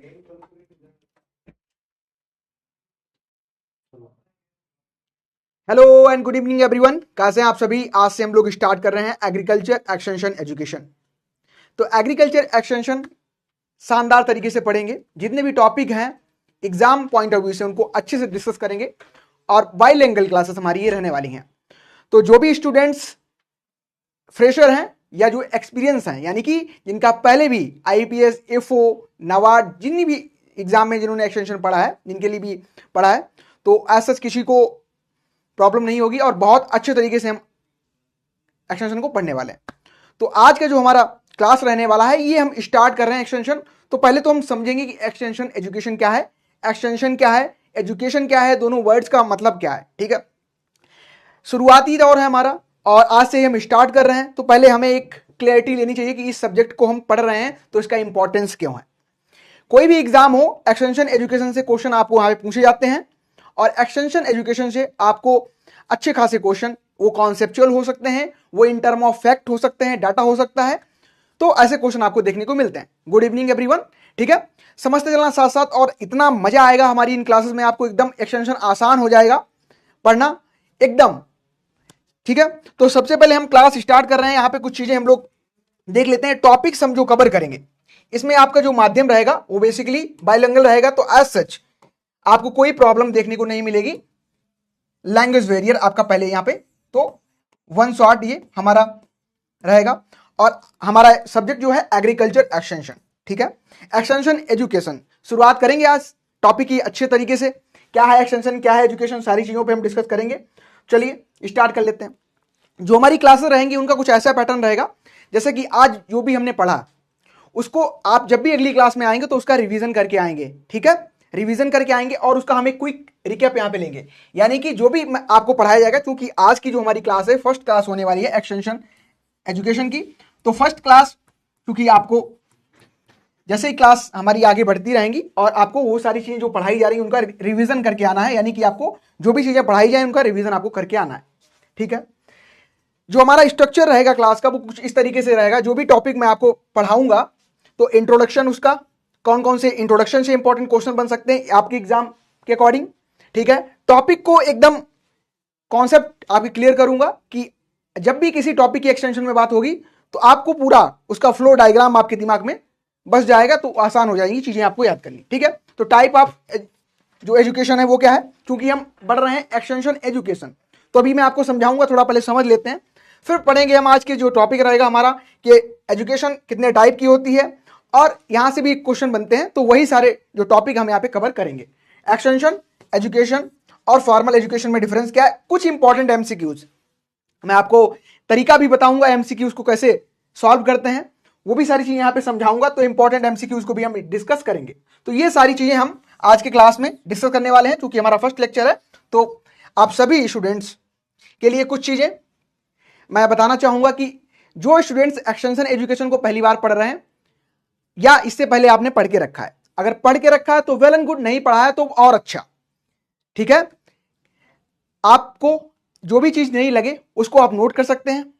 Hello and good evening everyone. कैसे हैं आप सभी। आज से हम लोग स्टार्ट कर रहे हैं एग्रीकल्चर एक्सटेंशन एजुकेशन। तो एग्रीकल्चर एक्सटेंशन शानदार तरीके से पढ़ेंगे। जितने भी टॉपिक हैं एग्जाम पॉइंट ऑफ व्यू से उनको अच्छे से डिस्कस करेंगे और बाइलिंगुअल क्लासेस हमारी ये रहने वाली हैं। तो जो भी स्टूडेंट्स फ्रेशर हैं या जो एक्सपीरियंस हैं, यानी कि जिनका पहले भी आईपीएस, एफओ, नाबार्ड जितनी भी एग्जाम में जिन्होंने एक्सटेंशन पढ़ा है, जिनके लिए भी पढ़ा है, तो ऐसा किसी को प्रॉब्लम नहीं होगी और बहुत अच्छे तरीके से हम एक्सटेंशन को पढ़ने वाले हैं। तो आज का जो हमारा क्लास रहने वाला है ये हम स्टार्ट कर रहे हैं एक्सटेंशन। तो पहले तो हम समझेंगे कि एक्सटेंशन एजुकेशन क्या है, एक्सटेंशन क्या है, एजुकेशन क्या है, दोनों वर्ड्स का मतलब क्या है। ठीक है, शुरुआती दौर है हमारा और आज से हम स्टार्ट कर रहे हैं। तो पहले हमें एक क्लैरिटी लेनी चाहिए कि इस सब्जेक्ट को हम पढ़ रहे हैं तो इसका इंपॉर्टेंस क्यों है। कोई भी एग्जाम हो, एक्सटेंशन एजुकेशन से क्वेश्चन आपको वहां पे पूछे जाते हैं और एक्सटेंशन एजुकेशन से आपको अच्छे खासे क्वेश्चन, वो कॉन्सेप्चुअल हो सकते हैं, वो इन टर्म ऑफ फैक्ट हो सकते हैं, डाटा हो सकता है। तो ऐसे क्वेश्चन आपको देखने को मिलते हैं। Good evening everyone. ठीक है, समझते चलना साथ साथ और इतना मजा आएगा हमारी इन क्लासेस में, आपको एकदम एक्सटेंशन आसान हो जाएगा पढ़ना एकदम। ठीक है, तो सबसे पहले हम क्लास स्टार्ट कर रहे हैं। यहाँ पे कुछ चीजें हम लोग देख लेते हैं। टॉपिक्स हम जो कवर करेंगे, इसमें आपका जो माध्यम रहेगा वो बेसिकली बाइलिंगुअल रहेगा। तो एज सच आपको कोई प्रॉब्लम देखने को नहीं मिलेगी। लैंग्वेज वेरियर आपका पहले यहां पे तो 1 शॉट ये हमारा रहेगा और हमारा सब्जेक्ट जो है एग्रीकल्चर एक्सटेंशन। ठीक है, एक्सटेंशन एजुकेशन शुरुआत करेंगे आज टॉपिक की अच्छे तरीके से। क्या है एक्सटेंशन, क्या है एजुकेशन, सारी चीजों पे हम डिस्कस करेंगे। चलिए स्टार्ट कर लेते हैं। जो हमारी क्लासेस रहेंगी उनका कुछ ऐसा पैटर्न रहेगा जैसे कि आज जो भी हमने पढ़ा उसको आप जब भी अगली क्लास में आएंगे तो उसका रिवीजन करके आएंगे। ठीक है, रिवीजन करके आएंगे और उसका हमें क्विक रिकैप यहां पे लेंगे। यानी कि जो भी आपको पढ़ाया जाएगा, क्योंकि आज की जो हमारी क्लास है फर्स्ट क्लास होने वाली है एक्सटेंशन एजुकेशन की। तो फर्स्ट क्लास क्योंकि आपको जैसे ही क्लास हमारी आगे बढ़ती रहेंगी और आपको वो सारी चीजें जो पढ़ाई जा रही है उनका रिवीजन करके आना है। यानी कि आपको जो भी चीजें पढ़ाई जाए उनका रिवीजन आपको करके आना है। ठीक है, जो हमारा स्ट्रक्चर रहेगा क्लास का वो कुछ इस तरीके से रहेगा। जो भी टॉपिक मैं आपको पढ़ाऊंगा तो इंट्रोडक्शन, उसका कौन कौन से इंट्रोडक्शन से इंपॉर्टेंट क्वेश्चन बन सकते हैं आपके एग्जाम के अकॉर्डिंग। ठीक है, टॉपिक को एकदम कॉन्सेप्ट आपके क्लियर करूंगा कि जब भी किसी टॉपिक की एक्सटेंशन में बात होगी तो आपको पूरा उसका फ्लो डायग्राम आपके दिमाग में बस जाएगा, तो आसान हो जाएगी चीजें आपको याद करनी। ठीक है, तो टाइप ऑफ जो एजुकेशन है वो क्या है, क्योंकि हम बढ़ रहे हैं एक्सटेंशन एजुकेशन तो अभी मैं आपको समझाऊंगा, थोड़ा पहले समझ लेते हैं फिर पढ़ेंगे हम। आज के जो टॉपिक रहेगा हमारा कि एजुकेशन कितने टाइप की होती है और यहां से भी क्वेश्चन बनते हैं, तो वही सारे जो टॉपिक हम यहां पे कवर करेंगे। एक्सटेंशन एजुकेशन और फॉर्मल एजुकेशन में डिफरेंस क्या है, कुछ इंपॉर्टेंट एमसीक्यूज मैं आपको तरीका भी बताऊंगा, एमसीक्यूज को कैसे सॉल्व करते हैं वो भी सारी चीजें यहां पे समझाऊंगा। तो इंपॉर्टेंट एमसीक्यूज को भी हम डिस्कस करेंगे। तो ये सारी चीजें हम आज के क्लास में डिस्कस करने वाले हैं। क्योंकि हमारा फर्स्ट लेक्चर है तो आप सभी स्टूडेंट्स के लिए कुछ चीजें मैं बताना चाहूंगा कि जो स्टूडेंट्स एक्सटेंशन एजुकेशन को पहली बार पढ़ रहे हैं या इससे पहले आपने पढ़ के रखा है, अगर पढ़ के रखा है तो वेल एंड गुड, नहीं पढ़ा है तो और अच्छा। ठीक है, आपको जो भी चीज नहीं लगे उसको आप नोट कर सकते हैं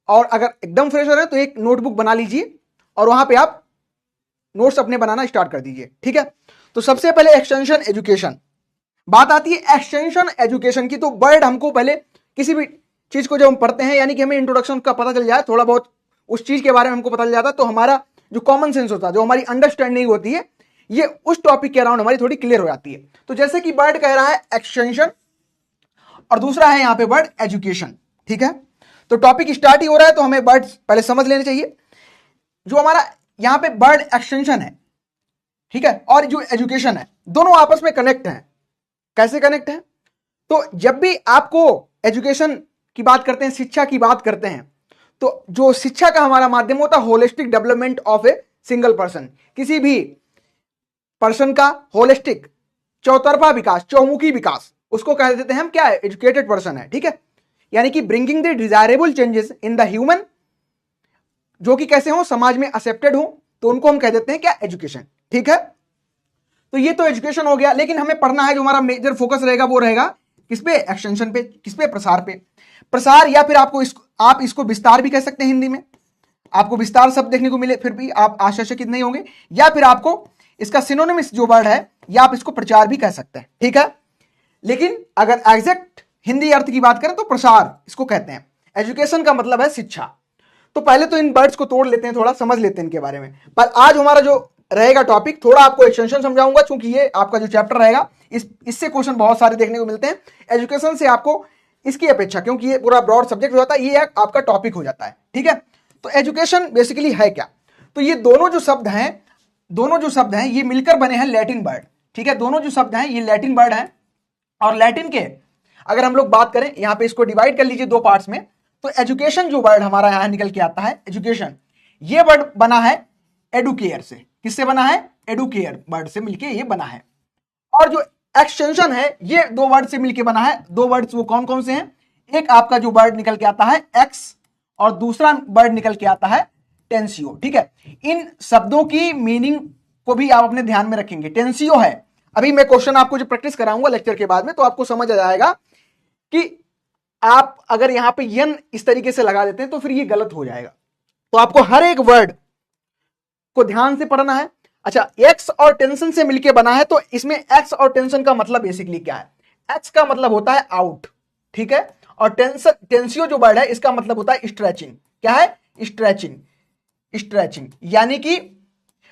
और अगर एकदम फ्रेशर है तो एक नोटबुक बना लीजिए और वहां पे आप नोट्स अपने बनाना स्टार्ट कर दीजिए। ठीक है, तो सबसे पहले एक्सटेंशन एजुकेशन बात आती है। एक्सटेंशन एजुकेशन की तो वर्ड हमको पहले किसी भी चीज को जब हम पढ़ते हैं, यानी कि हमें इंट्रोडक्शन का पता चल जाए, थोड़ा बहुत उस चीज के बारे में हमको पता चल जाता है, तो हमारा जो कॉमन सेंस होता है, जो हमारी अंडरस्टैंडिंग होती है, ये उस टॉपिक के अराउंड हमारी थोड़ी क्लियर हो जाती है। तो जैसे कि वर्ड कह रहा है एक्सटेंशन और दूसरा है यहां पे वर्ड एजुकेशन। ठीक है, तो टॉपिक स्टार्ट ही हो रहा है तो हमें वर्ड पहले समझ लेने चाहिए। जो हमारा यहां पे वर्ड एक्सटेंशन है, ठीक है, और जो एजुकेशन है, दोनों आपस में कनेक्ट हैं। कैसे कनेक्ट है, तो जब भी आपको एजुकेशन की बात करते हैं, शिक्षा की बात करते हैं, तो जो शिक्षा का हमारा माध्यम होता है holistic development of a single person, किसी भी पर्सन का होलिस्टिक चौतरफा विकास, चौमुखी विकास, उसको कह देते हैं हम क्या है, एजुकेटेड पर्सन है। ठीक है, यानी कि bringing the desirable changes in the human, जो कि कैसे हो, समाज में एक्सेप्टेड हो, तो उनको हम कह देते हैं क्या, एजुकेशन। ठीक है, तो ये तो एजुकेशन हो गया। लेकिन हमें पढ़ना है, जो हमारा मेजर फोकस रहेगा वो रहेगा किस पे, एक्सटेंशन पे, किस पे, प्रसार पे। प्रसार या फिर आप इसको विस्तार भी कह सकते हैं। हिंदी में आपको विस्तार शब्द देखने को मिले फिर भी आप आश्चर्यचकित नहीं होंगे, या फिर आपको इसका सिनोनिम्स जो वर्ड है या आप इसको प्रचार भी कह सकते हैं, ठीक है। लेकिन अगर एग्जैक्ट हिंदी अर्थ की बात करें तो प्रसार इसको कहते हैं। एजुकेशन का मतलब है शिक्षा। तो पहले तो इन वर्ड्स को तोड़ लेते हैं, थोड़ा समझ लेते हैं इनके बारे में। पर आज हमारा जो रहेगा टॉपिक, थोड़ा आपको एक्सटेंशन समझाऊंगा, क्योंकि ये आपका जो चैप्टर रहेगा इससे क्वेश्चन बहुत सारे देखने को मिलते हैं। एजुकेशन से आपको इसकी अपेक्षा, क्योंकि ये पूरा ब्रॉड सब्जेक्ट हो जाता है, ये आपका टॉपिक हो जाता है, ठीक है। तो एजुकेशन बेसिकली है क्या? तो ये दोनों जो शब्द हैं ये मिलकर बने हैं लैटिन वर्ड, ठीक है। दोनों जो शब्द हैं ये लैटिन वर्ड हैं, और लैटिन के अगर हम लोग बात करें, यहां पे इसको डिवाइड कर लीजिए दो पार्ट्स में। तो एजुकेशन जो वर्ड हमारा यहां निकल के आता है, एजुकेशन, ये वर्ड बना है एडुकेयर से। किससे बना है? एडुकेयर वर्ड से मिलके ये बना है। और जो एक्सटेंशन है ये दो वर्ड से मिलके बना है। दो वर्ड्स वो कौन कौन से हैं? एक आपका जो वर्ड निकल के आता है एक्स, और दूसरा वर्ड निकल के आता है टेंसियो, ठीक है। इन शब्दों की मीनिंग को भी आप अपने ध्यान में रखेंगे। टेंसियो है, अभी मैं क्वेश्चन आपको जो प्रैक्टिस कराऊंगा लेक्चर के बाद में, तो आपको समझ आ जाएगा कि आप अगर यहां पे यन इस तरीके से लगा देते हैं तो फिर ये गलत हो जाएगा। तो आपको हर एक वर्ड को ध्यान से पढ़ना है। अच्छा, एक्स और टेंशन से मिलके बना है, तो इसमें एक्स और टेंशन का मतलब बेसिकली क्या है? एक्स का मतलब होता है आउट, ठीक है। और टेंसियो जो वर्ड है इसका मतलब होता है स्ट्रेचिंग। क्या है? स्ट्रेचिंग। यानी कि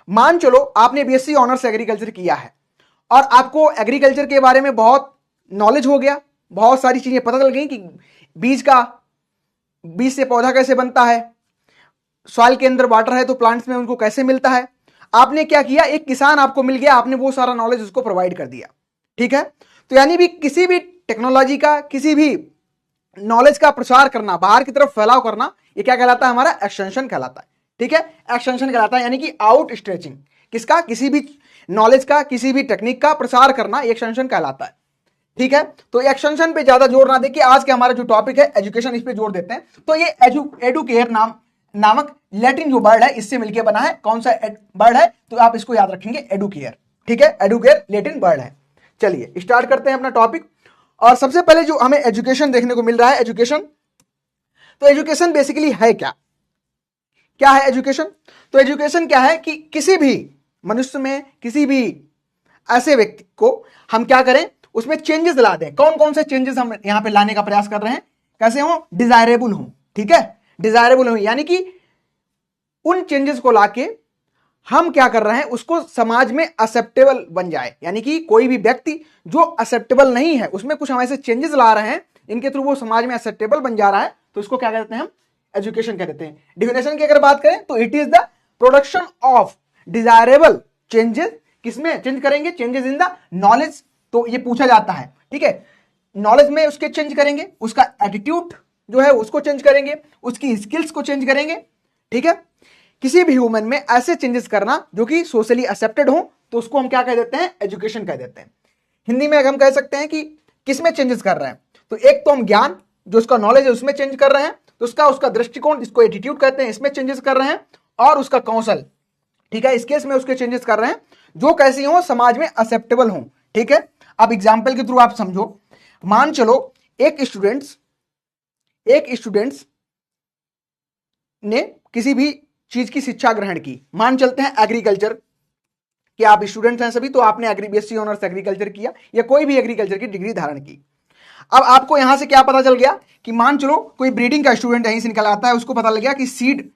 मान चलो आपने बीएससी ऑनर्स एग्रीकल्चर किया है और आपको एग्रीकल्चर के बारे में बहुत नॉलेज हो गया, बहुत सारी चीजें पता चल गई कि बीज से पौधा कैसे बनता है, सॉइल के अंदर वाटर है तो प्लांट्स में उनको कैसे मिलता है। आपने क्या किया, एक किसान आपको मिल गया, आपने वो सारा नॉलेज उसको प्रोवाइड कर दिया, ठीक है। तो यानी भी किसी भी टेक्नोलॉजी का, किसी भी नॉलेज का प्रसार करना, बाहर की तरफ फैलाव करना, ये क्या कहलाता है? हमारा एक्सटेंशन कहलाता है, ठीक है। एक्सटेंशन कहलाता है, यानी कि आउट स्ट्रेचिंग। किसका? किसी भी नॉलेज का, किसी भी टेक्निक का प्रसार करना, एक्सटेंशन कहलाता है, ठीक है। तो एक्सटेंशन पे ज्यादा जोर ना देके आज के हमारा जो टॉपिक है एजुकेशन, इस पे जोर देते हैं। तो ये एडुकेयर नामक लैटिन जो वर्ड है इससे मिलके बना है। कौन सा वर्ड है? तो आप इसको याद रखेंगे, एडुकेयर, ठीक है। एडुकेयर लैटिन वर्ड है। चलिए स्टार्ट करते हैं अपना टॉपिक। और सबसे पहले जो हमें एजुकेशन देखने को मिल रहा है, एजुकेशन, तो एजुकेशन बेसिकली है क्या? क्या है एजुकेशन? तो एजुकेशन क्या है कि किसी भी मनुष्य में, किसी भी ऐसे व्यक्ति को हम क्या करें, उसमें चेंजेस ला दें। कौन कौन से चेंजेस हम यहां पे लाने का प्रयास कर रहे हैं? कैसे हो? डिजायरेबल हो, ठीक है। डिजायरेबल हो यानी कि उन चेंजेस को लाके हम क्या कर रहे हैं, उसको समाज में एक्सेप्टेबल बन जाए। यानी कि कोई भी व्यक्ति जो एक्सेप्टेबल नहीं है उसमें कुछ हम ऐसे चेंजेस ला रहे हैं, इनके थ्रू वो समाज में एक्सेप्टेबल बन जा रहा है, तो इसको क्या कहते हैं? हम एजुकेशन कह देते हैं। डिफिनेशन की अगर बात करें तो it is the production of desirable changes. किसमें चेंज करेंगे? Changes in the knowledge. तो ये पूछा जाता है, ठीक है। नॉलेज में उसके चेंज करेंगे, उसका एटीट्यूड जो है उसको चेंज करेंगे, उसकी स्किल्स को चेंज करेंगे, ठीक है। किसी भी ह्यूमन में ऐसे चेंजेस करना जो कि सोशली एक्सेप्टेड हो, तो उसको हम क्या कह देते हैं? एजुकेशन कह देते हैं। हिंदी में हम कह सकते हैं कि किसमें चेंजेस कर रहे हैं, तो एक तो हम ज्ञान, जो उसका नॉलेज है उसमें चेंज कर रहे हैं, तो उसका दृष्टिकोण, जिसको एटीट्यूड कहते हैं, इसमें चेंजेस कर रहे हैं, और उसका कौशल, ठीक है, इस केस में उसके चेंजेस कर रहे हैं जो कैसी हो, समाज में एक्सेप्टेबल हो, ठीक है। अब एग्जाम्पल के थ्रू आप समझो। मान चलो एक स्टूडेंट्स ने किसी भी चीज की शिक्षा ग्रहण की। मान चलते हैं एग्रीकल्चर कि आप स्टूडेंट्स हैं सभी, तो आपने बीएससी ऑनर्स एग्रीकल्चर किया या कोई भी एग्रीकल्चर की डिग्री धारण की। अब आपको यहां से क्या पता चल गया कि मान चलो कोई ब्रीडिंग का स्टूडेंट यहीं से निकल आता है, उसको पता लग गया कि सीड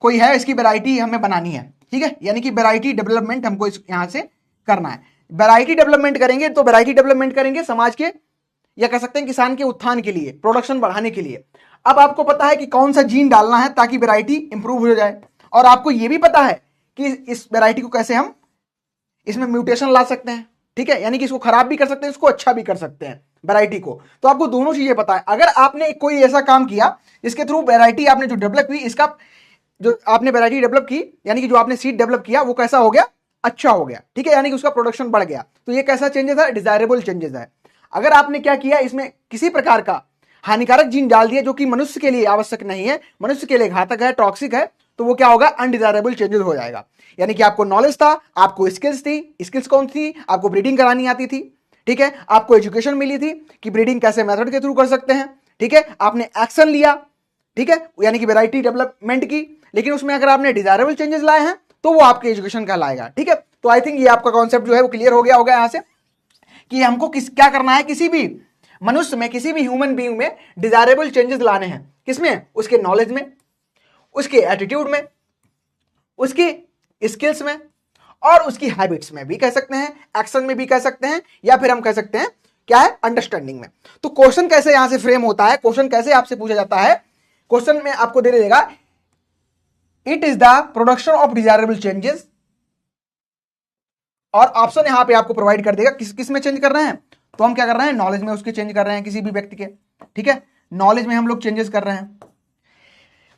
कोई है, इसकी वैरायटी हमें बनानी है, ठीक है। यानी कि वैरायटी डेवलपमेंट हमको यहां से करना है। वैरायटी डेवलपमेंट करेंगे, तो वैरायटी डेवलपमेंट करेंगे समाज के, या कह सकते हैं किसान के उत्थान के लिए, प्रोडक्शन बढ़ाने के लिए। अब आपको पता है कि कौन सा जीन डालना है ताकि वैरायटी इंप्रूव हो जाए, और आपको यह भी पता है कि इस वैरायटी को कैसे हम इसमें म्यूटेशन ला सकते हैं, ठीक है। यानी कि इसको खराब भी कर सकते हैं, इसको अच्छा भी कर सकते हैं वैरायटी को। तो आपको दोनों चीजें पता है। अगर आपने कोई ऐसा काम किया जिसके थ्रू वैरायटी आपने जो डेवलप की, इसका जो आपने वैरायटी डेवलप की, यानी कि जो आपने सीड डेवलप किया वो कैसा हो गया? अच्छा हो गया, ठीक है। यानी कि उसका प्रोडक्शन बढ़ गया, तो ये कैसा चेंजेस है? डिजायरेबल चेंजेस है। अगर आपने क्या किया, इसमें किसी प्रकार का हानिकारक जीन डाल दिया जो कि मनुष्य के लिए आवश्यक नहीं है, मनुष्य के लिए घातक है, टॉक्सिक है, तो वो क्या होगा? अनडिजायरेबल चेंजेस हो जाएगा। यानी कि आपको नॉलेज था, आपको स्किल्स थी, स्किल्स कौन थी? आपको ब्रीडिंग करानी आती थी, ठीक है। आपको एजुकेशन मिली थी कि ब्रीडिंग कैसे मेथड के थ्रू कर सकते हैं, ठीक है। आपने एक्शन लिया, ठीक है, यानी कि वैरायटी डेवलपमेंट की, लेकिन उसमें अगर आपने डिजायरेबल चेंजेस लाए हैं तो वो आपके एजुकेशन कहलाएगा। ठीक है, तो आई थिंक ये आपका कॉन्सेप्ट जो है वो क्लियर हो गया होगा यहां से कि हमको क्या करना है, किसी भी मनुष्य में, किसी भी ह्यूमन बीइंग में डिजायरेबल चेंजेस लाने हैं। किसमें? उसके नॉलेज में, उसके एटीट्यूड में, उसकी स्किल्स में और उसकी हैबिट्स में भी कह सकते हैं, एक्शन में भी कह सकते हैं, या फिर हम कह सकते हैं क्या है, अंडरस्टैंडिंग में। तो क्वेश्चन कैसे यहां से फ्रेम होता है, क्वेश्चन कैसे आपसे पूछा जाता है, क्वेश्चन में आपको दे देगा it is the production of desirable changes, और ऑप्शन यहां पे आपको प्रोवाइड कर देगा किस में चेंज कर रहे हैं। तो हम क्या कर रहे हैं, नॉलेज में उसके चेंज कर रहे हैं, किसी भी व्यक्ति के। ठीक है, नॉलेज में हम लोग चेंजेस कर रहे हैं,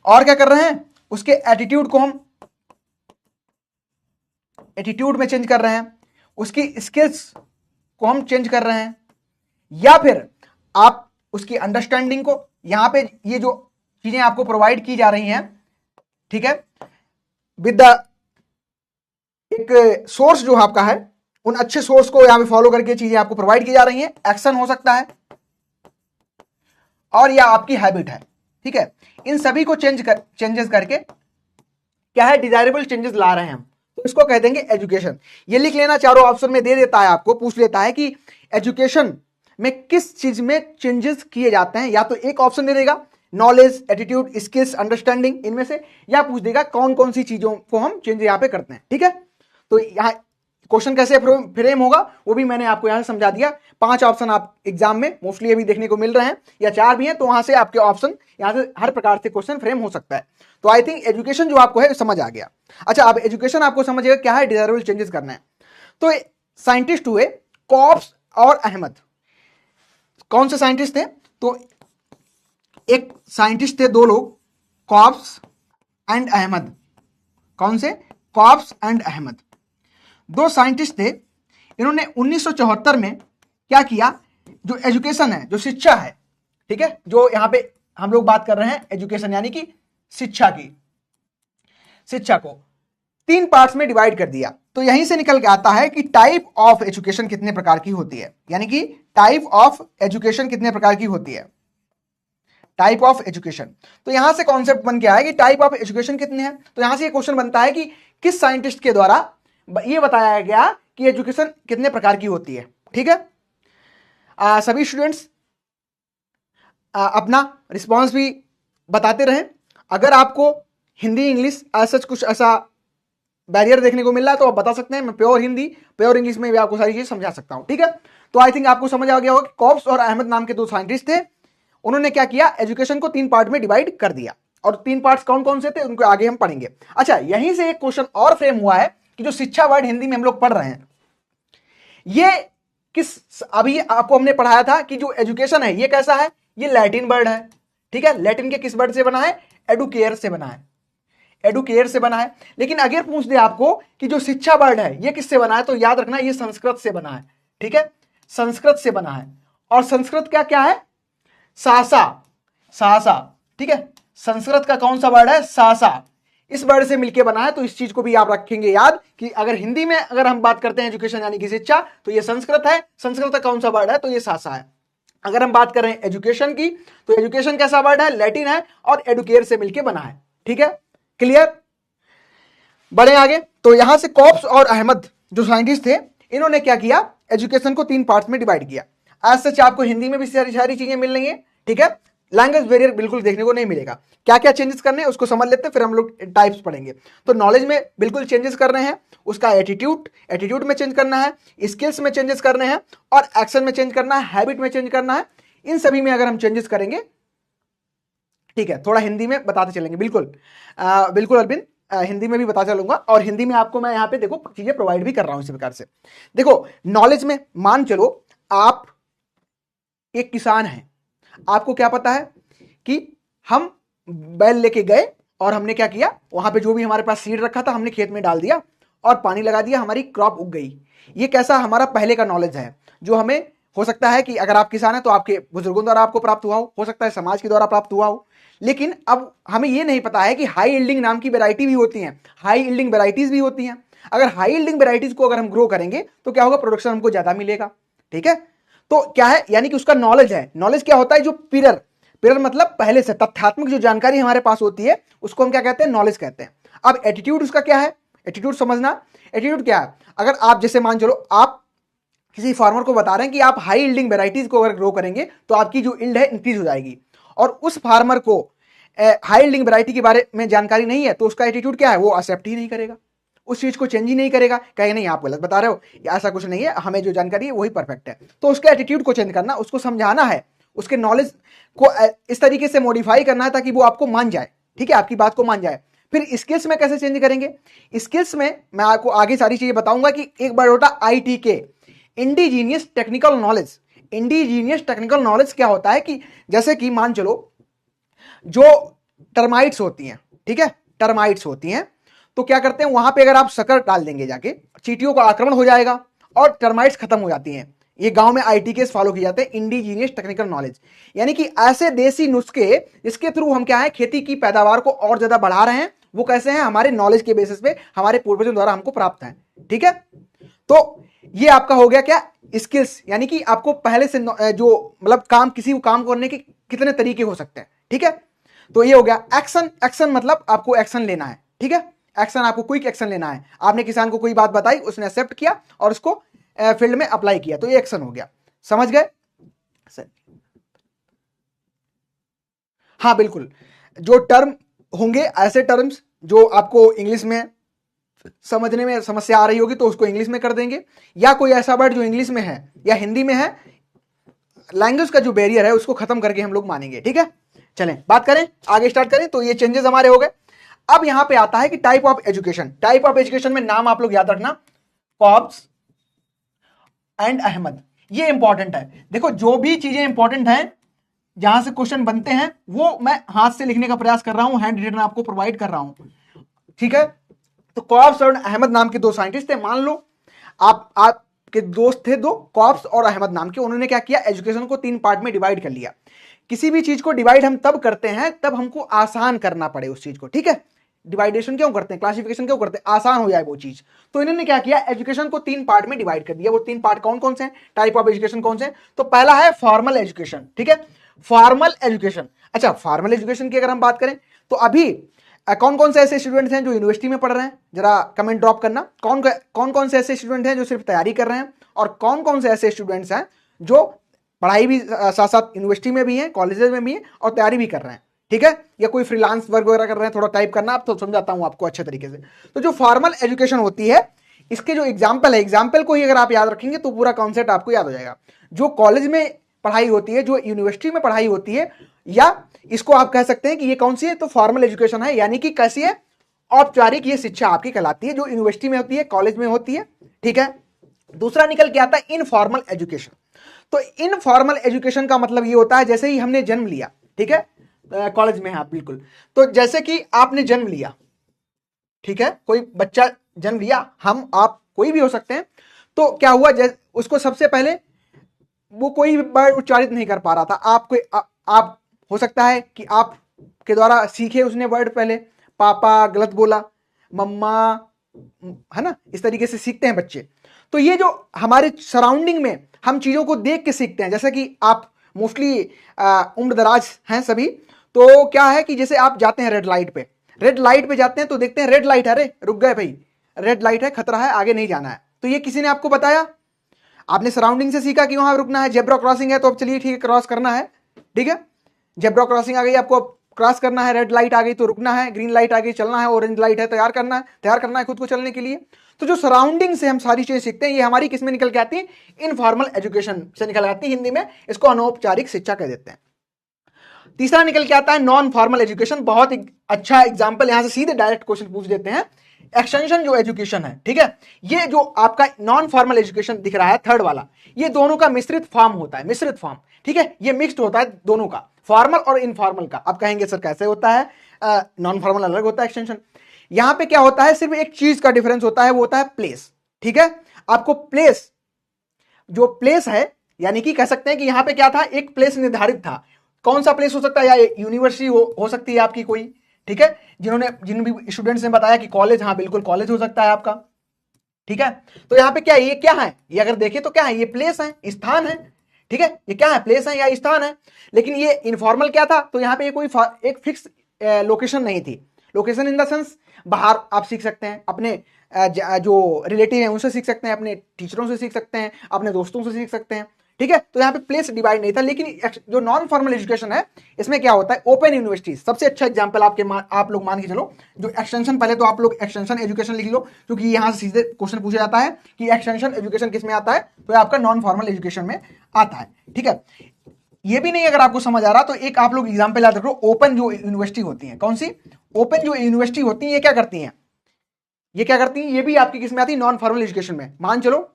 और क्या कर रहे हैं, उसके एटीट्यूड को हम एटीट्यूड में चेंज कर रहे हैं, उसकी स्किल्स को हम चेंज कर रहे हैं, या फिर आप उसकी अंडरस्टैंडिंग को, यहां पे ये जो चीजें आपको प्रोवाइड की जा रही हैं, ठीक है, विद द एक सोर्स जो आपका है, उन अच्छे सोर्स को यहां पे फॉलो करके चीजें आपको प्रोवाइड की जा रही हैं। एक्शन हो सकता है और या आपकी हैबिट है। ठीक है, इन सभी को चेंजेस करके क्या है, डिजायरेबल चेंजेस ला रहे हैं हम, तो इसको कह देंगे एजुकेशन। ये लिख लेना, चारों ऑप्शन में दे देता है आपको, पूछ लेता है कि एजुकेशन में किस चीज में चेंजेस किए जाते हैं। या तो एक ऑप्शन दे देगा नॉलेज, एटीट्यूड, स्किल्स, अंडरस्टैंडिंग, इनमें से, या पूछ देगा कौन कौन सी चीजों को हम चेंज यहां पे करते हैं। ठीक है, तो यहां क्वेश्चन कैसे फ्रेम होगा वो भी मैंने आपको यहां से समझा दिया। 5 ऑप्शन आप एग्जाम में मोस्टली अभी देखने को मिल रहे हैं, या 4 भी हैं, तो वहां से आपके ऑप्शन यहां से हर प्रकार से क्वेश्चन फ्रेम हो सकता है। तो आई थिंक एजुकेशन जो आपको है समझ आ गया। अच्छा, अब एजुकेशन आपको समझिएगा क्या है, डिजायरेबल चेंजेस करना है। तो साइंटिस्ट हुए कॉप्स और अहमद। कौन से साइंटिस्ट थे? तो एक साइंटिस्ट थे, 2 लोग, कॉप्स एंड अहमद। कौन से? कॉप्स एंड अहमद, 2 साइंटिस्ट थे। इन्होंने 1974 में क्या किया, जो एजुकेशन है, जो शिक्षा है, ठीक है, जो यहां पे हम लोग बात कर रहे हैं एजुकेशन यानी कि शिक्षा की, शिक्षा को 3 पार्ट्स में डिवाइड कर दिया। तो यहीं से निकल के आता है कि टाइप ऑफ एजुकेशन कितने प्रकार की होती है, यानी कि टाइप ऑफ एजुकेशन कितने प्रकार की होती है, टाइप ऑफ एजुकेशन। तो यहां से कॉन्सेप्ट बन के आया कि टाइप ऑफ एजुकेशन कितने हैं। तो यहां से ये क्वेश्चन बनता है कि किस साइंटिस्ट के द्वारा ये बताया गया कि एजुकेशन कितने प्रकार की होती है। ठीक है, सभी स्टूडेंट्स अपना रिस्पॉन्स भी बताते रहें। अगर आपको हिंदी इंग्लिश ऐसा कुछ ऐसा बैरियर देखने को मिल रहा है तो आप बता सकते हैं, मैं प्योर हिंदी प्योर इंग्लिश में भी आपको सारी चीज समझा सकता हूं। ठीक है, तो आई थिंक आपको समझ आ गया होगा कि कॉप्स और अहमद नाम के 2 साइंटिस्ट थे। उन्होंने क्या किया, एजुकेशन को 3 पार्ट में डिवाइड कर दिया, और 3 पार्ट्स कौन कौन से थे उनको आगे हम पढ़ेंगे। अच्छा, यहीं से एक क्वेश्चन और फ्रेम हुआ है कि जो शिक्षा वर्ड हिंदी में हम लोग पढ़ रहे हैं, ये किस, अभी आपको हमने पढ़ाया था कि जो एजुकेशन है ये कैसा है, ये लैटिन वर्ड है। ठीक है, लैटिन के किस वर्ड से बना है, एडुकेयर से बना है, एडुकेयर से बना है। लेकिन अगर पूछ दे आपको कि जो शिक्षा वर्ड है ये किससे बना है, तो याद रखना ये संस्कृत से बना है। ठीक है, संस्कृत से बना है, और संस्कृत क्या क्या है, सासा, सासा। ठीक है, संस्कृत का कौन सा वर्ड है, सासा, इस वर्ड से मिलके बना है। तो इस चीज को भी आप रखेंगे याद कि अगर हिंदी में अगर हम बात करते हैं एजुकेशन यानी कि शिक्षा, तो ये संस्कृत है, संस्कृत का कौन सा वर्ड है, तो ये सासा है। अगर हम बात कर रहे हैं एजुकेशन की, तो एजुकेशन कैसा वर्ड है, लैटिन है, और एडुकेयर से मिलके बना है। ठीक है, क्लियर, बढ़े आगे। तो यहां से कॉप्स और अहमद जो साइंटिस्ट थे, इन्होंने क्या किया, एजुकेशन को 3 पार्ट्स में डिवाइड किया। आज सच आपको हिंदी में भी सारी चीजें मिल रही है। ठीक है, लैंग्वेज बैरियर बिल्कुल देखने को नहीं मिलेगा। क्या क्या चेंजेस करने हैं उसको समझ लेते हैं, फिर हम लोग टाइप्स पढ़ेंगे। तो नॉलेज में बिल्कुल चेंजेस कर रहे हैं, उसका एटीट्यूड में चेंज करना है, स्किल्स में चेंजेस करने हैं, और एक्शन में चेंज करना है, हैबिट में चेंज करना है। इन सभी में अगर हम चेंजेस करेंगे, ठीक है, थोड़ा हिंदी में बताते चलेंगे। बिल्कुल बिल्कुल अरविंद, हिंदी में भी बता चलूंगा, और हिंदी में आपको मैं यहाँ पे देखो चीजें प्रोवाइड भी कर रहा हूं इसी प्रकार से। देखो, नॉलेज में मान चलो आप एक किसान हैं, आपको क्या पता है कि हम बैल लेके गए और हमने क्या किया, वहां पे जो भी हमारे पास सीड रखा था हमने खेत में डाल दिया और पानी लगा दिया, हमारी क्रॉप उग गई। ये कैसा हमारा पहले का नॉलेज है, जो हमें हो सकता है कि अगर आप किसान हैं तो आपके बुजुर्गों द्वारा आपको प्राप्त हुआ हो सकता है समाज के द्वारा प्राप्त हुआ हो। लेकिन अब हमें ये नहीं पता है कि हाई यील्डिंग नाम की वैरायटी भी होती है, हाई यील्डिंग वैरायटीज भी होती हैं। अगर हाई यील्डिंग वैरायटीज को अगर हम ग्रो करेंगे तो क्या होगा, प्रोडक्शन हमको ज्यादा मिलेगा। ठीक है, तो क्या है, यानी कि उसका नॉलेज है। नॉलेज क्या होता है, जो पिरर मतलब पहले से तथ्यात्मक जो जानकारी हमारे पास होती है उसको हम क्या कहते हैं, नॉलेज कहते हैं। अब एटीट्यूड उसका क्या है, एटीट्यूड समझना, एटीट्यूड क्या है? अगर आप जैसे मान चलो आप किसी फार्मर को बता रहे हैं कि आप हाई यील्डिंग वेराइटीज को अगर ग्रो करेंगे तो आपकी जो यील्ड है इंक्रीज हो जाएगी, और उस फार्मर को हाई यील्डिंग वेराइटी के बारे में जानकारी नहीं है, तो उसका एटीट्यूड क्या है? वो एक्सेप्ट ही नहीं करेगा, उस चीज को चेंज ही नहीं करेगा, कहेगा नहीं आप गलत बता रहे हो, ऐसा कुछ नहीं है, हमें जो जानकारी है वही परफेक्ट है। तो उसका एटीट्यूड को चेंज करना, उसको समझाना है, उसके नॉलेज को इस तरीके से मॉडिफाई करना है ताकि वो आपको मान जाए, ठीक है, आपकी बात को मान जाए। फिर स्किल्स में कैसे चेंज करेंगे? स्किल्स में मैं आपको आगे सारी चीजें बताऊंगा कि एक बार होता ITK, indigenous technical knowledge. Indigenous technical knowledge क्या होता है कि जैसे कि मान चलो जो टर्माइट्स होती हैं, ठीक है, टर्माइट्स होती हैं, तो क्या करते हैं वहां पे अगर आप शक्कर डाल देंगे जाके, चींटियों का आक्रमण हो जाएगा और टर्माइट्स खत्म हो जाती हैं। ये गांव में ITK फॉलो किए जाते हैं, इंडिजीनियस टेक्निकल नॉलेज, यानी कि ऐसे देसी नुस्खे जिसके थ्रू हम क्या है खेती की पैदावार को और ज्यादा बढ़ा रहे हैं, वो कैसे हैं? हमारे नॉलेज के बेसिस पे हमारे पूर्वजों द्वारा हमको प्राप्त है, ठीक है। तो ये आपका हो गया क्या? स्किल्स, यानी कि आपको पहले से जो मतलब काम, किसी को काम करने के कितने तरीके हो सकते हैं, ठीक है। तो ये हो गया एक्शन। एक्शन मतलब आपको एक्शन लेना है, ठीक है, एक्शन, आपको क्विक एक्शन लेना है। आपने किसान को कोई बात बताई, उसने एक्सेप्ट किया और उसको फील्ड में अप्लाई किया, तो ये एक्शन हो गया, समझ गए? हाँ बिल्कुल, जो टर्म होंगे ऐसे टर्म्स जो आपको इंग्लिश में समझने में समस्या आ रही होगी तो उसको इंग्लिश में कर देंगे, या कोई ऐसा वर्ड जो इंग्लिश में है या हिंदी में है, लैंग्वेज का जो बैरियर है उसको खत्म करके हम लोग मानेंगे, ठीक है। चलें बात करें, आगे स्टार्ट करें। तो ये चेंजेस हमारे हो गए। अब यहां पे आता है कि type of education. Type of education में नाम आप लोग याद रखना, कॉब्स एंड अहमद, ये इंपॉर्टेंट है। देखो जो भी चीजें इंपॉर्टेंट हैं, जहां से क्वेश्चन बनते हैं, वो मैं हाथ से लिखने का प्रयास कर रहा हूं, हैंड रिटन आपको प्रोवाइड कर रहा हूं, ठीक है। तो कॉब्स और अहमद नाम के दो साइंटिस्ट थे, मान लो आपके दोस्त थे दो, कॉब्स और अहमद नाम के। उन्होंने क्या किया? एजुकेशन को 3 पार्ट में डिवाइड कर लिया। किसी भी चीज को डिवाइड हम तब करते हैं तब हमको आसान करना पड़े उस चीज को, ठीक है। डिवाइडेशन क्यों करते हैं, क्लासिफिकेशन क्यों करते हैं? आसान हो जाए वो चीज। तो इन्होंने क्या किया? एजुकेशन को 3 पार्ट में डिवाइड कर दिया। वो 3 पार्ट कौन कौन से हैं? टाइप ऑफ एजुकेशन कौन से हैं? तो पहला है फॉर्मल एजुकेशन, ठीक है, फॉर्मल एजुकेशन। अच्छा, फॉर्मल एजुकेशन की अगर हम बात करें तो अभी कौन कौन से ऐसे स्टूडेंट्स हैं जो यूनिवर्सिटी में पढ़ रहे हैं? जरा कमेंट ड्रॉप करना, कौन कौन से ऐसे स्टूडेंट हैं जो सिर्फ तैयारी कर रहे हैं, और कौन कौन से ऐसे स्टूडेंट्स हैं जो पढ़ाई भी साथ साथ यूनिवर्सिटी में भी हैं, कॉलेजेस में भी हैं और तैयारी भी कर रहे हैं, ठीक है, या कोई फ्रीलांस वर्क वगैरह कर रहे हैं। थोड़ा टाइप करना, आप तो समझाता हूं आपको अच्छे तरीके से। तो जो फॉर्मल एजुकेशन होती है, इसके जो एग्जाम्पल है, एग्जाम्पल को ही अगर आप याद रखेंगे तो पूरा कॉन्सेप्ट आपको याद हो जाएगा। जो कॉलेज में पढ़ाई होती है, जो यूनिवर्सिटी में पढ़ाई होती है, या इसको आप कह सकते हैं कि ये कौन सी है? तो फॉर्मल एजुकेशन है, यानी कि कैसी है? औपचारिक ये शिक्षा आपकी कहलाती है, जो यूनिवर्सिटी में होती है, कॉलेज में होती है, ठीक है। दूसरा निकल के आता है इनफॉर्मल एजुकेशन। तो इनफॉर्मल एजुकेशन का मतलब ये होता है जैसे ही हमने जन्म लिया, ठीक है, कॉलेज में है आप, बिल्कुल। तो जैसे कि आपने जन्म लिया, ठीक है, कोई बच्चा जन्म लिया, हम आप कोई भी हो सकते हैं, तो क्या हुआ? उसको सबसे पहले वो कोई वर्ड उच्चारित नहीं कर पा रहा था, आप हो सकता है कि आप के द्वारा सीखे उसने वर्ड, पहले पापा गलत बोला, मम्मा, है ना, इस तरीके से सीखते हैं बच्चे। तो ये जो हमारे सराउंडिंग में हम चीजों को देख के सीखते हैं, जैसे कि आप मोस्टली उम्र दराज हैं सभी, तो क्या है कि जैसे आप जाते हैं रेड लाइट पे जाते हैं तो देखते हैं रेड लाइट है, अरे रुक गए भाई, रेड लाइट है, खतरा है, आगे नहीं जाना है। तो ये किसी ने आपको बताया? आपने सराउंडिंग से सीखा कि वहां रुकना है, जेब्रा क्रॉसिंग है तो अब चलिए ठीक है, क्रॉस करना है, ठीक है, जेब्रा क्रॉसिंग आ गई, आपको क्रॉस करना है, रेड लाइट आ गई तो रुकना है, ग्रीन लाइट आ गई चलना है, ऑरेंज लाइट है तैयार करना है खुद को चलने के लिए। तो जो सराउंडिंग से हम सारी चीजें सीखते हैं, ये हमारी किसमें निकल के आती है? इनफॉर्मल एजुकेशन से निकल आती है, हिंदी में इसको अनौपचारिक शिक्षा कह देते हैं। तीसरा निकल के आता है नॉन फॉर्मल एजुकेशन। बहुत अच्छा एग्जाम्पल, यहां से सीधे डायरेक्ट क्वेश्चन पूछ देते हैं। एक्सटेंशन जो एजुकेशन है, ठीक है, ये जो आपका नॉन फॉर्मल एजुकेशन दिख रहा है थर्ड वाला, ये दोनों का मिश्रित फॉर्म होता है, मिश्रित फॉर्म, ठीक है, ये मिक्स्ड होता है दोनों का, फॉर्मल और इनफॉर्मल का। आप कहेंगे सर कैसे होता है? नॉन फॉर्मल अलग होता है एक्सटेंशन। यहां पे क्या होता है? सिर्फ एक चीज का डिफरेंस होता है, वो होता है प्लेस, ठीक है। आपको प्लेस, जो प्लेस है, यानी कि कह सकते हैं कि यहां पे क्या था? एक प्लेस निर्धारित था। कौन सा प्लेस हो सकता है? या यूनिवर्सिटी हो सकती है आपकी कोई, ठीक है, जिन भी स्टूडेंट्स ने बताया कि कॉलेज, हाँ बिल्कुल कॉलेज हो सकता है आपका, ठीक है। तो यहाँ पे क्या, ये क्या है? ये अगर देखें तो क्या है? ये प्लेस है, स्थान है, ठीक है, ये क्या है? प्लेस है या स्थान है। लेकिन ये इनफॉर्मल क्या था? तो यहाँ पे कोई एक फिक्स लोकेशन नहीं थी, लोकेशन इन द सेंस बाहर आप सीख सकते हैं, अपने जो रिलेटिव हैं उनसे सीख सकते हैं, अपने टीचरों से सीख सकते हैं, अपने दोस्तों से सीख सकते हैं, ठीक है। तो यहाँ पे प्लेस डिवाइड नहीं था। लेकिन जो नॉन फॉर्मल एजुकेशन है इसमें क्या होता है, ओपन यूनिवर्सिटी सबसे अच्छा एग्जांपल आप लोग मान के चलो। जो एक्सटेंशन, पहले तो आप लोग एक्सटेंशन एजुकेशन लिख लो, क्योंकि यहाँ से सीधे क्वेश्चन पूछा जाता है कि एक्सटेंशन एजुकेशन किस में आता है, तो आपका नॉन फॉर्मल एजुकेशन में आता है, ठीक है। ये भी नहीं अगर आपको समझ आ रहा तो एक आप लोग एग्जाम्पल याद रखो, ओपन जो यूनिवर्सिटी होती है, कौन सी ओपन जो यूनिवर्सिटी होती है, ये क्या करती हैं, ये भी आपकी किस में आती है, नॉन फॉर्मल एजुकेशन में। मान चलो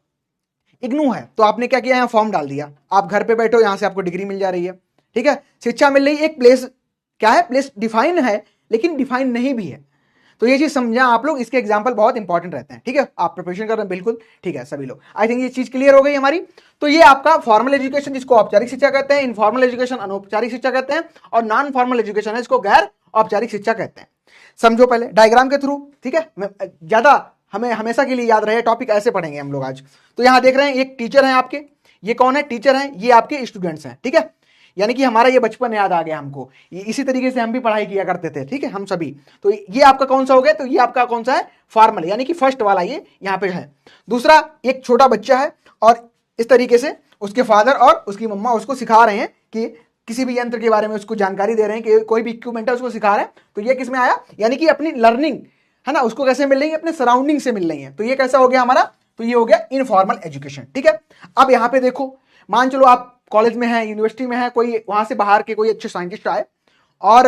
इग्नू है, तो आपने क्या किया, यहाँ फॉर्म डाल दिया, आप घर पे बैठो, यहां से आपको डिग्री मिल जा रही है, ठीक है, शिक्षा मिल रही है। एक प्लेस क्या है, प्लेस डिफाइन है लेकिन डिफाइन नहीं भी है, तो ये चीज समझा आप लोग। इसके एग्जाम्पल बहुत इंपॉर्टेंट रहते हैं, ठीक है। आप प्रिपरेशन कर रहे हैं, बिल्कुल ठीक है सभी लोग। आई थिंक ये चीज क्लियर हो गई हमारी। तो ये आपका फॉर्मल एजुकेशन जिसको औपचारिक शिक्षा कहते हैं, इनफॉर्मल एजुकेशन अनौपचारिक शिक्षा कहते हैं, और नॉन फॉर्मल एजुकेशन है इसको गैर औपचारिक शिक्षा कहते हैं। समझो पहले डायग्राम के थ्रू, ठीक है। ज्यादा हमें हमेशा के लिए याद रहे, टॉपिक ऐसे पढ़ेंगे हम लोग आज। तो यहां देख रहे हैं एक टीचर है आपके, ये कौन है, टीचर है, ये आपके स्टूडेंट्स हैं, ठीक है। यानी कि हमारा ये बचपन याद आ गया हमको, इसी तरीके से हम भी पढ़ाई किया करते थे, ठीक है, हम सभी। तो ये आपका कौन सा हो गया, तो ये आपका कौन सा है, फॉर्मल, यानी कि फर्स्ट वाला ये यहाँ पे है। दूसरा एक छोटा बच्चा है और इस तरीके से उसके फादर और उसकी मम्मा उसको सिखा रहे हैं कि किसी भी यंत्र के बारे में उसको जानकारी दे रहे हैं, कि कोई भी इक्विपमेंट है उसको सिखा रहे हैं। तो ये किस में आया, यानी कि अपनी लर्निंग है ना, उसको कैसे मिल रही है, अपने सराउंडिंग से मिल रही है। तो ये कैसा हो गया हमारा, तो ये हो गया इनफॉर्मल एजुकेशन, ठीक है। अब यहाँ पे देखो, मान चलो आप कॉलेज में है, यूनिवर्सिटी में है, कोई वहां से बाहर के कोई अच्छे साइंटिस्ट आए और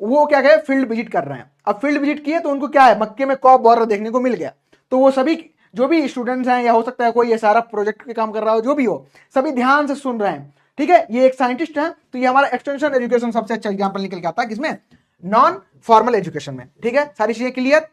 वो क्या कहे, फील्ड विजिट कर रहे हैं। अब फील्ड विजिट किए तो उनको क्या है, मक्के में कॉप बॉर्डर देखने को मिल गया। तो वो सभी जो भी स्टूडेंट्स हैं, या हो सकता है कोई ये सारा प्रोजेक्ट के काम कर रहा हो, जो भी हो, सभी ध्यान से सुन रहे हैं, ठीक है। ये एक साइंटिस्ट है, तो ये हमारा एक्सटेंशन एजुकेशन सबसे अच्छा एग्जाम्पल निकल के आता है, किसमें, नॉन फॉर्मल एजुकेशन में, ठीक है। सारी चीजें क्लियर,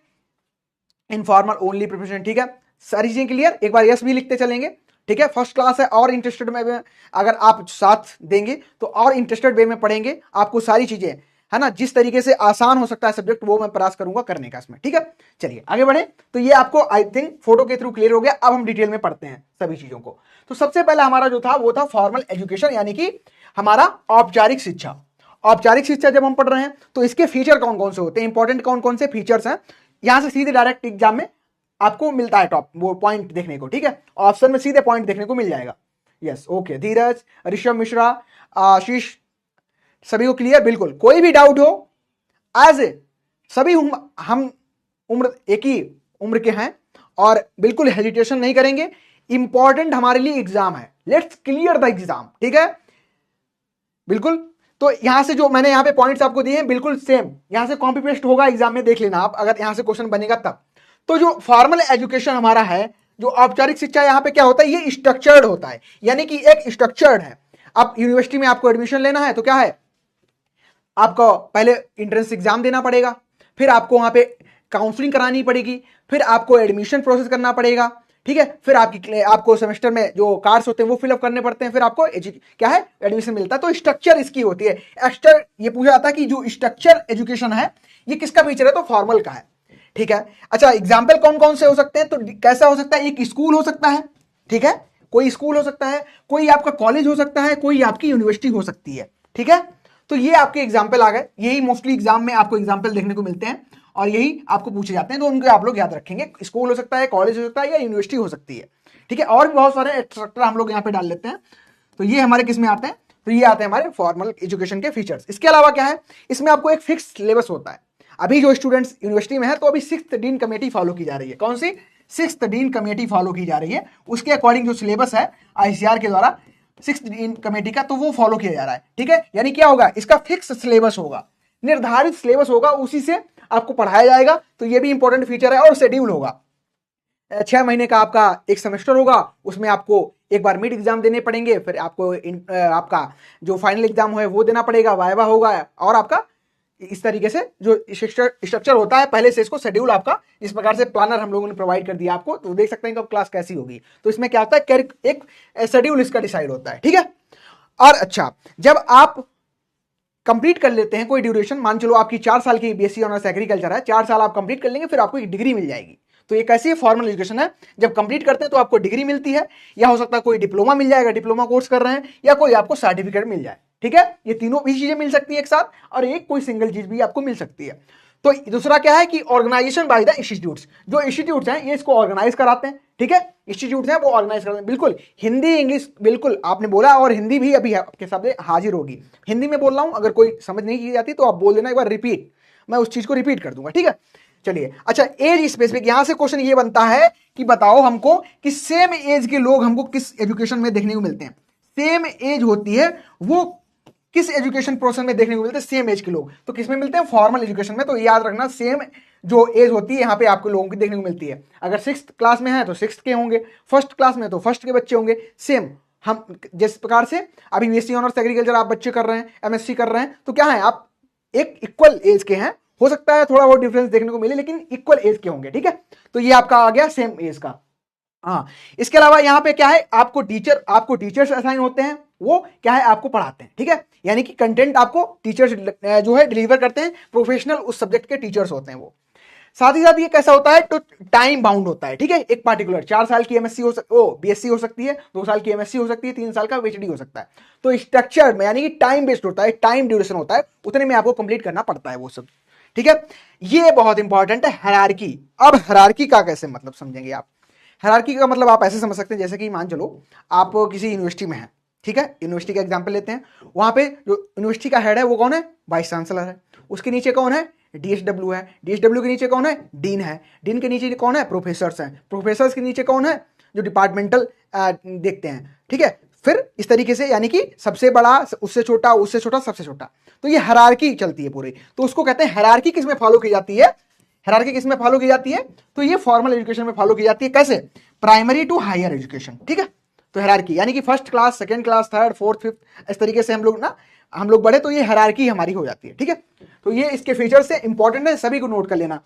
इनफॉर्मल ओनली प्रिपरेशन, ठीक है, सारी चीजें क्लियर। एक बार यस भी लिखते चलेंगे, ठीक है। फर्स्ट क्लास है और इंटरेस्टेड में अगर आप साथ देंगे तो और इंटरेस्टेड वे में पढ़ेंगे, आपको सारी चीजें है ना, जिस तरीके से आसान हो सकता है सब्जेक्ट, वो मैं प्रयास करूंगा करने का इसमें, ठीक है। चलिए आगे बढ़े। तो ये आपको आई थिंक फोटो के थ्रू क्लियर हो गया। अब हम डिटेल में पढ़ते हैं सभी चीजों को। तो सबसे पहले हमारा जो था वो था फॉर्मल एजुकेशन, यानी कि हमारा औपचारिक शिक्षा। औपचारिक शिक्षा जब हम पढ़ रहे हैं तो इसके फीचर कौन कौन से होते हैं, इंपॉर्टेंट कौन कौन से फीचर्स हैं, यहां से सीधे डायरेक्ट एग्जाम में आपको मिलता है टॉप वो पॉइंट देखने को, ठीक है। ऑप्शन में सीधे पॉइंट देखने को मिल जाएगा। यस ओके, धीरज, ऋषभ मिश्रा, आशीष, सभी को क्लियर, बिल्कुल कोई भी डाउट हो, एज ए सभी हम उम्र एक ही उम्र के हैं और बिल्कुल हेजिटेशन नहीं करेंगे। इंपॉर्टेंट हमारे लिए एग्जाम है, लेट्स क्लियर द एग्जाम, ठीक है, बिल्कुल। तो यहां से जो मैंने यहां पे पॉइंट्स आपको दिए हैं बिल्कुल सेम यहां से कॉपी पेस्ट होगा, एग्जाम में देख लेना आप, अगर यहां से क्वेश्चन बनेगा तब। तो जो फॉर्मल एजुकेशन हमारा है, जो औपचारिक शिक्षा, यहां पे क्या होता है, ये स्ट्रक्चर्ड होता है, यानी कि एक स्ट्रक्चर्ड है। अब यूनिवर्सिटी में आपको एडमिशन लेना है तो क्या है, आपको पहले एंट्रेंस एग्जाम देना पड़ेगा, फिर आपको वहां पे काउंसलिंग करानी पड़ेगी, फिर आपको एडमिशन प्रोसेस करना पड़ेगा, ठीक है। फिर आपको सेमेस्टर में जो कार्ड्स होते हैं वो फिलअप करने पड़ते हैं, फिर आपको क्या है, एडमिशन मिलता है। तो स्ट्रक्चर इसकी होती है। एक्स्ट्रा ये पूछा जाता है कि जो स्ट्रक्चर एजुकेशन है ये किसका फीचर है, तो फॉर्मल का है, ठीक है। अच्छा, एग्जाम्पल कौन कौन से हो सकते हैं, तो कैसा हो सकता है, एक स्कूल हो सकता है, ठीक है, कोई स्कूल हो सकता है, कोई आपका कॉलेज हो सकता है, कोई आपकी यूनिवर्सिटी हो सकती है, ठीक है। तो ये आपके एग्जाम्पल आ गए, यही मोस्टली एग्जाम में आपको एग्जाम्पल देखने को मिलते हैं और यही आपको पूछे जाते हैं, तो उनके आप लोग याद रखेंगे। स्कूल हो सकता है, कॉलेज हो सकता है, या यूनिवर्सिटी हो सकती है, ठीक है। और भी बहुत सारे एक्स्ट्रा हम लोग यहाँ पे डाल लेते हैं। तो ये हमारे किस में आते हैं, तो ये आते हैं हमारे फॉर्मल एजुकेशन के फीचर्स। इसके अलावा क्या है, इसमें आपको एक फिक्स सिलेबस होता है। अभी जो स्टूडेंट्स यूनिवर्सिटी में है तो अभी 6th डीन कमेटी फॉलो की जा रही है। कौन सी, 6th डीन कमेटी फॉलो की जा रही है। उसके अकॉर्डिंग जो सिलेबस है आईसीआर के द्वारा 6th डीन कमेटी का, तो वो फॉलो किया जा रहा है, ठीक है। यानी क्या होगा, इसका फिक्स सिलेबस होगा, निर्धारित सिलेबस होगा, उसी से आपको पढ़ाया जाएगा। तो ये भी इंपॉर्टेंट फीचर है। और शेड्यूल होगा, 6 महीने का आपका एक सेमेस्टर होगा, उसमें आपको एक बार मिड एग्जाम देने पड़ेंगे, फिर आपको आपका जो फाइनल एग्जाम है वो देना पड़ेगा, वाइवा होगा, और आपका इस तरीके से जो स्ट्रक्चर होता है पहले से, इसको शेड्यूल आपका इस प्रकार से प्लानर हम लोगों ने प्रोवाइड कर दिया आपको। तो देख सकते हैं कि क्लास कैसी होगी। तो इसमें क्या होता है, एक शेड्यूल इसका डिसाइड होता है, ठीक है। और अच्छा, जब आप कंप्लीट कर लेते हैं कोई ड्यूरेशन, मान चलो आपकी 4 साल की बीएससी ऑनर्स एग्रीकल्चर है, 4 साल आप कंप्लीट कर लेंगे, फिर आपको एक डिग्री मिल जाएगी। तो ये कैसी फॉर्मल एजुकेशन है, जब कंप्लीट करते हैं तो आपको डिग्री मिलती है, या हो सकता है कोई डिप्लोमा मिल जाएगा, डिप्लोमा कोर्स कर रहे हैं, या कोई आपको सर्टिफिकेट मिल जाए, ठीक है। ये तीनों भी चीजें मिल सकती है एक साथ, और एक कोई सिंगल चीज भी आपको मिल सकती है। तो दूसरा क्या है कि ऑर्गेनाइजेशन बाय द इंस्टीट्यूट्स, जो इंस्टीट्यूट्स हैं ये इसको ऑर्गेनाइज कराते हैं, ठीक है, इंस्टीट्यूट्स हैं वो ऑर्गेनाइज करते हैं। बिल्कुल हिंदी इंग्लिश बिल्कुल आपने बोला, और हिंदी भी अभी आपके सामने हाजिर होगी। हिंदी में बोल रहा हूं, अगर कोई समझ नहीं की जाती तो आप बोल देना एक बार रिपीट, मैं उस चीज को रिपीट कर दूंगा, ठीक है। चलिए अच्छा, एज स्पेसिफिक, यहां से क्वेश्चन ये बनता है कि बताओ हमको कि सेम एज के लोग हमको किस एजुकेशन में देखने को मिलते हैं। सेम एज होती है वो किस एजुकेशन प्रोसेस में देखने को मिलते हैं, सेम एज के लोग तो किस में मिलते हैं, फॉर्मल एजुकेशन में। तो याद रखना सेम जो एज होती है यहाँ पे आपको लोगों की देखने को मिलती है। अगर 6th क्लास में है तो 6th के होंगे, फर्स्ट क्लास में तो फर्स्ट के बच्चे होंगे। सेम हम जिस प्रकार से अभी बीएससी ऑनर्स एग्रीकल्चर आप बच्चे कर रहे हैं, एमएससी कर रहे हैं, तो क्या है आप एक इक्वल एज के हैं। हो सकता है थोड़ा बहुत डिफरेंस देखने को मिले लेकिन इक्वल एज के होंगे, ठीक है। तो ये आपका आ गया सेम एज का। हाँ, इसके अलावा यहाँ पे क्या है, आपको टीचर्स असाइन होते हैं, वो क्या है आपको पढ़ाते हैं, ठीक है। यानी कि कंटेंट आपको टीचर्स जो है डिलीवर करते हैं, प्रोफेशनल उस सब्जेक्ट के टीचर्स होते हैं वो। साथ ही साथ ये कैसा होता है, तो टाइम बाउंड होता है, ठीक है। एक पार्टिकुलर 4 साल की एमएससी बीएससी हो सकती है, 2 साल की एमएससी हो सकती है, 3 साल का पीएचडी हो सकता है। तो स्ट्रक्चर में यानी कि टाइम बेस्ड होता है, टाइम ड्यूरेशन होता है, उतने में आपको कंप्लीट करना पड़ता है वो सब, ठीक है। ये बहुत इंपॉर्टेंट है हायरार्की। अब हायरार्की का कैसे मतलब समझेंगे आप। हायरार्की का मतलब आप ऐसे समझ सकते हैं, जैसे कि मान चलो आप किसी यूनिवर्सिटी में हैं, ठीक है। यूनिवर्सिटी का एग्जांपल लेते हैं, वहां पे जो यूनिवर्सिटी का हेड है वो कौन है, वाइस चांसलर है। उसके नीचे कौन है, डीएसडब्ल्यू है। डीएसडब्ल्यू के नीचे कौन है, डीन है। डीन के नीचे कौन है, प्रोफेसर्स हैं। प्रोफेसर्स के नीचे कौन है, जो डिपार्टमेंटल देखते हैं, ठीक है। फिर इस तरीके से यानी कि सबसे बड़ा, उससे छोटा, उससे छोटा, सबसे छोटा। तो ये हायरार्की चलती है पूरी। तो उसको कहते हैं हायरार्की किस में फॉलो की जाती है, हायरार्की किस में फॉलो की जाती है, तो ये फॉर्मल एजुकेशन में फॉलो की जाती है। कैसे, प्राइमरी टू हायर एजुकेशन, ठीक है। तो हायरार्की यानी कि first class, second class, third, fourth, fifth, इस तरीके से हम लोग बढ़े तो ये हायरार्की हमारी हो जाती है, ठीक है। तो ये इसके फीचर से इंपॉर्टेंट है, सभी को नोट कर लेना।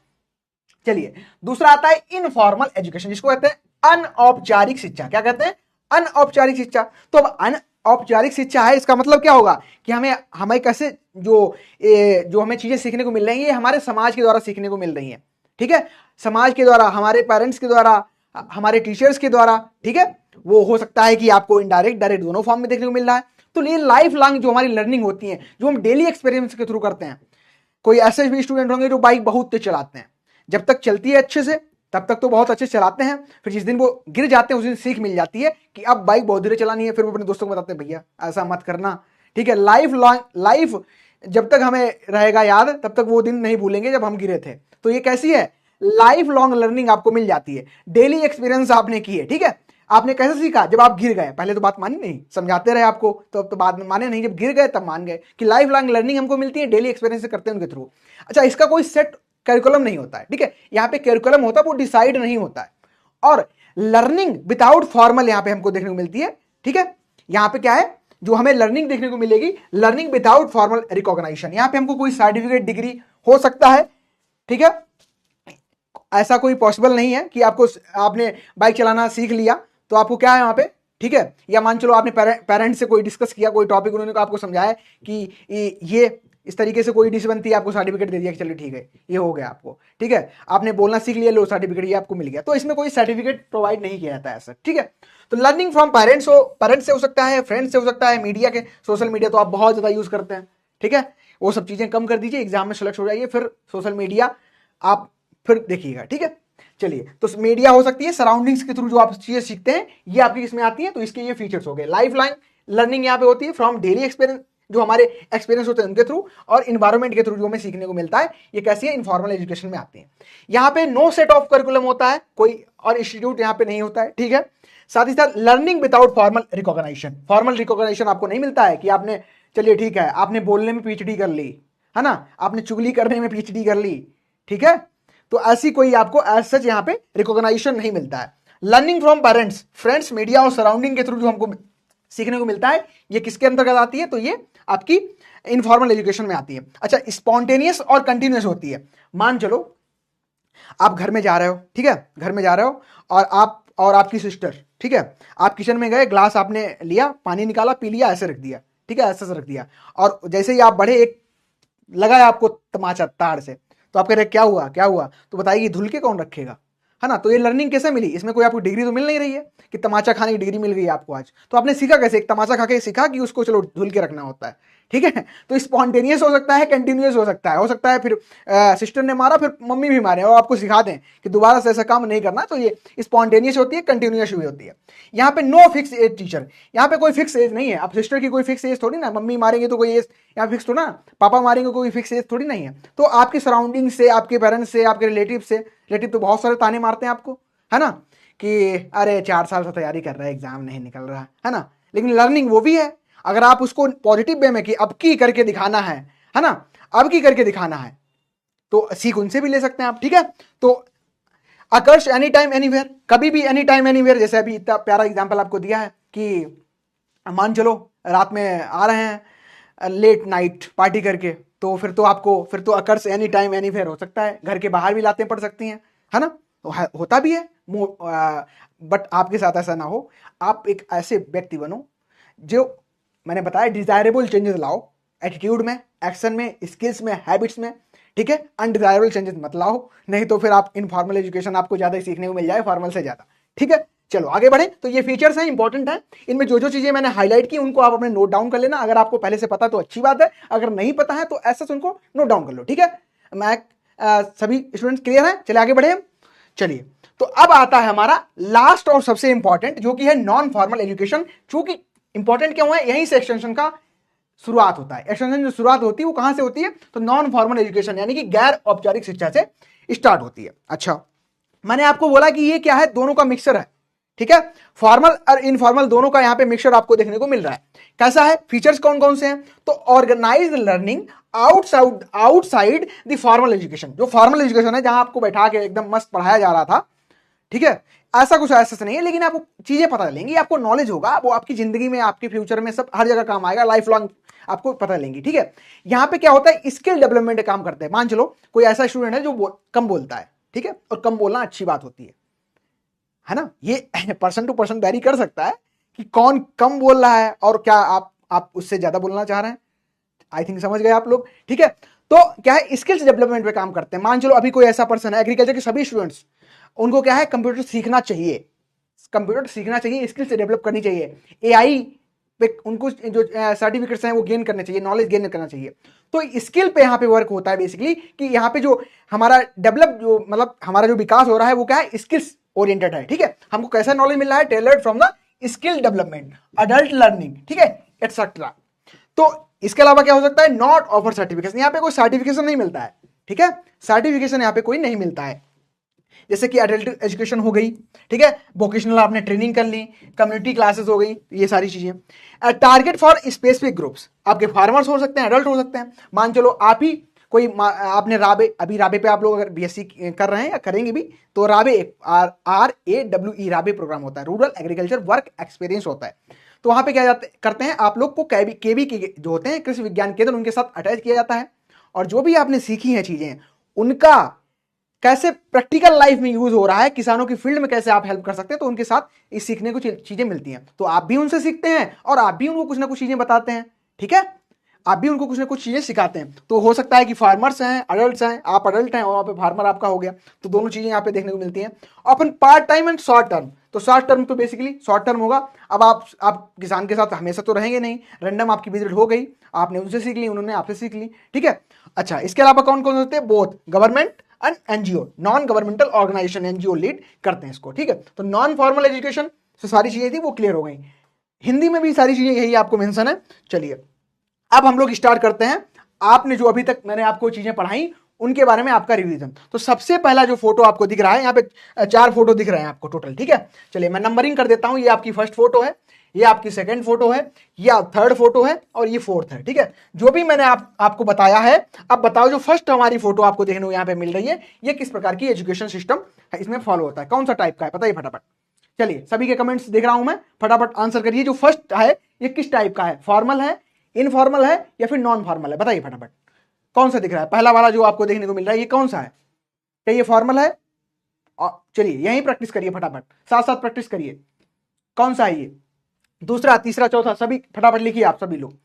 चलिए दूसरा आता है इनफॉर्मल एजुकेशन, जिसको कहते हैं अनौपचारिक शिक्षा। क्या कहते हैं, अनौपचारिक शिक्षा। तो अब अनौपचारिक शिक्षा है, इसका मतलब क्या होगा कि हमें कैसे जो हमें चीजें सीखने को मिल रही है, ये हमारे समाज के द्वारा सीखने को मिल रही है, ठीक है। समाज के द्वारा, हमारे पेरेंट्स के द्वारा, हमारे टीचर्स के द्वारा, ठीक है। वो हो सकता है कि आपको इनडायरेक्ट, डायरेक्ट दोनों फॉर्म में देखने को मिल रहा है। तो ये लाइफ लॉन्ग जो हमारी लर्निंग होती है, जो हम डेली एक्सपीरियंस के थ्रू करते हैं। कोई ऐसे भी स्टूडेंट होंगे जो बाइक बहुत तेज चलाते हैं, जब तक चलती है अच्छे से तब तक तो बहुत अच्छे चलाते हैं, फिर जिस दिन वो गिर जाते हैं उस दिन सीख मिल जाती है कि अब बाइक बहुत धीरे चलानी है। फिर वो अपने दोस्तों को बताते हैं भैया ऐसा मत करना, ठीक है। लाइफ जब तक हमें रहेगा याद, तब तक वो दिन नहीं भूलेंगे जब हम गिरे थे। तो ये कैसी है, लाइफ लॉन्ग लर्निंग आपको मिल जाती है, डेली एक्सपीरियंस आपने की है, ठीक है। आपने कैसे सीखा, जब आप गिर गए, पहले तो बात मानी नहीं, समझाते रहे आपको तो अब तो बाद में माने नहीं, जब गिर गए तब मान गए कि लाइफ लॉन्ग लर्निंग हमको मिलती है, डेली एक्सपीरियंस से करते हैं उनके थ्रू। अच्छा, इसका कोई सेट करिकुलम नहीं होता है, ठीक है। यहाँ पे करिकुलम होता है, वो डिसाइड नहीं होता है। और लर्निंग विदाउट फॉर्मल यहाँ पे हमको देखने को मिलती है, ठीक है। यहाँ पे क्या है, जो हमें लर्निंग देखने को मिलेगी, लर्निंग विदाउट फॉर्मल रिकॉग्निशन। यहाँ पे हमको कोई सर्टिफिकेट, डिग्री हो सकता है, ठीक है। ऐसा कोई पॉसिबल नहीं है कि आपने बाइक चलाना सीख लिया तो आपको क्या है वहां पे, ठीक है। या मान चलो आपने पेरेंट्स से कोई डिस्कस किया, कोई टॉपिक उन्होंने आपको समझाया कि ये इस तरीके से कोई डिश बनती है, आपको सर्टिफिकेट दे दिया कि चलिए ठीक है ये हो गया आपको, ठीक है। आपने बोलना सीख लिया, लो सर्टिफिकेट ये आपको मिल गया। तो इसमें कोई सर्टिफिकेट प्रोवाइड नहीं किया जाता है ऐसा, ठीक है। तो लर्निंग फ्रॉम पेरेंट्स से हो सकता है, फ्रेंड्स से हो सकता है, मीडिया के, सोशल मीडिया तो आप बहुत ज्यादा यूज करते हैं, ठीक है। वो सब चीजें कम कर दीजिए, एग्जाम में सेलेक्ट हो जाइए, फिर सोशल मीडिया आप फिर देखिएगा, ठीक है। चलिए, तो मीडिया हो सकती है, सराउंडिंग्स के थ्रू जो आप चीजें सीखते हैं ये आपकी इसमें आती है। तो इसके ये फीचर्स हो गए। लाइफ लाइन लर्निंग यहाँ पे होती है फ्रॉम डेली एक्सपीरियंस, जो हमारे एक्सपीरियंस होते हैं उनके थ्रू, और इन्वायरमेंट के थ्रू जो हमें सीखने को मिलता है। ये कैसी है, इनफॉर्मल एजुकेशन में आती है। यहाँ पे नो सेट ऑफ करिकुलम होता है, कोई और इंस्टीट्यूट यहाँ पे नहीं होता है, ठीक है। साथ ही साथ learning without formal recognition, formal recognition आपको नहीं मिलता है कि आपने, चलिए ठीक है, आपने बोलने में पीएचडी कर ली है ना, आपने चुगली करने में पीएचडी कर ली, ठीक है। तो ऐसी कोई आपको एज सच यहाँ पे रिकॉग्निशन नहीं मिलता है। Learning from parents, friends, media और सराउंडिंग के थ्रू जो हमको सीखने को मिलता है, ये किसके अंतर्गत आती है, तो ये आपकी इनफॉर्मल एजुकेशन में आती है। अच्छा, स्पॉन्टेनियस और कंटिन्यूस होती है। मान चलो आप घर में जा रहे हो, ठीक है, घर में जा रहे हो और आप और आपकी सिस्टर, ठीक है, आप किचन में गए, ग्लास आपने लिया, पानी निकाला, पी लिया, ऐसे रख दिया, ठीक है, ऐसे रख दिया। और जैसे ही आप बढ़े, एक लगाया आपको तमाचा तार से, तो आप कह रहे क्या हुआ क्या हुआ, तो बताइए धुल के कौन रखेगा, है ना। तो ये लर्निंग कैसे मिली, इसमें कोई आपको डिग्री तो मिल नहीं रही है कि तमाचा खाने की डिग्री मिल गई आपको आज। तो आपने सीखा कैसे, एक तमाचा खा के सीखा कि उसको चलो धुल के रखना होता है, ठीक है। तो स्पॉन्टेनियस हो सकता है, कंटिन्यूअस हो सकता है फिर सिस्टर ने मारा फिर मम्मी भी मारे और आपको सिखा दें कि दोबारा से ऐसा काम नहीं करना, तो ये स्पॉन्टेनियस होती है, कंटिन्यूअस भी होती है। यहाँ पे नो फिक्स एज टीचर, यहाँ पे कोई फिक्स एज नहीं है। अब सिस्टर की कोई फिक्स एज थोड़ी ना, मम्मी मारेंगे तो कोई एज यहाँ फिक्स थोड़ा ना, पापा मारेंगे कोई फिक्स एज थोड़ी नहीं है। तो आपकी सराउंडिंग से, आपके पेरेंट्स से, आपके रिलेटिव से, रिलेटिव तो बहुत सारे ताने मारते हैं आपको, है ना, कि अरे 4 साल से तैयारी कर रहा है, एग्जाम नहीं निकल रहा है ना। लेकिन लर्निंग वो भी है, अगर आप उसको पॉजिटिव वे में कि अब की करके दिखाना है ना, अब की करके दिखाना है, तो सीख उनसे भी ले सकते हैं आप, ठीक है। तो अकर्स एनी टाइम एनीवेयर, कभी भी एनी टाइम एनीवेयर, जैसे अभी इतना प्यारा एग्जांपल आपको दिया है कि मान चलो रात में आ रहे हैं लेट नाइट पार्टी करके, तो फिर तो अकर्स एनी टाइम एनीवेयर हो सकता है, घर के बाहर भी लातें पड़ सकती हैं, है ना, तो होता भी है। बट आपके साथ ऐसा ना हो, आप एक ऐसे व्यक्ति बनो जो मैंने बताया डिजायरेबल चेंजेस लाओ, एटीट्यूड में, एक्शन में, स्किल्स में, हैबिट्स में, ठीक है। अनडिजायरेबल चेंजेस मत लाओ, नहीं तो फिर आप इनफॉर्मल एजुकेशन आपको ज्यादा सीखने को मिल जाए फॉर्मल से ज्यादा, ठीक है। चलो आगे बढ़े। तो ये फीचर्स हैं, इंपॉर्टेंट है, इनमें जो जो चीजें मैंने हाईलाइट की उनको आप अपने नोट डाउन कर लेना। अगर आपको पहले से पता तो अच्छी बात है, अगर नहीं पता है तो ऐसा उनको नोट डाउन कर लो, ठीक है। मैं सभी स्टूडेंट्स क्लियर है? चलिए आगे बढ़े हम। चलिए, तो अब आता है हमारा लास्ट और सबसे इंपॉर्टेंट, जो कि है नॉन फॉर्मल एजुकेशन। चूंकि इंपॉर्टेंट क्यों है, यहीं से एक्सटेंशन का शुरुआत होता है। एक्सटेंशन जो शुरुआत होती है वो कहां से होती है, तो नॉन फॉर्मल एजुकेशन यानी कि गैर औपचारिक शिक्षा से स्टार्ट होती है। अच्छा, मैंने आपको बोला कि ये क्या है, दोनों का मिक्सर है, ठीक है। फॉर्मल और इनफॉर्मल दोनों का यहां पे मिक्सर आपको देखने को मिल रहा है। कैसा है, फीचर्स कौन कौन से हैं, तो organised learning outside the formal education. जो फॉर्मल एजुकेशन है जहां आपको बैठा के एकदम मस्त पढ़ाया जा रहा था, ठीक है, ऐसा कुछ ऐसा नहीं है, लेकिन आपको चीजें पता चलेंगी, आपको नॉलेज होगा, वो आपकी जिंदगी में, आपके फ्यूचर में सब हर जगह काम आएगा, लाइफ लॉन्ग आपको पता चलेंगी, ठीक है। यहां पे क्या होता है, स्किल डेवलपमेंट काम करते हैं। मान चलो कोई ऐसा स्टूडेंट है जो कम बोलता है, ठीक है, और कम बोलना अच्छी बात होती है ना। ये पर्सन टू पर्सन वेरी कर सकता है कि कौन कम बोल रहा है और क्या आप उससे ज्यादा बोलना चाह रहे हैं। आई थिंक समझ गए आप लोग, ठीक है। तो क्या है, स्किल्स डेवलपमेंट पे काम करते हैं। मान चलो अभी कोई ऐसा पर्सन है, एग्रीकल्चर के सभी स्टूडेंट्स, उनको क्या है, कंप्यूटर सीखना चाहिए, कंप्यूटर सीखना चाहिए, स्किल्स डेवलप करनी चाहिए, एआई पे उनको जो सर्टिफिकेट्स हैं वो गेन करने चाहिए, नॉलेज गेन करना चाहिए। तो स्किल पे यहाँ पे वर्क होता है बेसिकली, कि यहाँ पे जो हमारा डेवलप, जो मतलब हमारा जो विकास हो रहा है वो क्या है, स्किल्स ओरिएंटेड है, ठीक है। हमको कैसा नॉलेज मिल रहा है, tailored from the skill development, adult learning, ठीक है, एटसेट्रा। तो इसके अलावा क्या हो सकता है, नॉट ऑफर सर्टिफिकेशन, यहाँ पे कोई सर्टिफिकेशन नहीं मिलता है, ठीक है, सर्टिफिकेशन यहाँ पे कोई नहीं मिलता है। जैसे कि एडल्ट एजुकेशन हो गई, ठीक है, वोकेशनल आपने ट्रेनिंग कर ली, कम्युनिटी क्लासेस हो गई, ये सारी चीजें। टारगेट फॉर स्पेसिफिक ग्रुप्स, आपके फार्मर्स हो सकते हैं, एडल्ट हो सकते हैं। मान चलो आप ही कोई, आपने राबे, अभी राबे पे आप लोग अगर बीएससी कर रहे हैं या करेंगे भी, तो राबे RAWE राबे प्रोग्राम होता है, रूरल एग्रीकल्चर वर्क एक्सपीरियंस होता है। तो वहां पे क्या करते हैं, आप लोग को केवी के जो होते हैं कृषि विज्ञान केंद्र, उनके साथ अटैच किया जाता है, और जो भी आपने सीखी हैं चीजें, उनका कैसे प्रैक्टिकल लाइफ में यूज हो रहा है, किसानों की फील्ड में कैसे आप हेल्प कर सकते हैं, तो उनके साथ इस सीखने को चीजें मिलती हैं। तो आप भी उनसे सीखते हैं और आप भी उनको कुछ ना कुछ चीजें बताते हैं, ठीक है, आप भी उनको कुछ ना कुछ चीजें सिखाते हैं। तो हो सकता है कि फार्मर्स हैं, अडल्ट हैं, आप अडल्ट हैं और वहां पे फार्मर आपका हो गया, तो दोनों चीजें यहाँ पे देखने को मिलती हैं। अपन part time and short term, तो शॉर्ट टर्म तो बेसिकली शॉर्ट टर्म होगा। अब आप किसान के साथ हमेशा तो रहेंगे नहीं, रैंडम आपकी विजिट हो गई, आपने उनसे सीख ली, उन्होंने आपसे सीख ली, ठीक है। अच्छा, इसके अलावा कौन कौन होते हैं, both government and NGO, non governmental organisation, NGO lead करते हैं इसको, ठीक है। तो नॉन फॉर्मल एजुकेशन से सारी चीजें थी वो क्लियर हो गई, हिंदी में भी सारी चीजें यही आपको मेंशन है। चलिए अब हम लोग स्टार्ट करते हैं, आपने जो अभी तक मैंने आपको चीजें पढ़ाई उनके बारे में आपका रिवीजन। तो सबसे पहला जो फोटो आपको दिख रहा है, यहाँ पे 4 फोटो दिख रहे हैं आपको टोटल, ठीक है। चलिए मैं नंबरिंग कर देता हूं, ये आपकी फर्स्ट फोटो है, ये आपकी सेकंड फोटो है, ये थर्ड फोटो है और ये फोर्थ है, ठीक है। जो भी मैंने आपको बताया है, अब बताओ जो फर्स्ट हमारी फोटो आपको देखने को यहाँ पे मिल रही है, ये किस प्रकार की एजुकेशन सिस्टम है, इसमें फॉलो होता है, कौन सा टाइप का है, बताइए फटाफट। चलिए सभी के कमेंट्स देख रहा हूं मैं, फटाफट आंसर करिए। जो फर्स्ट है ये किस टाइप का है, फॉर्मल है, इनफॉर्मल है या फिर नॉन फॉर्मल है, बताइए फटाफट। कौन सा दिख रहा है, पहला वाला जो आपको देखने को मिल रहा है, ये कौन सा है, क्या ये फॉर्मल है? चलिए यहीं प्रैक्टिस करिए, फटाफट साथ साथ प्रैक्टिस करिए, कौन सा है ये, दूसरा, तीसरा, चौथा, सभी फटाफट लिखिए आप सभी लोग।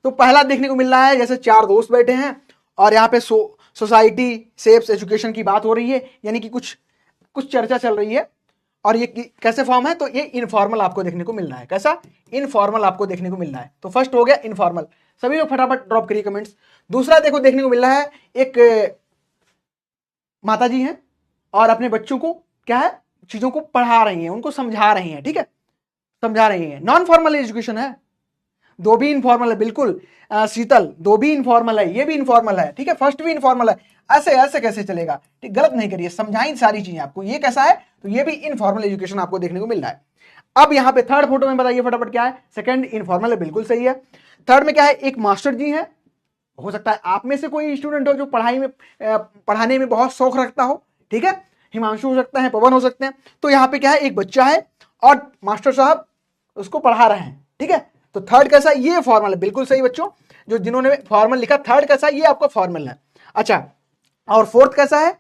तो पहला देखने को मिल रहा है जैसे 4 दोस्त बैठे हैं और यहाँ पे सोसाइटी सेफ्स एजुकेशन की बात हो रही है, यानी कि कुछ चर्चा चल रही है। और ये कैसे फॉर्म है, तो ये इनफॉर्मल आपको देखने को मिल रहा है, कैसा, इनफॉर्मल आपको देखने को मिल रहा है। तो फर्स्ट हो गया इनफॉर्मल, सभी लोग फटाफट ड्रॉप करिए कमेंट्स। दूसरा देखो देखने को मिल रहा है, एक माता जी हैं और अपने बच्चों को क्या है, चीजों को पढ़ा रही हैं, उनको समझा रही हैं, ठीक है, समझा रही हैं। नॉन फॉर्मल एजुकेशन है, दो भी इनफॉर्मल है, बिल्कुल शीतल, दो भी इनफॉर्मल है, ये भी इनफॉर्मल है, ठीक है, फर्स्ट भी इनफॉर्मल है। ऐसे ऐसे कैसे चलेगा, ठीक, गलत नहीं करिए, समझाई सारी चीजें आपको। ये कैसा है, तो ये भी इनफॉर्मल एजुकेशन आपको देखने को मिल रहा है। अब यहाँ पे थर्ड फोटो में बताइए फटाफट क्या है, सेकंड इनफॉर्मल है, बिल्कुल सही है। थर्ड में क्या है, एक मास्टर जी है, हो सकता है आप में से कोई स्टूडेंट हो जो पढ़ाने में बहुत शौक रखता हो, ठीक है, हिमांशु हो सकता है, पवन हो सकते हैं। तो यहाँ पे क्या है, एक बच्चा है और मास्टर साहब उसको पढ़ा रहे हैं, ठीक है। तो थर्ड कैसा, ये फॉर्मल है, बिल्कुल सही बच्चों, जो जिन्होंने फॉर्मल लिखा, थर्ड कैसा, ये आपका फॉर्मल है। अच्छा, और फोर्थ कैसा है,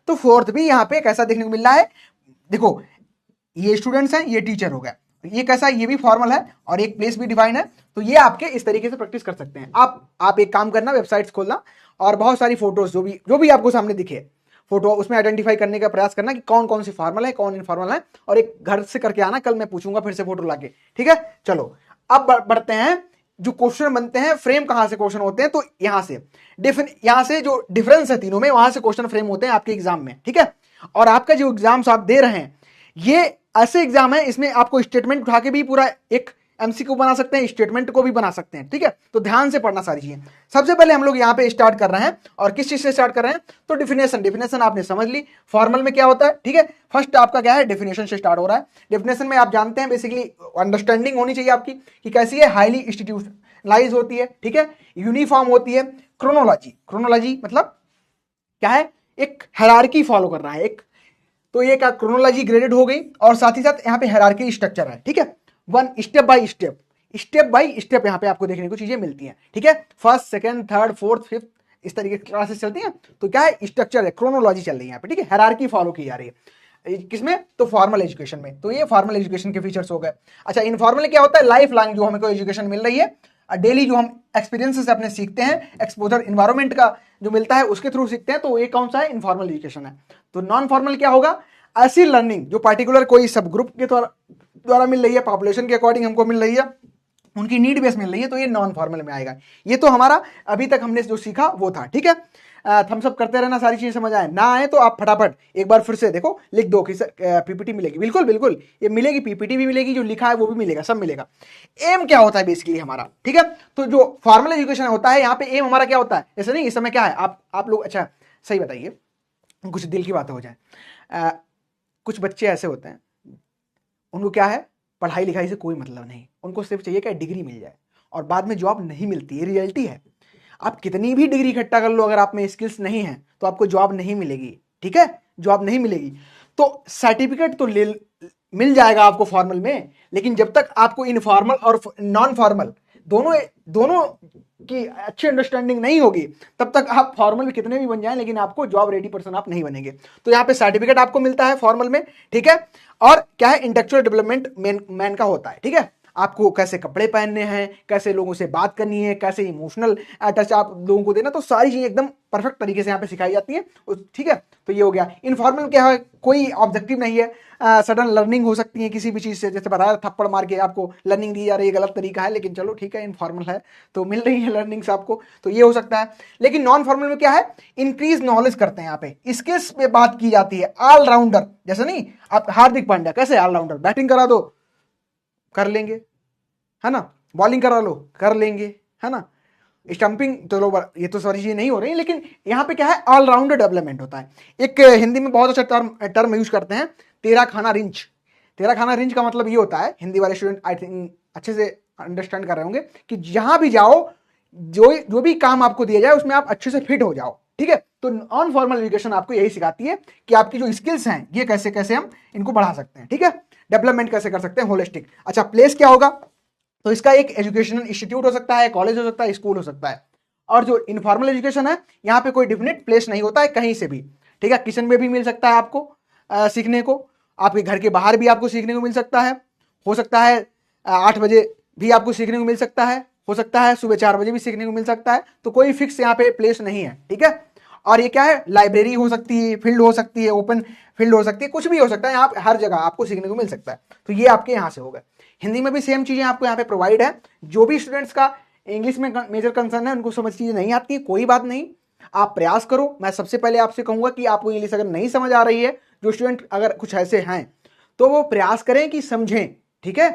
तो फोर्थ भी यहाँ पे कैसा देखने को मिल रहा है, देखो ये स्टूडेंट्स हैं, ये टीचर हो गया, ये कैसा, ये भी फॉर्मल है और एक प्लेस भी डिफाइन है। तो ये आपके इस तरीके से प्रैक्टिस कर सकते हैं। आप एक काम करना, वेबसाइट्स खोलना और बहुत सारी फोटोज जो भी आपको सामने दिखे फोटो, उसमें आइडेंटिफाई करने का प्रयास करना कि कौन कौन सी फॉर्मल है, कौन इनफॉर्मल है, और एक घर से करके आना, कल मैं पूछूंगा फिर से फोटो लाके, ठीक है। चलो अब बढ़ते हैं, जो क्वेश्चन बनते हैं, फ्रेम कहां से क्वेश्चन होते हैं, तो यहां से जो डिफरेंस है तीनों में, वहां से क्वेश्चन फ्रेम होते हैं आपके एग्जाम में, ठीक है। और आपका जो एग्जाम्स आप दे रहे हैं, ये ऐसे एग्जाम है, इसमें आपको स्टेटमेंट उठा के भी पूरा एक एमसीक्यू बना सकते हैं, स्टेटमेंट को भी बना सकते हैं, ठीक है। तो ध्यान से पढ़ना सारी चीजें। सबसे पहले हम लोग यहाँ पे स्टार्ट कर रहे हैं, और किस चीज से स्टार्ट कर रहे हैं, तो डिफिनेशन आपने समझ ली, फॉर्मल में क्या होता है, ठीक है। फर्स्ट आपका क्या है, डिफिनेशन से स्टार्ट हो रहा है। डिफिनेशन में आप जानते हैं बेसिकली अंडरस्टैंडिंग होनी चाहिए आपकी कि कैसी है, हाईली इंस्टीट्यूशनलाइज होती है, ठीक है, यूनिफॉर्म होती है। क्रोनोलॉजी मतलब क्या है, एक हायरार्की फॉलो कर रहा है, एक, तो ये क्या, क्रोनोलॉजी ग्रेडेड हो गई, और साथ ही साथ यहाँ पे हायरार्की स्ट्रक्चर है, ठीक है, वन स्टेप बाय स्टेप यहाँ पे आपको देखने को चीजें मिलती हैं, ठीक है। First, second, third, fourth, fifth, इस तरीके की क्लासेस चलती हैं। तो क्या है, स्ट्रक्चर है, क्रोनोलॉजी चल रही है यहाँ पे, ठीक है, हायरार्की फॉलो की जा रही है, किसमें, तो फॉर्मल एजुकेशन में। तो ये फॉर्मल एजुकेशन के फीचर्स हो गए। अच्छा, इनफॉर्मल क्या होता है, लाइफ लॉन्ग जो हमें कोई एजुकेशन मिल रही है, डेली जो हम एक्सपीरियंस से अपने सीखते हैं, एक्सपोजर इन्वायरमेंट का जो मिलता है उसके थ्रू सीखते हैं, तो ये कौन सा है, इनफॉर्मल एजुकेशन है। तो नॉन फॉर्मल क्या होगा, ऐसी लर्निंग जो पार्टिकुलर कोई सब ग्रुप के द्वारा मिल रही है, पॉपुलेशन के अकॉर्डिंग हमको मिल रही है, उनकी नीड बेस मिल रही है, तो ये नॉन फॉर्मल में आएगा। ये तो हमारा अभी तक हमने जो सीखा वो था, ठीक है। थम्स अप करते रहना, सारी चीजें समझ आए ना आए तो आप फटाफट एक बार फिर से देखो, लिख दो कि सर पीपीटी मिलेगी, बिल्कुल बिल्कुल ये मिलेगी, पीपीटी भी मिलेगी, जो लिखा है वो भी मिलेगा, सब मिलेगा। एम क्या होता है बेसिकली हमारा, ठीक है। तो जो फॉर्मल एजुकेशन होता है, यहाँ पे एम हमारा क्या होता है, ऐसा नहीं इस समय क्या है, आप लोग, अच्छा सही बताइए, कुछ दिल की बातें हो जाए। कुछ बच्चे ऐसे होते हैं, उनको क्या है, पढ़ाई लिखाई से कोई मतलब नहीं, उनको सिर्फ चाहिए क्या, डिग्री मिल जाए, और बाद में जॉब नहीं मिलती, ये रियलिटी है। आप कितनी भी डिग्री इकट्ठा कर लो, अगर आप में स्किल्स नहीं है तो आपको जॉब नहीं मिलेगी, ठीक है, जॉब नहीं मिलेगी। तो सर्टिफिकेट तो मिल जाएगा आपको फॉर्मल में, लेकिन जब तक आपको इनफॉर्मल और नॉन फॉर्मल दोनों की अच्छी अंडरस्टैंडिंग नहीं होगी, तब तक आप फॉर्मल में कितने भी बन जाएं, लेकिन आपको जॉब रेडी पर्सन आप नहीं बनेंगे। तो यहाँ पे सर्टिफिकेट आपको मिलता है फॉर्मल में, ठीक है। और क्या है, इंटेलेक्चुअल डेवलपमेंट मैन का होता है, ठीक है। आपको कैसे कपड़े पहनने हैं, कैसे लोगों से बात करनी है, कैसे इमोशनल टच आप लोगों को देना, तो सारी चीजें एकदम परफेक्ट तरीके से यहाँ पे सिखाई जाती है, ठीक है। तो ये हो गया इनफॉर्मल। क्या है, कोई ऑब्जेक्टिव नहीं है, सडन लर्निंग हो सकती है किसी भी चीज से, जैसे बताया थप्पड़ मार के आपको लर्निंग दी जा रही है, गलत तरीका है, लेकिन चलो ठीक है, इनफॉर्मल है तो मिल रही है लर्निंग्स आपको, तो ये हो सकता है। लेकिन नॉन फॉर्मल में क्या है, इंक्रीज नॉलेज करते हैं, यहाँ पे स्किल्स पे बात की जाती है, ऑलराउंडर जैसे नहीं, आप हार्दिक पांड्या कैसे ऑलराउंडर, बैटिंग करा दो कर लेंगे, है ना, बॉलिंग करा लो कर लेंगे, है ना, स्टंपिंग तो लो, ये तो सारी चीजें नहीं हो रही, लेकिन यहाँ पे क्या है, ऑलराउंडर डेवलपमेंट होता है। एक हिंदी में बहुत अच्छा टर्म यूज करते हैं, तेरा खाना रिंच। तेरा खाना रिंच का मतलब ये होता है, हिंदी वाले स्टूडेंट आई थिंक अच्छे से अंडरस्टैंड कर रहे होंगे, कि जहां भी जाओ, जो भी काम आपको दिया जाए उसमें आप अच्छे से फिट हो जाओ, ठीक है। तो नॉन फॉर्मल एजुकेशन आपको यही सिखाती है कि आपकी जो स्किल्स हैं, ये कैसे कैसे हम इनको बढ़ा सकते हैं, ठीक है, डेवलपमेंट कैसे कर सकते हैं, होलिस्टिक। अच्छा, प्लेस क्या होगा, तो इसका एक एजुकेशनल इंस्टीट्यूट हो सकता है, कॉलेज हो सकता है, स्कूल हो सकता है। और जो इनफॉर्मल एजुकेशन है, यहाँ पे कोई डिफिनिट प्लेस नहीं होता है, कहीं से भी, ठीक है, किचन में भी मिल सकता है आपको सीखने को, आपके घर के बाहर भी आपको सीखने को मिल सकता है, हो सकता है 8 बजे भी आपको सीखने को मिल सकता है, हो सकता है सुबह 4 बजे भी सीखने को मिल सकता है। तो कोई फिक्स यहाँ पे प्लेस नहीं है, ठीक है। और ये क्या है, लाइब्रेरी हो सकती है, फील्ड हो सकती है, ओपन फील्ड हो सकती है, कुछ भी हो सकता है, यहाँ हर जगह आपको सीखने को मिल सकता है। तो ये आपके यहाँ से होगा। हिंदी में भी सेम चीजें आपको यहाँ पे प्रोवाइड है। जो भी स्टूडेंट्स का इंग्लिश में मेजर कंसर्न है, उनको समझ चीजें नहीं आती है, कोई बात नहीं, आप प्रयास करो। मैं सबसे पहले आपसे कहूंगा कि आपको इंग्लिश अगर नहीं समझ आ रही है, जो स्टूडेंट अगर कुछ ऐसे हैं तो वो प्रयास करें कि समझें, ठीक है।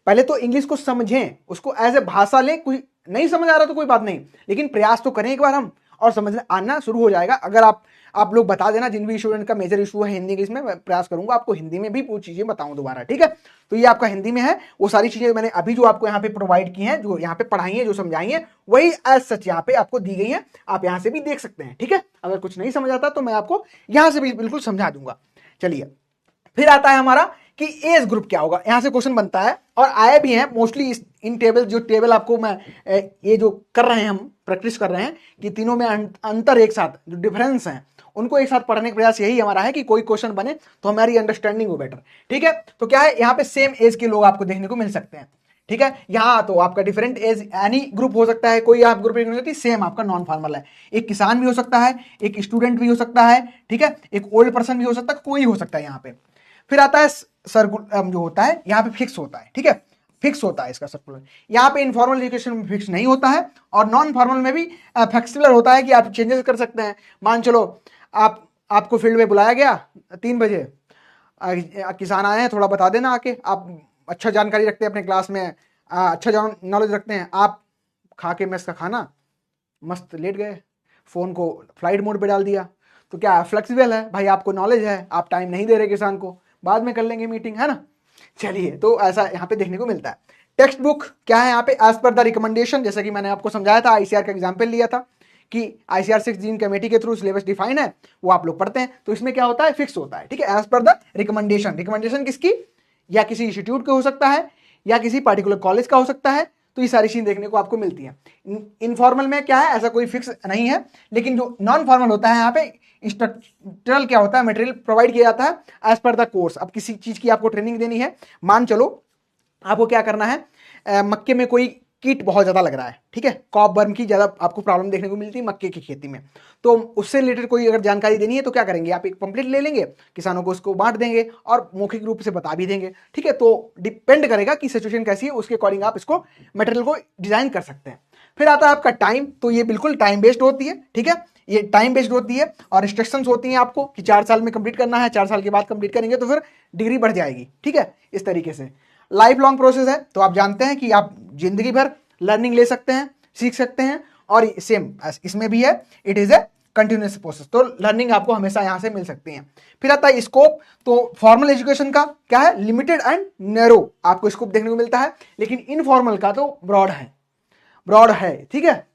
पहले तो इंग्लिश को समझें, उसको एज ए भाषा लें, कुछ नहीं समझ आ रहा तो कोई बात नहीं, लेकिन प्रयास तो करें एक बार हम, और समझ आना शुरू हो जाएगा। अगर आप लोग बता देना जिन भी स्टूडेंट का मेजर इशू है हिंदी इंग्लिश में, मैं प्रयास करूंगा आपको हिंदी में भी वो चीजें बताऊं दोबारा, ठीक है। तो ये आपका हिंदी में है, वो सारी चीजें मैंने अभी जो आपको यहाँ पे प्रोवाइड की हैं, जो यहाँ पे पढ़ाई है, जो समझाई है, वही एज सच यहाँ पे आपको दी गई है, आप यहाँ से भी देख सकते हैं, ठीक है। अगर कुछ नहीं समझ आता तो मैं आपको यहाँ से भी बिल्कुल समझा दूंगा। चलिए, फिर आता है हमारा कि एज ग्रुप क्या होगा, यहां से क्वेश्चन बनता है और आए भी हैं मोस्टली इन टेबल, जो टेबल आपको मैं ये जो कर रहे हैं हम प्रैक्टिस कर रहे हैं कि तीनों में अंतर एक साथ जो डिफरेंस है उनको एक साथ पढ़ने का प्रयास यही हमारा है कि कोई क्वेश्चन बने तो हमारी अंडरस्टैंडिंग हो बेटर, ठीक है। तो क्या है, यहाँ पे सेम एज के लोग आपको देखने को मिल सकते हैं, ठीक है। यहाँ तो आपका डिफरेंट एज एनी ग्रुप हो सकता है, कोई आप ग्रुप नहीं होती, सेम आपका नॉन फॉर्मल है, एक किसान भी हो सकता है, एक स्टूडेंट भी हो सकता है, ठीक है, एक ओल्ड पर्सन भी हो सकता है, कोई हो सकता है यहाँ पे। फिर आता है सर्कुलर जो होता है, यहाँ पे फिक्स होता है, ठीक है, फिक्स होता है इसका सर्कुलर। यहाँ पे इनफॉर्मल एजुकेशन में फिक्स नहीं होता है, और नॉन फॉर्मल में भी फ्लेक्सिबल होता है कि आप चेंजेस कर सकते हैं। मान चलो आपको फील्ड में बुलाया गया 3 बजे, किसान आए हैं, थोड़ा बता देना आके, आप अच्छा जानकारी रखते हैं अपने क्लास में, अच्छा नॉलेज रखते हैं, आप खा के मेस का खाना मस्त लेट गए, फोन को फ्लाइट मोड पे डाल दिया, तो क्या फ्लेक्सिबल है भाई, आपको नॉलेज है, आप टाइम नहीं दे रहे किसान को, बाद में कर लेंगे मीटिंग, है ना। चलिए, तो ऐसा यहाँ पे देखने को मिलता है। टेक्स्ट बुक क्या है यहाँ पे, एज पर द रिकमेंडेशन, जैसा कि मैंने आपको समझाया था, आईसीआर का एग्जाम्पल लिया था कि आईसीआर 6 जिन कमेटी के थ्रू सिलेबस डिफाइन है वो आप लोग पढ़ते हैं, तो इसमें क्या होता है, फिक्स होता है, ठीक है, as per the recommendation. Recommendation किसकी, या किसी इंस्टीट्यूट का हो सकता है, या किसी पर्टिकुलर कॉलेज का हो सकता है, तो ये सारी चीजें देखने को आपको मिलती है। इनफॉर्मल में क्या है, ऐसा कोई फिक्स नहीं है, लेकिन जो नॉन फॉर्मल होता है यहाँ पे इंस्ट्रक्चरल क्या होता है, मटेरियल प्रोवाइड किया जाता है एज पर द कोर्स। अब किसी चीज की आपको ट्रेनिंग देनी है, मान चलो आपको क्या करना है, मक्के में कोई कीट बहुत ज्यादा लग रहा है, ठीक है, कॉप बर्म की ज्यादा आपको प्रॉब्लम देखने को मिलती है मक्के की खेती में, तो उससे रिलेटेड कोई अगर जानकारी देनी है तो क्या करेंगे, आप एक पंपलेट ले लेंगे, किसानों को उसको बांट देंगे और मौखिक रूप से बता भी देंगे, ठीक है। तो डिपेंड करेगा कि सिचुएशन कैसी है, उसके अकॉर्डिंग आप इसको मटेरियल को डिजाइन कर सकते हैं। फिर आता है आपका टाइम, तो ये बिल्कुल टाइम बेस्ड होती है, ठीक है, ये टाइम बेस्ड होती है, और रिस्ट्रिक्शंस होती हैं आपको कि 4 साल में कंप्लीट करना है, 4 साल के बाद कंप्लीट करेंगे तो फिर डिग्री बढ़ जाएगी, ठीक है, इस तरीके से। लाइफ लॉन्ग प्रोसेस है, तो आप जानते हैं कि आप जिंदगी भर लर्निंग ले सकते हैं, सीख सकते हैं, और सेम इसमें भी है, it is a continuous process, तो लर्निंग आपको हमेशा यहां से मिल सकती है। फिर आता है स्कोप, तो फॉर्मल एजुकेशन का क्या है, लिमिटेड एंड नैरो आपको स्कोप देखने को मिलता है, लेकिन इनफॉर्मल का तो ब्रॉड है, ठीक है,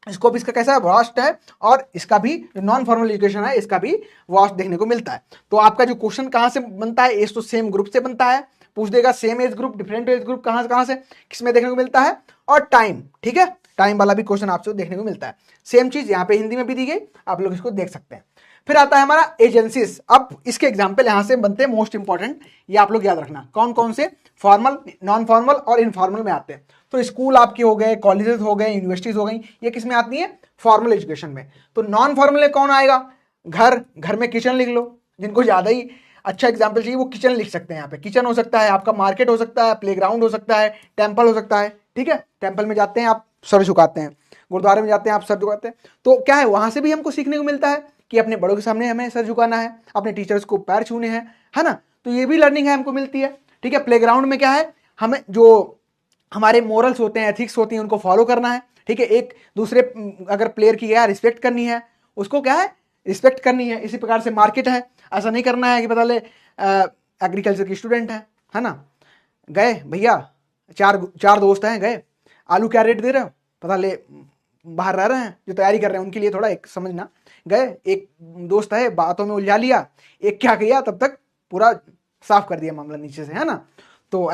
स्कोप इसका कैसा है, वास्ट है, और इसका भी जो नॉन फॉर्मल एजुकेशन है इसका भी वास्ट देखने को मिलता है। तो आपका जो क्वेश्चन कहां से बनता है, एज तो सेम ग्रुप से बनता है, पूछ देगा same age group different age group कहां से किसमें देखने को मिलता है, और टाइम, ठीक है, टाइम वाला भी क्वेश्चन आपसे देखने को मिलता है। सेम चीज यहाँ पे हिंदी में भी दी गई, आप लोग इसको देख सकते हैं। फिर आता है हमारा एजेंसीज, अब इसके एग्जाम्पल यहां से बनते हैं मोस्ट इंपॉर्टेंट, ये आप लोग याद रखना कौन कौन से फॉर्मल, नॉन फॉर्मल और इनफॉर्मल में आते हैं। तो स्कूल आपके हो गए, कॉलेजेस हो गए, यूनिवर्सिटीज हो गई, ये किस में आती है, फॉर्मल एजुकेशन में। तो नॉन फॉर्मल में कौन आएगा, घर में किचन लिख लो, जिनको ज्यादा ही अच्छा एग्जाम्पल चाहिए वो किचन लिख सकते हैं। यहाँ पे किचन हो सकता है, आपका मार्केट हो सकता है, प्लेग्राउंड हो सकता है, टेम्पल हो सकता है, ठीक है, टेम्पल में जाते हैं आप सर झुकाते हैं, गुरुद्वारे में जाते हैं आप सर झुकाते हैं, तो क्या है वहां से भी हमको सीखने को मिलता है कि अपने बड़ों के सामने हमें सर झुकाना है, अपने टीचर्स को पैर छूने हैं, है ना, तो ये भी लर्निंग है हमको मिलती है, ठीक है। प्लेग्राउंड में क्या है, हमें जो हमारे मोरल्स होते हैं, एथिक्स होती हैं, उनको फॉलो करना है, ठीक है, एक दूसरे अगर प्लेयर की क्या रिस्पेक्ट करनी है, उसको क्या है रिस्पेक्ट करनी है। इसी प्रकार से मार्केट है, ऐसा नहीं करना है कि पता ले एग्रीकल्चर की स्टूडेंट है ना, गए भैया चार दोस्त हैं, गए आलू क्या रेट दे रहे हो, पता ले बाहर रह रहे हैं जो तैयारी कर रहे हैं उनके लिए थोड़ा एक समझना, गए एक दोस्त है बातों में उलझा लिया, एक क्या किया तब तक पूरा साफ कर दिया मामला नीचे से, है ना। तो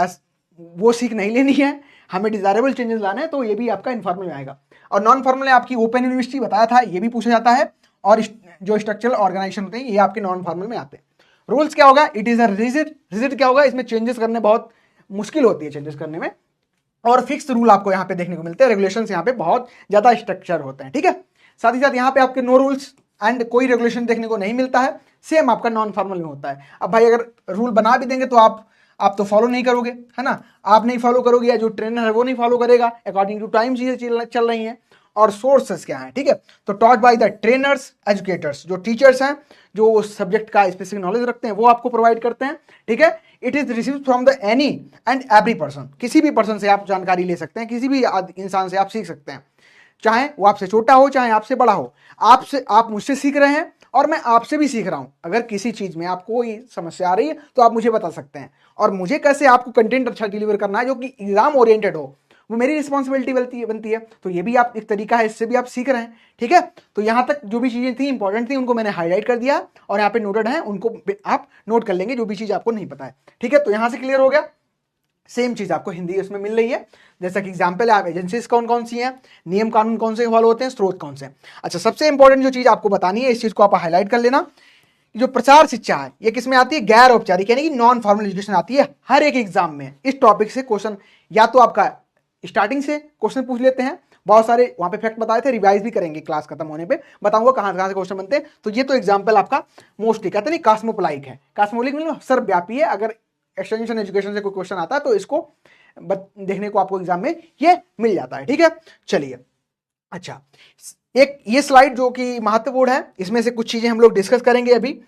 वो सीख नहीं लेनी है, हमें डिजायरेबल चेंजेस लाना है, तो ये भी आपका इनफॉर्मल में आएगा। और नॉन फॉर्मल आपकी ओपन यूनिवर्सिटी बताया था, ये भी पूछा जाता है, और जो स्ट्रक्चरल ऑर्गेनाइजेशन होते हैं ये आपके नॉन फॉर्मल में आते हैं। रूल्स क्या होगा, इट इज अ रिजिड क्या होगा, इसमें चेंजेस करने बहुत मुश्किल होती है चेंजेस करने में, और फिक्स रूल आपको यहाँ पे देखने को मिलते हैं, रेगुलेशंस यहाँ पे बहुत ज्यादा स्ट्रक्चर होते हैं, ठीक है। साथ ही साथ यहाँ पे आपके नो रूल्स एंड कोई रेगुलेशन देखने को नहीं मिलता है, सेम आपका नॉन फॉर्मल में होता है। अब भाई अगर रूल बना भी देंगे तो आप आप तो फॉलो नहीं करोगे, है ना, आप नहीं फॉलो करोगे या जो ट्रेनर है वो नहीं फॉलो करेगा, अकॉर्डिंग टू टाइम चीजें चल रही हैं। और सोर्सेस क्या है, ठीक है, तो taught by the trainers educators, जो टीचर्स हैं जो उस सब्जेक्ट का स्पेसिफिक नॉलेज रखते हैं वो आपको प्रोवाइड करते हैं, ठीक है। It is receive from the any and every person, किसी भी पर्सन से आप जानकारी ले सकते हैं, किसी भी इंसान से आप सीख सकते हैं, चाहे वो आपसे छोटा हो चाहे आपसे बड़ा हो। आप मुझसे सीख रहे हैं और मैं आपसे भी सीख रहा हूं। अगर किसी चीज में आपको कोई समस्या आ रही है तो आप मुझे बता सकते हैं, और मुझे कैसे आपको कंटेंट अच्छा डिलीवर करना है जो कि एग्जाम ओरिएंटेड हो, वो मेरी रिस्पॉन्सिबिलिटी बनती है। तो ये भी आप एक तरीका है, इससे भी आप सीख रहे हैं, ठीक है। तो यहां तक जो भी चीजें थी इंपॉर्टेंट थी उनको मैंने हाईलाइट कर दिया, और यहाँ पे नोटेड है, उनको आप नोट कर लेंगे जो भी चीज आपको नहीं पता है, ठीक है। तो यहां से क्लियर हो गया। सेम चीज आपको हिंदी उसमें मिल रही है, जैसा कि एग्जाम्पल है, आप एजेंसीज कौन कौन सी हैं, नियम कानून कौन से फॉलो होते हैं, स्रोत कौन से। अच्छा, सबसे इंपॉर्टेंट जो चीज आपको बतानी है, इस चीज को आप हाईलाइट कर लेना, जो प्रचार शिक्षा है ये किसमें आती है, गैर औपचारिक यानी कि नॉन फॉर्मल एजुकेशन आती है हर एक एग्जाम में। इस टॉपिक से क्वेश्चन या तो आपका स्टार्टिंग से क्वेश्चन पूछ लेते हैं, बहुत सारे वहां पे फैक्ट बताए थे, रिवाइज भी करेंगे क्लास खत्म होने पे, बताऊंगा कहां से क्वेश्चन बनते हैं। तो ये तो एग्जाम्पल आपका मोस्टली कहते नहीं कास्मोपोलाइट है, कास्मोपोलाइट मतलब सर्वव्यापी है। अगर एक्सटेंशन एजुकेशन से कोई क्वेश्चन आता है तो इसको देखने को आपको एग्जाम में ये मिल जाता है, ठीक है। चलिए, अच्छा, एक ये स्लाइड जो कि महत्वपूर्ण है, इसमें से कुछ चीजें हम लोग डिस्कस करेंगे अभी।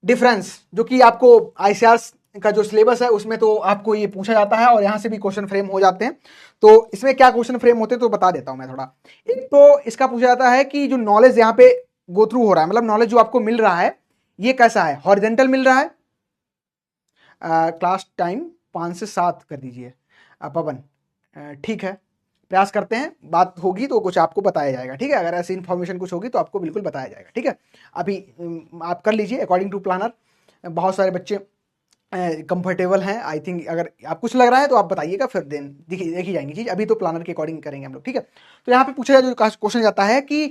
डिफरेंस जो कि आपको आईसीआर का जो सिलेबस है उसमें तो आपको ये पूछा जाता है और यहां से भी क्वेश्चन फ्रेम हो जाते हैं। तो इसमें क्या क्वेश्चन फ्रेम होते हैं तो बता देता हूं मैं थोड़ा। एक तो इसका पूछा जाता है कि जो नॉलेज यहाँ पे गो थ्रू हो रहा है, मतलब नॉलेज जो आपको मिल रहा है ये कैसा है, हॉरिजॉन्टल मिल रहा है। क्लास टाइम 5 से 7 कर दीजिए पवन, ठीक है, प्रयास करते हैं, बात होगी तो कुछ आपको बताया जाएगा, ठीक है। अगर ऐसी इन्फॉर्मेशन कुछ होगी तो आपको बिल्कुल बताया जाएगा, ठीक है। अभी आप कर लीजिए अकॉर्डिंग टू प्लानर, बहुत सारे बच्चे कंफर्टेबल हैं, आई थिंक। अगर आप कुछ लग रहा है तो आप बताइएगा, फिर देखी जाएंगी चीज, अभी तो प्लानर के अकॉर्डिंग करेंगे हम लोग, ठीक है। तो यहाँ पे पूछा जो क्वेश्चन जाता है कि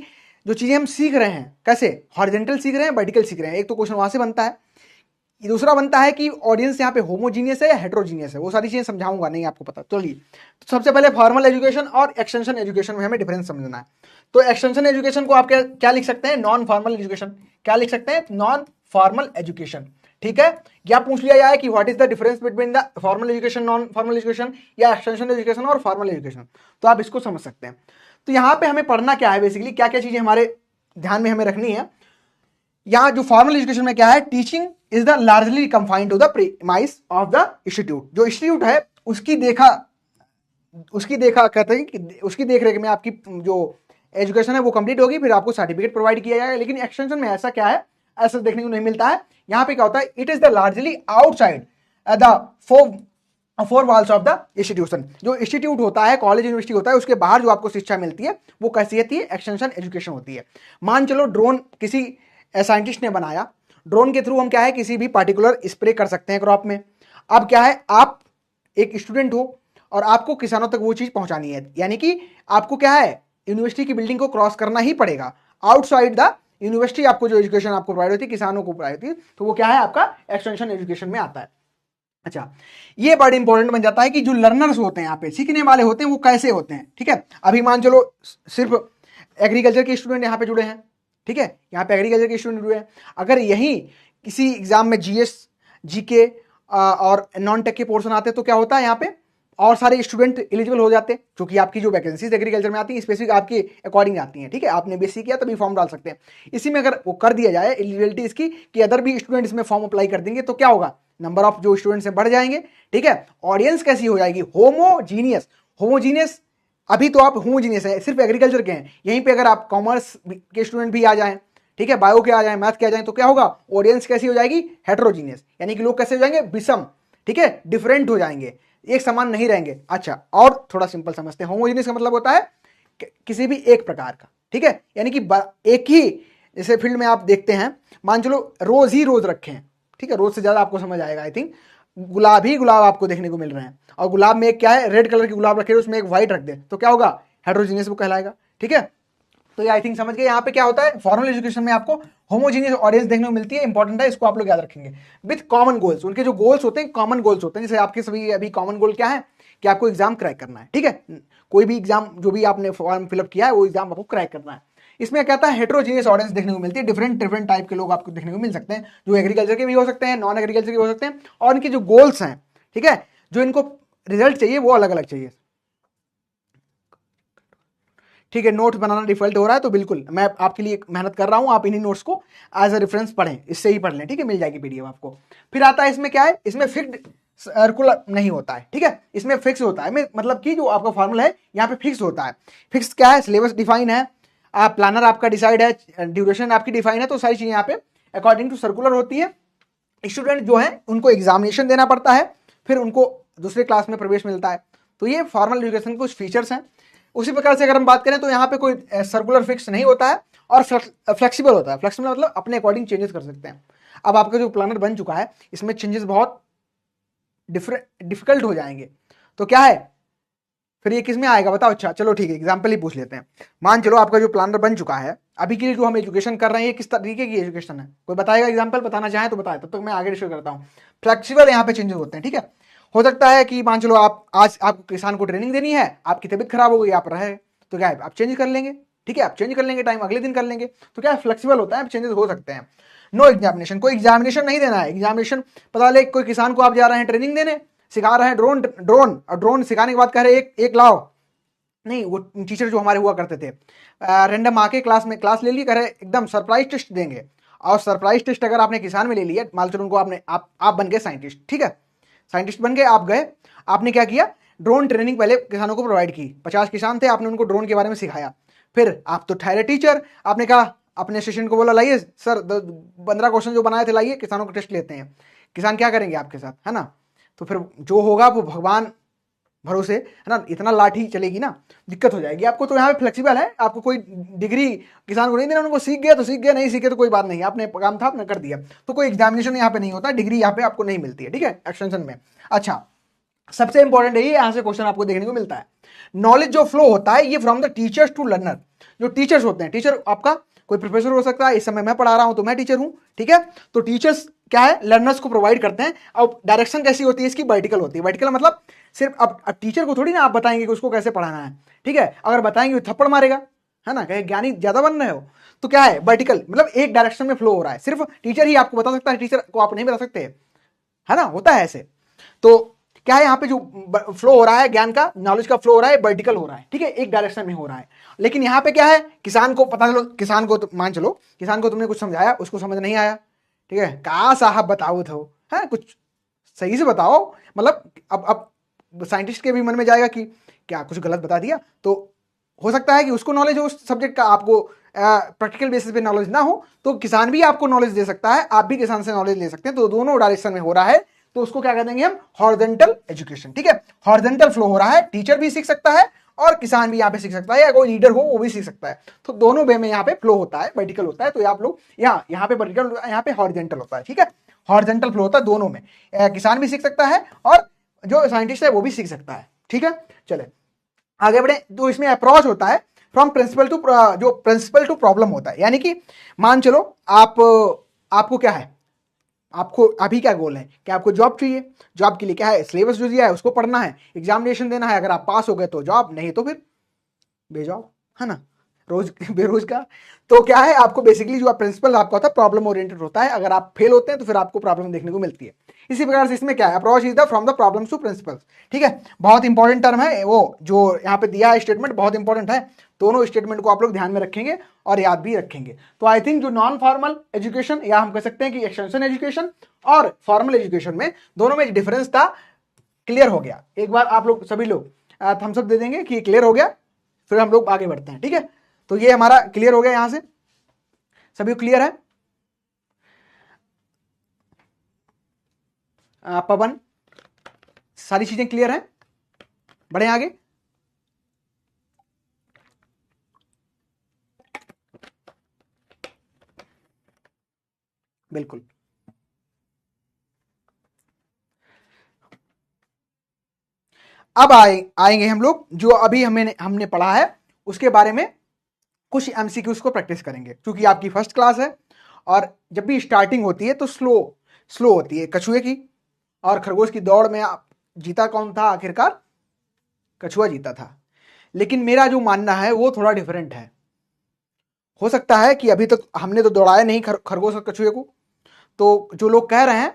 जो चीजें हम सीख रहे हैं कैसे, हॉरिजॉन्टल सीख रहे हैं, वर्टिकल सीख रहे हैं, एक तो क्वेश्चन वहां से बनता है। दूसरा बनता है कि ऑडियंस यहाँ पे होमोजीनियस है या हेट्रोजीनियस है, वो सारी चीजें समझाऊंगा, नहीं आपको पता। चलिए, तो सबसे पहले फॉर्मल एजुकेशन और एक्सटेंशन एजुकेशन में हमें डिफरेंस समझना है। तो एक्सटेंशन एजुकेशन को आप क्या लिख सकते हैं, नॉन फॉर्मल एजुकेशन। क्या लिख सकते हैं, नॉन फॉर्मल एजुकेशन, ठीक है। या पूछ लिया जाए कि what is the difference between the formal education, non formal education, या एक्सटेंशन एजुकेशन और फॉर्मल एजुकेशन, तो आप इसको समझ सकते हैं। तो यहाँ पे हमें पढ़ना क्या है, बेसिकली क्या क्या चीजें हमारे ध्यान में हमें रखनी है। यहाँ जो फॉर्मल एजुकेशन में क्या है, teaching is the largely confined to the premise of the institute. जो इंस्टीट्यूट है उसकी देखा कहते हैं कि उसकी देखरेख में आपकी जो एजुकेशन है वो कंप्लीट होगी, फिर आपको सर्टिफिकेट प्रोवाइड किया जाएगा। लेकिन एक्सटेंशन में ऐसा क्या है, ऐसा देखने को नहीं मिलता है। यहाँ पे क्या होता है, it is the largely outside the four walls of the institution. जो इंस्टीट्यूट होता है, कॉलेज यूनिवर्सिटी होता है, उसके बाहर जो आपको शिक्षा मिलती है वो कैसी होती है, एक्सटेंशन एजुकेशन होती है। मान चलो ड्रोन किसी साइंटिस्ट ने बनाया, ड्रोन के थ्रू हम क्या है किसी भी पार्टिकुलर स्प्रे कर सकते हैं क्रॉप में। अब क्या है, आप एक स्टूडेंट हो और आपको किसानों तक वो चीज पहुंचानी है, यानी कि आपको क्या है, यूनिवर्सिटी की बिल्डिंग को क्रॉस करना ही पड़ेगा। आउटसाइड द यूनिवर्सिटी आपको जो एजुकेशन आपको प्रोवाइड होती है, किसानों को प्रोवाइड होती है, तो वो क्या है, आपका एक्सटेंशन एजुकेशन में आता है। अच्छा, ये बड़ा इंपॉर्टेंट बन जाता है कि जो लर्नर्स होते हैं, यहाँ पे सीखने वाले होते हैं, वो कैसे होते हैं, ठीक है। अभी मान चलो सिर्फ एग्रीकल्चर के स्टूडेंट यहाँ पे जुड़े हैं, ठीक है, यहाँ पे एग्रीकल्चर के स्टूडेंट जुड़े हैं। अगर यहीं किसी एग्जाम में जीएस, जीके और नॉन टेक के पोर्शन आते हैं तो क्या होता है, यहाँ पे और सारे स्टूडेंट एलिजिबल हो जाते हैं, क्योंकि आपकी जो वैकेंसीज एग्रीकल्चर में आती है स्पेसिफिक आपके अकॉर्डिंग आती हैं, ठीक है। आपने बीएससी किया तभी फॉर्म डाल सकते हैं। इसी में अगर वो कर दिया जाए एलिजिबिलिटी इसकी कि अदर भी स्टूडेंट इसमें फॉर्म अप्लाई कर देंगे, तो क्या होगा, नंबर ऑफ जो स्टूडेंट्स हैं बढ़ जाएंगे, ठीक है। ऑडियंस कैसी हो जाएगी, होमोजीनियस। अभी तो आप होमोजीनियस है, सिर्फ एग्रीकल्चर के हैं, यहीं पे अगर आप कॉमर्स के स्टूडेंट भी आ जाएं, ठीक है, बायो के आ जाएं, मैथ के आ जाएं, तो क्या होगा, ऑडियंस कैसी हो जाएगी, हेट्रोजीनियस, यानी कि लोग कैसे हो जाएंगे, विषम, ठीक है, डिफरेंट हो जाएंगे, एक समान नहीं रहेंगे। अच्छा, और थोड़ा सिंपल समझते हैं, होमोजीनियस का मतलब होता है किसी भी एक प्रकार का, ठीक है, यानी कि एक ही, जैसे फील्ड में आप देखते हैं, मान चलो रोज ही रोज रखे हैं, ठीक है, रोज से ज्यादा आपको समझ आएगा, आई थिंक गुलाब ही गुलाब आपको देखने को मिल रहे हैं, और गुलाब में एक क्या है, रेड कलर की गुलाब रखे, उसमें एक व्हाइट रख दे, तो क्या होगा, हेट्रोजीनियस वो कहलाएगा, ठीक है। तो ये आई थिंक समझ गए। यहाँ पे क्या होता है, फॉर्मल एजुकेशन में आपको होमोजीनियस ऑडियंस देखने को मिलती है, इंपॉर्टेंट है, इसको आप लोग याद रखेंगे। विद कॉमन गोल्स, उनके जो गोल्स होते हैं कॉमन गोल्स होते हैं, जैसे आपके सभी अभी कॉमन गोल क्या है कि आपको एग्जाम क्रैक करना है, ठीक है, कोई भी एग्जाम जो भी आपने फॉर्म फिलअप किया है वो एग्जाम आपको क्रैक करना है। इसमें क्या कहता है, हेट्रोजीनियस ऑडियंस देखने को मिलती है, डिफरेंट टाइप के लोग आपको देखने को मिल सकते हैं, जो एग्रीकल्चर के भी हो सकते हैं, नॉन एग्रीकल्चर के हो सकते हैं, और इनके जो गोल्स हैं ठीक है, जो इनको रिजल्ट चाहिए वो अलग अलग चाहिए। ठीक है, नोट बनाना डिफॉल्ट हो रहा है, तो बिल्कुल मैं आपके लिए मेहनत कर रहा हूं, आप इन्हीं नोट्स को एज अ रेफरेंस पढ़ें, इससे ही पढ़ लें, ठीक है, मिल जाएगी पीडीएफ आपको। फिर आता है इसमें क्या है, इसमें फिक्स्ड सर्कुलर नहीं होता है, ठीक है, इसमें फिक्स होता है, मतलब कि जो आपका फॉर्मूला है यहाँ पे फिक्स होता है। फिक्स क्या है, सिलेबस डिफाइन है, आप प्लानर आपका डिसाइड है, ड्यूरेशन आपकी डिफाइन है, तो सारी चीजें यहाँ पे अकॉर्डिंग टू सर्कुलर होती है। स्टूडेंट जो है उनको एग्जामिनेशन देना पड़ता है, फिर उनको दूसरे क्लास में प्रवेश मिलता है। तो ये फॉर्मल एजुकेशन के कुछ फीचर्स हैं। उसी प्रकार से अगर हम बात करें तो यहाँ पे कोई सर्कुलर फिक्स नहीं होता है और फ्लेक्सिबल होता है। फ्लेक्सिबल मतलब अपने अकॉर्डिंग चेंजेस कर सकते हैं। अब आपका जो प्लानर बन चुका है इसमें चेंजेस बहुत डिफिकल्ट हो जाएंगे, तो क्या है फिर ये किस में आएगा बताओ। अच्छा चलो ठीक है, एग्जाम्पल ही पूछ लेते हैं। मान चलो आपका जो प्लानर बन चुका है, अभी के लिए जो हम एजुकेशन कर रहे हैं ये किस तरीके की एजुकेशन है, कोई बताएगा एग्जाम्पल बताना चाहे तो बताए, तब तक मैं आगे डिस्कस करता हूँ। फ्लेक्सिबल यहाँ पे चेंजेस होते हैं, ठीक है। हो सकता है कि मान चलो आप आज आपको किसान को ट्रेनिंग देनी है, आपकी तबीयत खराब हो गई, आप रहे तो क्या है आप चेंज कर लेंगे, ठीक है, आप चेंज कर लेंगे, टाइम अगले दिन कर लेंगे, तो क्या है फ्लेक्सिबल होता है, चेंजेस हो सकते हैं। नो एग्जामिनेशन, कोई एग्जामिनेशन नहीं देना है। एग्जामिनेशन पता ले कोई किसान को आप जा रहे हैं ट्रेनिंग देने, सिखा रहे हैं ड्रोन ड्रोन और ड्रोन सिखाने के बाद कह रहे एक लाओ, नहीं, वो टीचर जो हमारे हुआ करते थे रैंडम आके क्लास में क्लास ले ली, करे एकदम सरप्राइज टेस्ट देंगे, और सरप्राइज टेस्ट अगर आपने किसान में ले लिया, मान चलो उनको आपने आप बन गए साइंटिस्ट, ठीक है, साइंटिस्ट बन गए, आप गए, आपने क्या किया, ड्रोन ट्रेनिंग पहले किसानों को प्रोवाइड की, 50 किसान थे, आपने उनको ड्रोन के बारे में सिखाया। फिर आप तो ठहरे टीचर, आपने कहा अपने असिस्टेंट को बोला लाइए सर 15 क्वेश्चन जो बनाए थे लाइए, किसानों को टेस्ट लेते हैं। किसान क्या करेंगे आपके साथ, है ना, तो फिर जो होगा वो भगवान भरोसे, है ना, इतना लाठी चलेगी ना, दिक्कत हो जाएगी आपको। तो यहाँ पे फ्लेक्सिबल है, आपको कोई डिग्री किसान को नहीं देना, उनको सीख गया तो सीख गया, नहीं सीखे तो कोई बात नहीं, आपने काम था आपने कर दिया, तो कोई एग्जामिनेशन यहाँ पे नहीं होता, डिग्री यहाँ पे आपको नहीं मिलती है, ठीक है, एक्सटेंशन में। अच्छा, सबसे इंपॉर्टेंट है ये, यहाँ से क्वेश्चन आपको देखने को मिलता है। नॉलेज जो फ्लो होता है ये from the teachers to learner. जो टीचर्स होते हैं, टीचर आपका कोई प्रोफेसर हो सकता है, इस समय मैं पढ़ा रहा हूं तो मैं टीचर हूं, ठीक है, तो टीचर्स क्या है लर्नर्स को प्रोवाइड करते हैं। अब डायरेक्शन कैसी होती है इसकी, वर्टिकल होती है। वर्टिकल मतलब सिर्फ अब टीचर को थोड़ी ना आप बताएंगे कि उसको कैसे पढ़ाना है, ठीक है, अगर बताएंगे तो थप्पड़ मारेगा, है ना, कहीं ज्ञानी ज्यादा बन रहे हो। तो क्या है वर्टिकल मतलब एक डायरेक्शन में फ्लो हो रहा है, सिर्फ टीचर ही आपको बता सकता है, टीचर को आप नहीं बता सकते, है ना, होता है ऐसे। तो क्या है यहाँ पे जो फ्लो हो रहा है ज्ञान का, नॉलेज का फ्लो हो रहा है, वर्टिकल हो रहा है, ठीक है, एक डायरेक्शन में हो रहा है। लेकिन यहाँ पे क्या है, किसान को पता चलो, किसान को मान चलो किसान को तुमने कुछ समझाया, उसको समझ नहीं आया, ठीक है, कहा साहब बताओ तो है, कुछ सही से बताओ, मतलब अब साइंटिस्ट के भी मन में जाएगा कि क्या कुछ गलत बता दिया, तो हो सकता है कि उसको नॉलेज हो उस सब्जेक्ट का, आपको प्रैक्टिकल बेसिस पे नॉलेज ना हो, तो किसान भी आपको नॉलेज दे सकता है, आप भी किसान से नॉलेज ले सकते हैं, तो दोनों डायरेक्शन में हो रहा है, तो उसको क्या कह देंगे हम, हॉरिजॉन्टल एजुकेशन, ठीक है, हॉरिजॉन्टल फ्लो हो रहा है, टीचर भी सीख सकता है और किसान भी यहाँ पे सीख सकता है, या कोई लीडर हो वो भी सीख सकता है, तो दोनों वे में यहाँ पे फ्लो होता है, वर्टिकल होता है। तो आप लोग यहाँ पे वर्टिकल, यहाँ पे हॉरिजॉन्टल होता है, ठीक है, हॉरिजॉन्टल फ्लो होता है दोनों में, किसान भी सीख सकता है और जो साइंटिस्ट है वो भी सीख सकता है, ठीक है। चले आगे बढ़े, तो इसमें अप्रोच होता है फ्रॉम प्रिंसिपल टू, जो प्रिंसिपल टू प्रॉब्लम होता है, यानी कि मान चलो आपको क्या है, आपको अभी क्या गोल है कि आपको जॉब चाहिए, जॉब के लिए क्या है, सिलेबस जो दिया है उसको पढ़ना है, एग्जामिनेशन देना है, अगर आप पास हो गए तो जॉब, नहीं तो फिर बेजॉब, है ना, रोज बेरोजगार। तो क्या है आपको बेसिकली जो प्रिंसिपल आपका होता है प्रॉब्लम ओरिएंटेड होता है, अगर आप फेल होते हैं तो फिर आपको प्रॉब्लम देखने को मिलती है। इसी प्रकार से इसमें क्या है, approach is the from the problems to principles, ठीक है, बहुत इंपॉर्टेंट टर्म है वो जो यहाँ पे दिया है, स्टेटमेंट बहुत इंपॉर्टेंट है, दोनों स्टेटमेंट को आप लोग ध्यान में रखेंगे और याद भी रखेंगे। तो आई थिंक जो नॉन फॉर्मल एजुकेशन, या हम कह सकते हैं कि एक्सटेंशन एजुकेशन और फॉर्मल एजुकेशन में दोनों में डिफरेंस था, क्लियर हो गया। एक बार आप लोग सभी लोग थम्स अप दे देंगे कि क्लियर हो गया, फिर हम लोग आगे बढ़ते हैं, ठीक है। तो ये हमारा क्लियर हो गया, यहां से सभी क्लियर है। पवन, सारी चीजें क्लियर हैं, बढ़े आगे। बिल्कुल, अब आएंगे हम लोग जो अभी हमने पढ़ा है उसके बारे में कुछ एमसीक्यूज को प्रैक्टिस करेंगे, क्योंकि आपकी फर्स्ट क्लास है और जब भी स्टार्टिंग होती है तो स्लो होती है। कछुए की और खरगोश की दौड़ में जीता कौन था, आखिरकार कछुआ जीता था। लेकिन मेरा जो मानना है वो थोड़ा डिफरेंट है। हो सकता है कि अभी तक हमने तो दौड़ाया नहीं खरगोश और कछुए को, तो जो लोग कह रहे हैं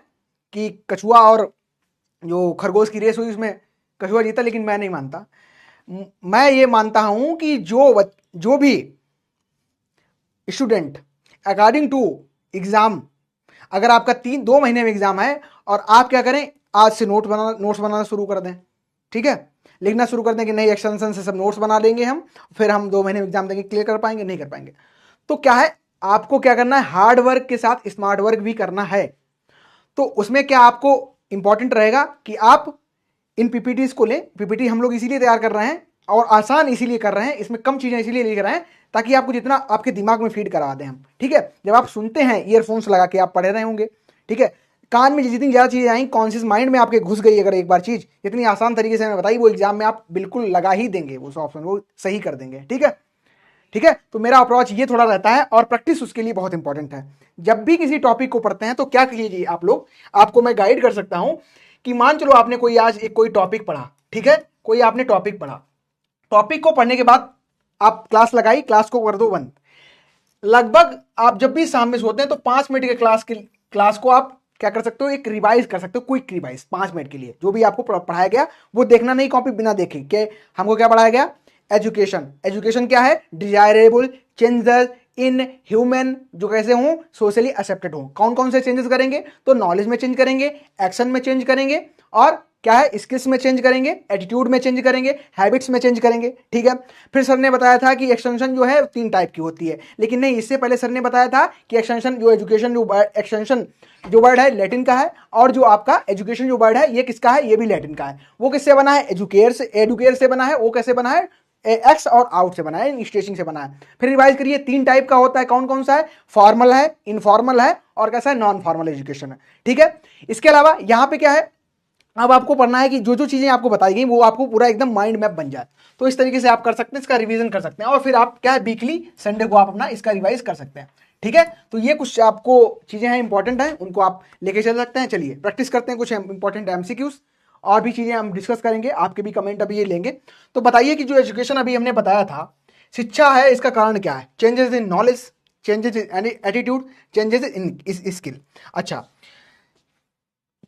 कि कछुआ और जो खरगोश की रेस हुई उसमें कछुआ जीता, लेकिन मैं नहीं मानता। मैं ये मानता हूं कि जो भी स्टूडेंट अकॉर्डिंग टू एग्जाम, अगर आपका 2 महीने में एग्जाम है और आप क्या करें, आज से नोट्स बनाना शुरू कर दें, ठीक है, लिखना शुरू कर दें कि नहीं एक्सटेंशन से सब नोट्स बना लेंगे हम, फिर हम 2 महीने में एग्जाम देंगे, क्लियर कर पाएंगे, नहीं कर पाएंगे। तो क्या है, आपको क्या करना है, हार्ड वर्क के साथ स्मार्ट वर्क भी करना है। तो उसमें क्या आपको इंपॉर्टेंट रहेगा कि आप इन पीपीटीज को लें। पीपीटी हम लोग इसीलिए तैयार कर रहे हैं और आसान इसीलिए कर रहे हैं, इसमें कम चीजें इसीलिए लिख रहे हैं ताकि आपको जितना आपके दिमाग में फीड करवा दें हम, ठीक है। जब आप सुनते हैं ईयरफोन्स लगा के आप पढ़ रहे होंगे, ठीक है, कान में जितनी ज्यादा चीजें आई कॉन्शियस माइंड में आपके घुस गई, अगर एक बार चीज जितनी आसान तरीके से हमें बताई, वो एग्जाम में आप बिल्कुल लगा ही देंगे, वो ऑप्शन वो सही कर देंगे, ठीक है। ठीक है, तो मेरा अप्रोच ये थोड़ा रहता है और प्रैक्टिस उसके लिए बहुत इंपॉर्टेंट है। जब भी किसी टॉपिक को पढ़ते हैं तो क्या कीजिए आप लोग, आपको मैं गाइड कर सकता हूं कि मान चलो आपने कोई टॉपिक पढ़ा, ठीक है, कोई आपने टॉपिक पढ़ा, टॉपिक को पढ़ने के बाद आप क्लास लगाई, क्लास को कर दो बंद। लगभग आप जब भी शाम में सोते हैं तो 5 मिनट के क्लास को आप क्या कर सकते हो, एक रिवाइज कर सकते हो, क्विक रिवाइज 5 मिनट के लिए। जो भी आपको पढ़ाया गया वो देखना नहीं कॉपी बिना देखे कि हमको क्या पढ़ाया गया। एजुकेशन क्या है, डिजायरेबल चेंजेस इन ह्यूमन, जो कैसे हों, सोशली एक्सेप्टेड हों। कौन कौन से चेंजेस करेंगे, तो नॉलेज में चेंज करेंगे, एक्शन में चेंज करेंगे, और क्या है, स्किल्स में चेंज करेंगे, एटीट्यूड में चेंज करेंगे, हैबिट्स में चेंज करेंगे, ठीक है। फिर सर ने बताया था कि एक्सटेंशन जो है 3 टाइप की होती है, लेकिन नहीं, इससे पहले सर ने बताया था कि एक्सटेंशन जो एजुकेशन जो एक्सटेंशन जो वर्ड है लैटिन का है, और जो आपका एजुकेशन जो वर्ड है ये किसका है, ये भी लैटिन का है। वो किससे बना है, एडुकेयर से बना है। वो कैसे बना है, एक्स और आउट से बना है, स्टेशिंग से बना है। फिर रिवाइज करिए, 3 टाइप का होता है, कौन कौन सा है, फॉर्मल है, इनफॉर्मल है, और कैसा है, नॉन फॉर्मल एजुकेशन है, ठीक है। इसके अलावा यहाँ पे क्या है, अब आपको पढ़ना है कि जो जो चीजें आपको बताई गई वो आपको पूरा एकदम माइंड मैप बन जाए। तो इस तरीके से आप कर सकते हैं, इसका रिवीजन कर सकते हैं, और फिर आप क्या है, वीकली संडे को आप अपना इसका रिवाइज कर सकते हैं, ठीक है। तो ये कुछ आपको चीजें हैं इंपॉर्टेंट हैं, उनको आप लेके चल सकते हैं। चलिए प्रैक्टिस करते हैं कुछ इंपॉर्टेंट एमसीक्यूज, और भी चीजें हम डिस्कस करेंगे, आपके भी कमेंट अभी ये लेंगे। तो बताइए कि जो एजुकेशन अभी हमने बताया था, शिक्षा है, इसका कारण क्या है, changes in knowledge, changes in attitude, changes in skill. अच्छा,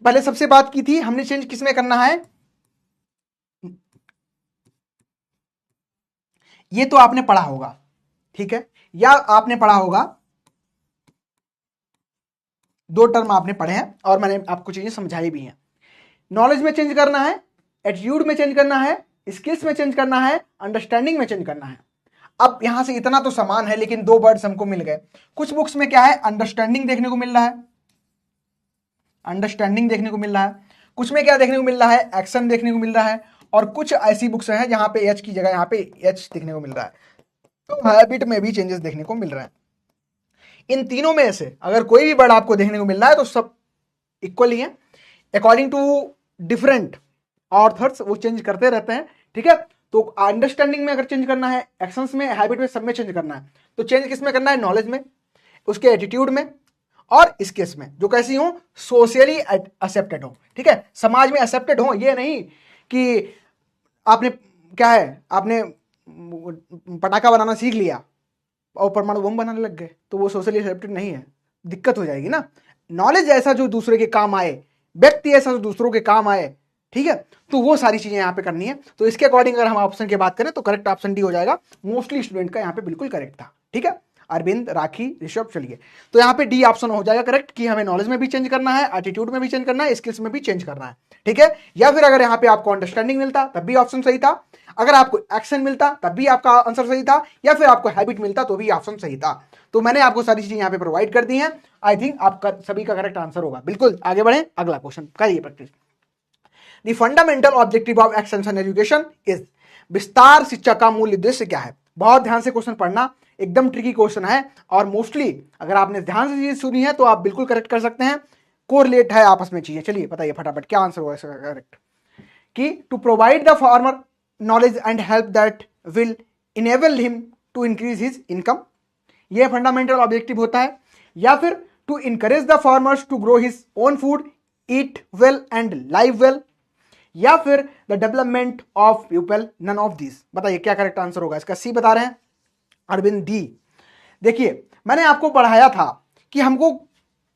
पहले सबसे बात की थी हमने, चेंज किसमें करना है, ये तो आपने पढ़ा होगा, ठीक है, या आपने पढ़ा होगा, 2 टर्म आपने पढ़े हैं और मैंने आपको चीजें समझाई भी हैं। नॉलेज में चेंज करना है, एटीट्यूड में चेंज करना है, स्किल्स में चेंज करना है, अंडरस्टैंडिंग में चेंज करना है। अब यहां से इतना तो समान है, लेकिन 2 वर्ड्स हमको मिल गए। कुछ बुक्स में क्या है, अंडरस्टैंडिंग देखने को मिल रहा है, अंडरस्टैंडिंग देखने को मिल रहा है, कुछ में क्या देखने को मिल रहा है, एक्शन देखने को मिल रहा है, और कुछ ऐसी बुक्स हैं जहां पे एच की जगह यहां पे एच देखने को मिल रहा है। तो हैबिट में भी चेंजेस देखने को मिल रहा है। इन तीनों में से अगर कोई भी वर्ड आपको देखने को मिल रहा है तो सब इक्वल ही है, अकॉर्डिंग टू डिफरेंट ऑथर्स वो चेंज करते रहते हैं, ठीक है। तो अंडरस्टैंडिंग में अगर चेंज करना है, एक्शंस में, हैबिट में, सब में चेंज करना है, तो चेंज किस में करना है, नॉलेज में, उसके एटीट्यूड में, और स्किल्स में, जो कैसी हो, सोशली एक्सेप्टेड हो, ठीक है, समाज में एक्सेप्टेड हो। ये नहीं कि आपने क्या है, आपने पटाखा बनाना सीख लिया और परमाणु बम बनाने लग गए, तो वो सोशली एक्सेप्टेड नहीं है, दिक्कत हो जाएगी ना। नॉलेज ऐसा जो दूसरे के काम आए, व्यक्ति ऐसा जो दूसरों के काम आए, ठीक है, तो वो सारी चीजें यहाँ पे करनी है। तो इसके अकॉर्डिंग अगर हम ऑप्शन की बात करें तो करेक्ट ऑप्शन डी हो जाएगा, मोस्टली स्टूडेंट का यहाँ पे बिल्कुल करेक्ट था, ठीक है, अरविंद, राखी, ऋषभ। चलिए, तो यहाँ पे डी ऑप्शन हो जाएगा करेक्ट कि हमें नॉलेज में भी चेंज करना है, एटीट्यूड में भी चेंज करना है, स्किल्स में भी चेंज करना है, ठीक है। या फिर अगर यहाँ पे आपको अंडरस्टैंडिंग मिलता तब भी ऑप्शन सही था, अगर आपको एक्शन मिलता तब भी आपका आंसर सही था, या फिर आपको हैबिट मिलता तो भी ऑप्शन सही था। तो मैंने आपको सारी चीजें यहाँ पे प्रोवाइड कर दी हैं। आई थिंक आपका सभी का करेक्ट आंसर होगा। बिल्कुल, आगे बढ़े, अगला क्वेश्चन करिए practice. The fundamental objective of extension education is, विस्तार शिक्षा का मूल उद्देश्य क्या है। बहुत ध्यान से क्वेश्चन पढ़ना, एकदम ट्रिकी क्वेश्चन है, और मोस्टली अगर आपने ध्यान से चीज सुनी है तो आप बिल्कुल करेक्ट कर सकते हैं, कोरिलेट है आपस में चीजें। चलिए बताइए फटाफट क्या आंसर होगा इसका करेक्ट, कि to provide the farmer knowledge and help that will enable him to increase his income, ये फंडामेंटल ऑब्जेक्टिव होता है। या फिर to encourage the farmers to grow his own food, eat well and live well, या फिर the development of people, none of this. बताइए क्या correct answer होगा इसका। सी बता रहे हैं अरविंद डी। देखिए मैंने आपको पढ़ाया था कि हमको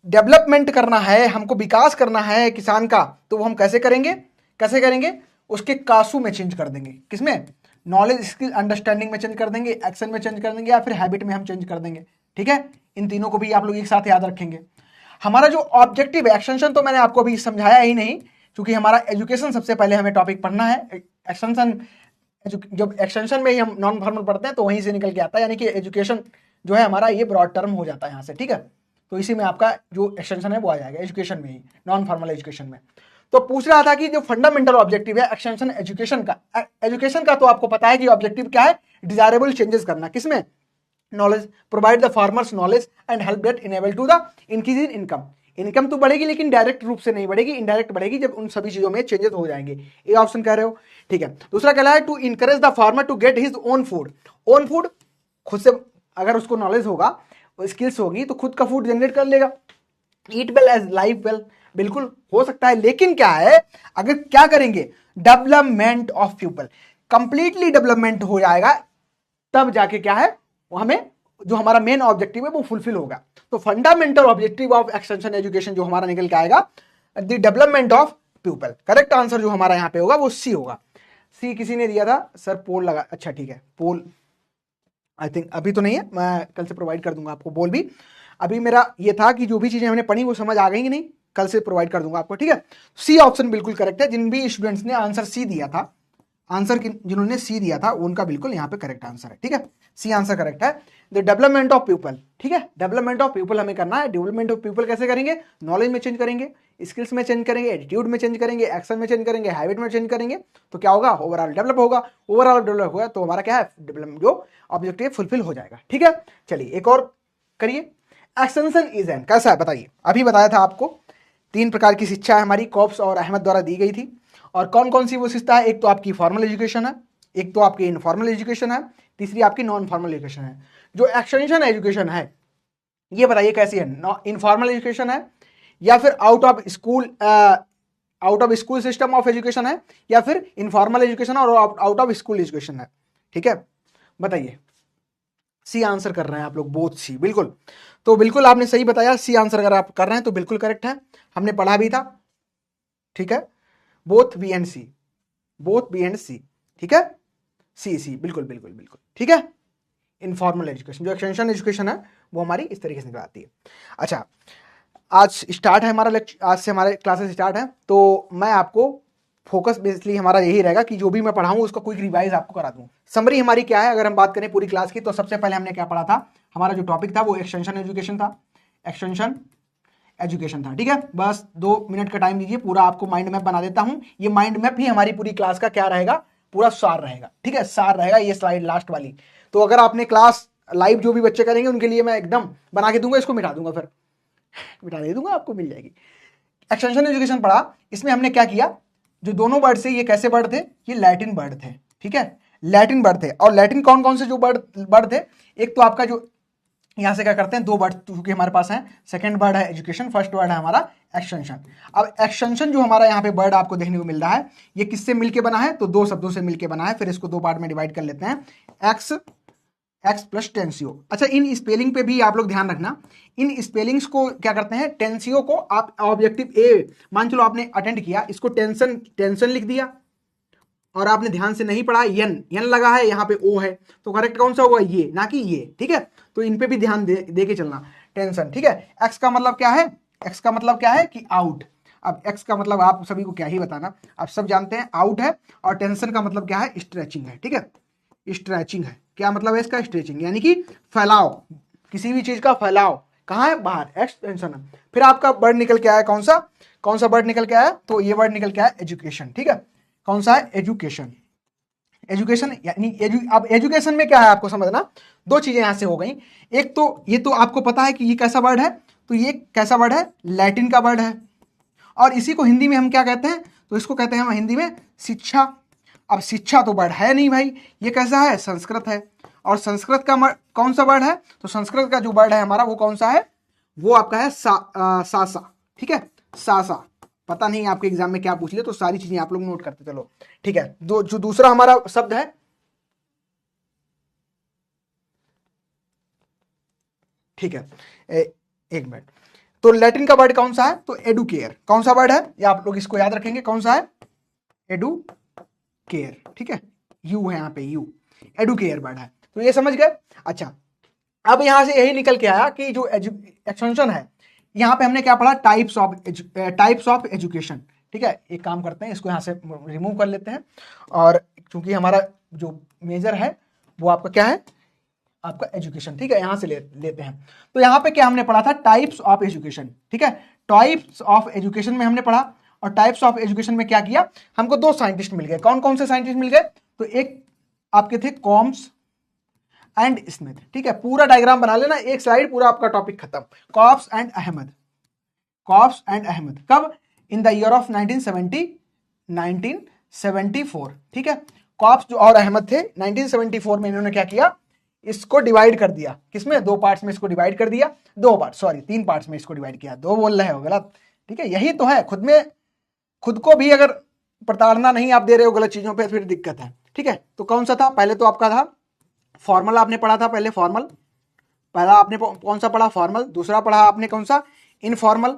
डेवलपमेंट करना है, हमको विकास करना है किसान का, तो वो हम कैसे करेंगे, कैसे करेंगे, उसके कासू में चेंज कर देंगे, किसमें, नॉलेज स्किल अंडरस्टैंडिंग में चेंज कर देंगे, एक्शन में चेंज कर देंगे, या फिर हैबिट में हम चेंज कर देंगे। ठीक है, इन तीनों को भी आप लोग एक साथ याद रखेंगे। हमारा जो ऑब्जेक्टिव है, एक्सटेंशन तो मैंने आपको अभी समझाया ही नहीं, क्योंकि हमारा एजुकेशन सबसे पहले हमें टॉपिक पढ़ना है। एक्सटेंशन, जब एक्सटेंशन में ही हम नॉन फॉर्मल पढ़ते हैं तो वहीं से निकल के आता है, यानी कि एजुकेशन जो है हमारा ये ब्रॉड टर्म हो जाता है यहाँ से। ठीक है, तो इसी में आपका जो एक्सटेंशन है वो आ जाएगा एजुकेशन में ही, नॉन फॉर्मल एजुकेशन में। तो पूछ रहा था कि जो फंडामेंटल ऑब्जेक्टिव है एक्सटेंशन एजुकेशन का तो आपको पता है कि ऑब्जेक्टिव क्या है, डिजायरेबल चेंजेस करना, किसमें, knowledge, provide the farmers knowledge and help that enable to the increase in income. Income तो बढ़ेगी लेकिन डायरेक्ट रूप से नहीं बढ़ेगी, इनडायरेक्ट बढ़ेगी जब उन सभी चीजों में चेंजेस हो जाएंगे। ये ऑप्शन कह रहे हो। ठीक है, दूसरा क्या है, to encourage the farmer to get his own food. Own food, खुद से अगर उसको नॉलेज होगा, स्किल्स होगी, तो खुद का फूड जनरेट कर लेगा। Eat well as life well, बिल्कुल हो सकता है, लेकिन क्या है, अगर क्या करेंगे, development of people, completely development हो जाएगा, तब जाके क्या है, हमें जो हमारा मेन ऑब्जेक्टिव है वो फुलफिल होगा। तो fundamental objective of extension education जो हमारा निकल के आएगा, the development of people. Correct answer जो हमारा यहां पे होगा वो सी होगा। सी किसी ने दिया था सर, पोल लगा, अच्छा ठीक है, पोल आई थिंक अभी तो नहीं है, मैं कल से प्रोवाइड कर दूंगा आपको पोल भी। अभी मेरा ये था कि जो भी चीजें हमने पढ़ी वो समझ आ गई कि नहीं, कल से प्रोवाइड कर दूंगा आपको। ठीक है, सी ऑप्शन बिल्कुल करेक्ट है। जिन भी स्टूडेंट्स ने आंसर सी दिया था, आंसर जिन्होंने सी दिया था उनका बिल्कुल यहाँ पे करेक्ट आंसर है। ठीक है, सी आंसर करेक्ट है। द डेवलपमेंट ऑफ पीपल, ठीक है, डेवलपमेंट ऑफ पीपल हमें करना है। डेवलपमेंट ऑफ पीपल कैसे करेंगे, नॉलेज में चेंज करेंगे, स्किल्स में चेंज करेंगे, एटीट्यूड में चेंज करेंगे, एक्शन में चेंज करेंगे, हैबिट में चेंज करेंगे, तो क्या होगा, ओवरऑल डेवलप होगा। ओवरऑल डेवलप होगा तो हमारा क्या है, जो ऑब्जेक्टिव फुलफिल हो जाएगा। ठीक है, चलिए एक और करिए। एक्सटेंशन इज एन, कैसा है बताइए। अभी बताया था आपको 3 प्रकार की शिक्षा है हमारी, कॉप्स और अहमद द्वारा दी गई थी। और कौन कौन सी वो शिक्षा है, एक तो आपकी फॉर्मल एजुकेशन है, एक तो आपकी इनफॉर्मल एजुकेशन है, तीसरी आपकी नॉन फॉर्मल एजुकेशन है। जो एक्सटेंशन एजुकेशन है ये बताइए कैसी है, इनफॉर्मल एजुकेशन है, या फिर out of school system of education है, या फिर इनफॉर्मल एजुकेशन और आउट ऑफ स्कूल एजुकेशन है। ठीक है, बताइए। सी आंसर कर रहे हैं आप लोग, बोथ सी, बिल्कुल। तो बिल्कुल आपने सही बताया, सी आंसर अगर आप कर रहे हैं तो बिल्कुल करेक्ट है, हमने पढ़ा भी था। ठीक है, both B and C, both B and C. ठीक है, सी बिल्कुल बिल्कुल बिल्कुल। ठीक है, इनफॉर्मल एजुकेशन, जो एक्सटेंशन एजुकेशन है वो हमारी इस तरीके से निकल आती है। अच्छा, आज स्टार्ट है हमारा लेक्चर, आज से हमारे क्लासेस स्टार्ट है, तो मैं आपको फोकस बेसिकली हमारा यही रहेगा कि जो भी मैं पढ़ाऊँ उसका क्विक रिवाइज आपको करा दूँ। समरी हमारी क्या है, अगर हम बात करें पूरी क्लास की, तो सबसे पहले हमने क्या पढ़ा था, हमारा जो टॉपिक था वो एक्सटेंशन एजुकेशन था, एक्सटेंशन एजुकेशन था। ठीक है, बस 2 मिनट का टाइम दीजिए, पूरा आपको माइंड मैप बना देता हूं। ये माइंड मैप ही हमारी पूरी क्लास का क्या रहेगा, पूरा सार रहेगा। ठीक है, सार रहेगा ये स्लाइड लास्ट वाली। तो अगर आपने क्लास लाइव जो भी बच्चे करेंगे उनके लिए मैं एकदम बना के दूंगा, इसको मिटा दूंगा, फिर मिटा दे दूंगा, आपको मिल जाएगी। एक्सटेंशन एजुकेशन पढ़ा, इसमें हमने क्या किया, जो दोनों वर्ड से, ये कैसे वर्ड थे, ये लैटिन वर्ड थे। ठीक है, लैटिन वर्ड थे। और लैटिन कौन कौन से जो वर्ड थे, एक तो आपका जो यहां से क्या करते हैं, 2 वर्ड क्योंकि हमारे पास है, सेकंड वर्ड है एजुकेशन, फर्स्ट वर्ड है हमारा एक्सटेंशन। अब एक्सटेंशन जो हमारा यहाँ पे वर्ड आपको देखने को मिल रहा है, ये किससे मिलके बना है, तो 2 शब्दों से मिलके बना है। फिर इसको 2 पार्ट में डिवाइड कर लेते हैं, एक्स प्लस टेंसियो। अच्छा, इन स्पेलिंग पे भी आप लोग ध्यान रखना, इन स्पेलिंग्स को क्या करते हैं, टेंसियो को आप ऑब्जेक्टिव ए मान चलो आपने अटेंड किया, इसको टेंशन लिख दिया, और आपने ध्यान से नहीं पढ़ा, यन लगा है, यहाँ पे ओ है, तो करेक्ट कौन सा होगा, ये, ना कि ये। ठीक है, तो इन पे भी ध्यान दे के चलना, टेंशन। ठीक है, एक्स का मतलब क्या है, एक्स का मतलब क्या है कि आउट। अब एक्स का मतलब आप सभी को क्या ही बताना, आप सब जानते हैं आउट है, और टेंशन का मतलब क्या है, स्ट्रेचिंग है। ठीक है, स्ट्रेचिंग है, क्या मतलब है इसका, स्ट्रेचिंग, यानी कि फैलाव, किसी भी चीज का फैलाव कहाँ है, बाहर, एक्सटेंशन है। फिर आपका वर्ड निकल के आया, कौन सा वर्ड निकल के आया, तो ये वर्ड निकल के आया एजुकेशन। ठीक है, कौन सा है, एजुकेशन। एजुकेशन यानी अब एजुकेशन में क्या है आपको समझना, 2 चीजें यहां से हो गई। एक तो ये तो आपको पता है कि ये कैसा वर्ड है, तो ये कैसा वर्ड है, लैटिन का वर्ड है, और इसी को हिंदी में हम क्या कहते हैं, तो इसको कहते हैं हम हिंदी में शिक्षा। अब शिक्षा तो वर्ड है नहीं भाई, ये कैसा है, संस्कृत है, और संस्कृत का कौन सा वर्ड है, तो संस्कृत का जो वर्ड है हमारा वो कौन सा है, वो आपका है सासा। ठीक है, सासा, पता नहीं आपके एग्जाम में क्या पूछ लिया, तो सारी चीजें आप लोग नोट करते चलो। ठीक है, जो दूसरा हमारा शब्द है, ठीक है, एक मिनट, तो लैटिन का वर्ड कौन सा है? तो एडुकेयर। कौन सा वर्ड है ये आप लोग इसको याद रखेंगे, कौन सा है? एडुकेयर, ठीक है, यू है यहाँ पे, यू, एडुकेयर वर्ड है। तो ये समझ गए। अच्छा, अब यहां से यही निकल के आया कि जो एक्सटेंशन है, यहाँ पे हमने क्या पढ़ा? Types of education. ठीक है, एक काम करते हैं, इसको यहाँ से रिमूव कर लेते हैं, और चूंकि हमारा जो मेजर है वो आपका क्या है? आपका एजुकेशन। ठीक है, यहां से लेते हैं। तो यहाँ पे क्या हमने पढ़ा था? Types of education. ठीक है, टाइप्स ऑफ एजुकेशन में हमने पढ़ा, और टाइप्स ऑफ एजुकेशन में क्या किया? हमको दो साइंटिस्ट मिल गए। कौन कौन से साइंटिस्ट मिल गए? तो एक आपके थे कॉम्स एंड स्मिथ। ठीक है, पूरा डायग्राम बना लेना, एक स्लाइड पूरा आपका टॉपिक खत्म। Coombs and Ahmed, Coombs and Ahmed कब? In the year of 1974। ठीक है, कॉप्स जो और अहमद थे 1974 में इन्होंने क्या किया? इसको डिवाइड कर दिया। किसमें? दो पार्ट्स में इसको डिवाइड कर दिया, दो पार्ट, सॉरी 3 पार्ट्स में इसको डिवाइड किया। दो बोल रहे हो, गलत। ठीक है, यही तो है, खुद को भी अगर प्रताड़ना नहीं आप दे रहे हो गलत चीजों पे, फिर दिक्कत है। ठीक है, तो कौन सा था? पहले तो आपका था फॉर्मल, आपने पढ़ा था पहले फॉर्मल, पहला आपने कौन सा पढ़ा? फॉर्मल। दूसरा पढ़ा आपने कौन सा? इनफॉर्मल।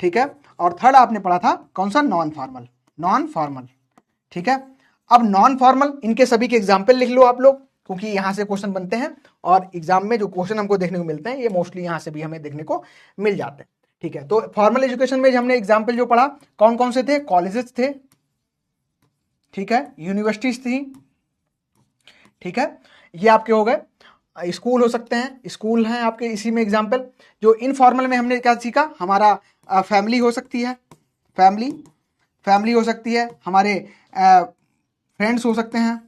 ठीक है, और थर्ड आपने पढ़ा था कौन सा? Non formal, non formal. ठीक है, अब नॉन फॉर्मल, इनके सभी के एग्जाम्पल लिख लो आप लोग, क्योंकि यहां से क्वेश्चन बनते हैं, और एग्जाम में जो क्वेश्चन हमको देखने को मिलते हैं ये मोस्टली यहां से भी हमें देखने को मिल जाते हैं। ठीक है, तो फॉर्मल एजुकेशन में हमने एग्जाम्पल जो पढ़ा, कौन कौन से थे? कॉलेजेस थे, ठीक है, यूनिवर्सिटीज थी, ठीक है, ये आपके हो गए। स्कूल हो सकते हैं, स्कूल हैं आपके इसी में एग्जाम्पल। जो इनफॉर्मल में हमने क्या सीखा? हमारा फैमिली हो सकती है, फैमिली हो सकती है, हमारे फ्रेंड्स हो सकते हैं,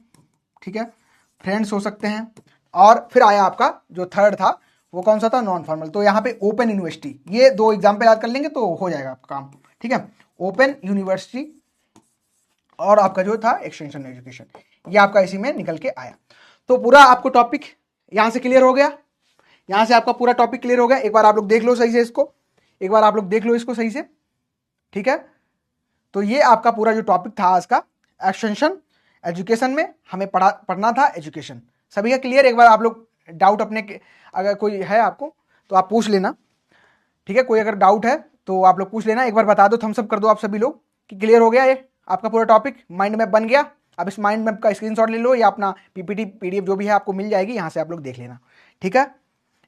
ठीक है, फ्रेंड्स हो सकते हैं। और फिर आया आपका जो थर्ड था वो कौन सा था? Non formal. तो यहाँ पे ओपन यूनिवर्सिटी, ये दो एग्जाम्पल याद कर लेंगे तो हो जाएगा आपका काम। ठीक है, ओपन यूनिवर्सिटी और आपका जो था एक्सटेंशन एजुकेशन, ये आपका इसी में निकल के आया। तो पूरा आपको टॉपिक यहां से क्लियर हो गया, यहां से आपका पूरा टॉपिक क्लियर हो गया। एक बार आप लोग देख लो सही से इसको, एक बार आप लोग देख लो इसको सही से। ठीक है, तो ये आपका पूरा जो टॉपिक था आज का एक्सटेंशन एजुकेशन में हमें पढ़ना था एजुकेशन। सभी का क्लियर? एक बार आप लोग डाउट अपने अगर कोई है आपको तो आप पूछ लेना। ठीक है, कोई अगर डाउट है तो आप लोग पूछ लेना। एक बार बता दो, थम्स अप कर दो आप सभी लोग कि क्लियर हो गया, ये आपका पूरा टॉपिक माइंड मैप बन गया। अब इस माइंड मैप का स्क्रीनशॉट ले लो, या अपना पीपीटी पीडीएफ जो भी है आपको मिल जाएगी, यहाँ से आप लोग देख लेना। ठीक है,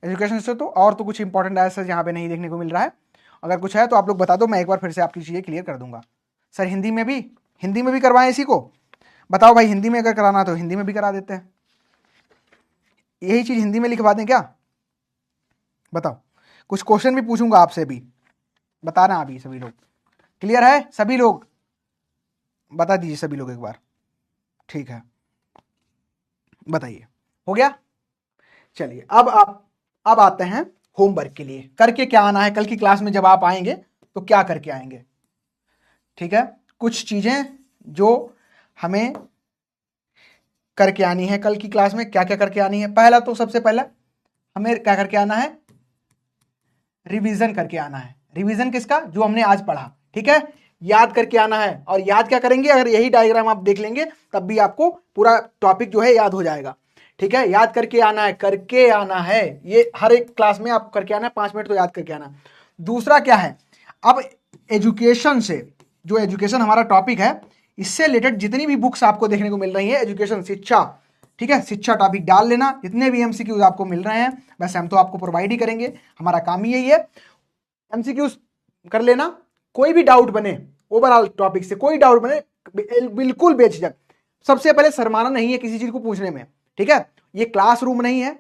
एजुकेशन से तो और तो कुछ इंपॉर्टेंट ऐसा यहाँ पे नहीं देखने को मिल रहा है। अगर कुछ है तो आप लोग बता दो, मैं एक बार फिर से आपकी चीज़ें क्लियर कर दूंगा। सर हिंदी में भी करवाएं इसी को? बताओ भाई, हिंदी में अगर कराना तो हिंदी में भी करा देते हैं, यही चीज़ हिंदी में लिखवा दें क्या? बताओ, कुछ क्वेश्चन भी पूछूंगा आपसे भी, बताना अभी सभी लोग। क्लियर है सभी लोग? बता दीजिए सभी लोग एक बार। ठीक है, बताइए, हो गया? चलिए अब आते हैं होमवर्क के लिए। करके क्या आना है कल की क्लास में? जब आप आएंगे तो क्या करके आएंगे? ठीक है, कुछ चीजें जो हमें करके आनी है कल की क्लास में। क्या क्या करके आनी है? पहला तो सबसे पहला हमें क्या करके आना है? रिवीजन करके आना है। रिवीजन किसका? जो हमने आज पढ़ा। ठीक है, याद करके आना है। और याद क्या करेंगे? अगर यही डायग्राम आप देख लेंगे तब भी आपको पूरा टॉपिक जो है याद हो जाएगा। ठीक है, याद करके आना है, करके आना है, ये हर एक क्लास में आप करके आना है, 5 मिनट तो याद करके आना। दूसरा क्या है? अब एजुकेशन से, जो एजुकेशन हमारा टॉपिक है, इससे रिलेटेड जितनी भी बुक्स आपको देखने को मिल रही है, एजुकेशन शिक्षा, ठीक है, शिक्षा टॉपिक डाल लेना। जितने भी एमसीक्यूज आपको मिल रहे हैं, वैसे हम तो आपको प्रोवाइड ही करेंगे, हमारा काम ही यही है। एमसीक्यूज कर लेना, कोई भी डाउट बने ओवरऑल टॉपिक से, कोई डाउट बने बिल्कुल बेझिझक। सबसे पहले शर्माना नहीं है किसी चीज को पूछने में। ठीक है, ये क्लासरूम नहीं है,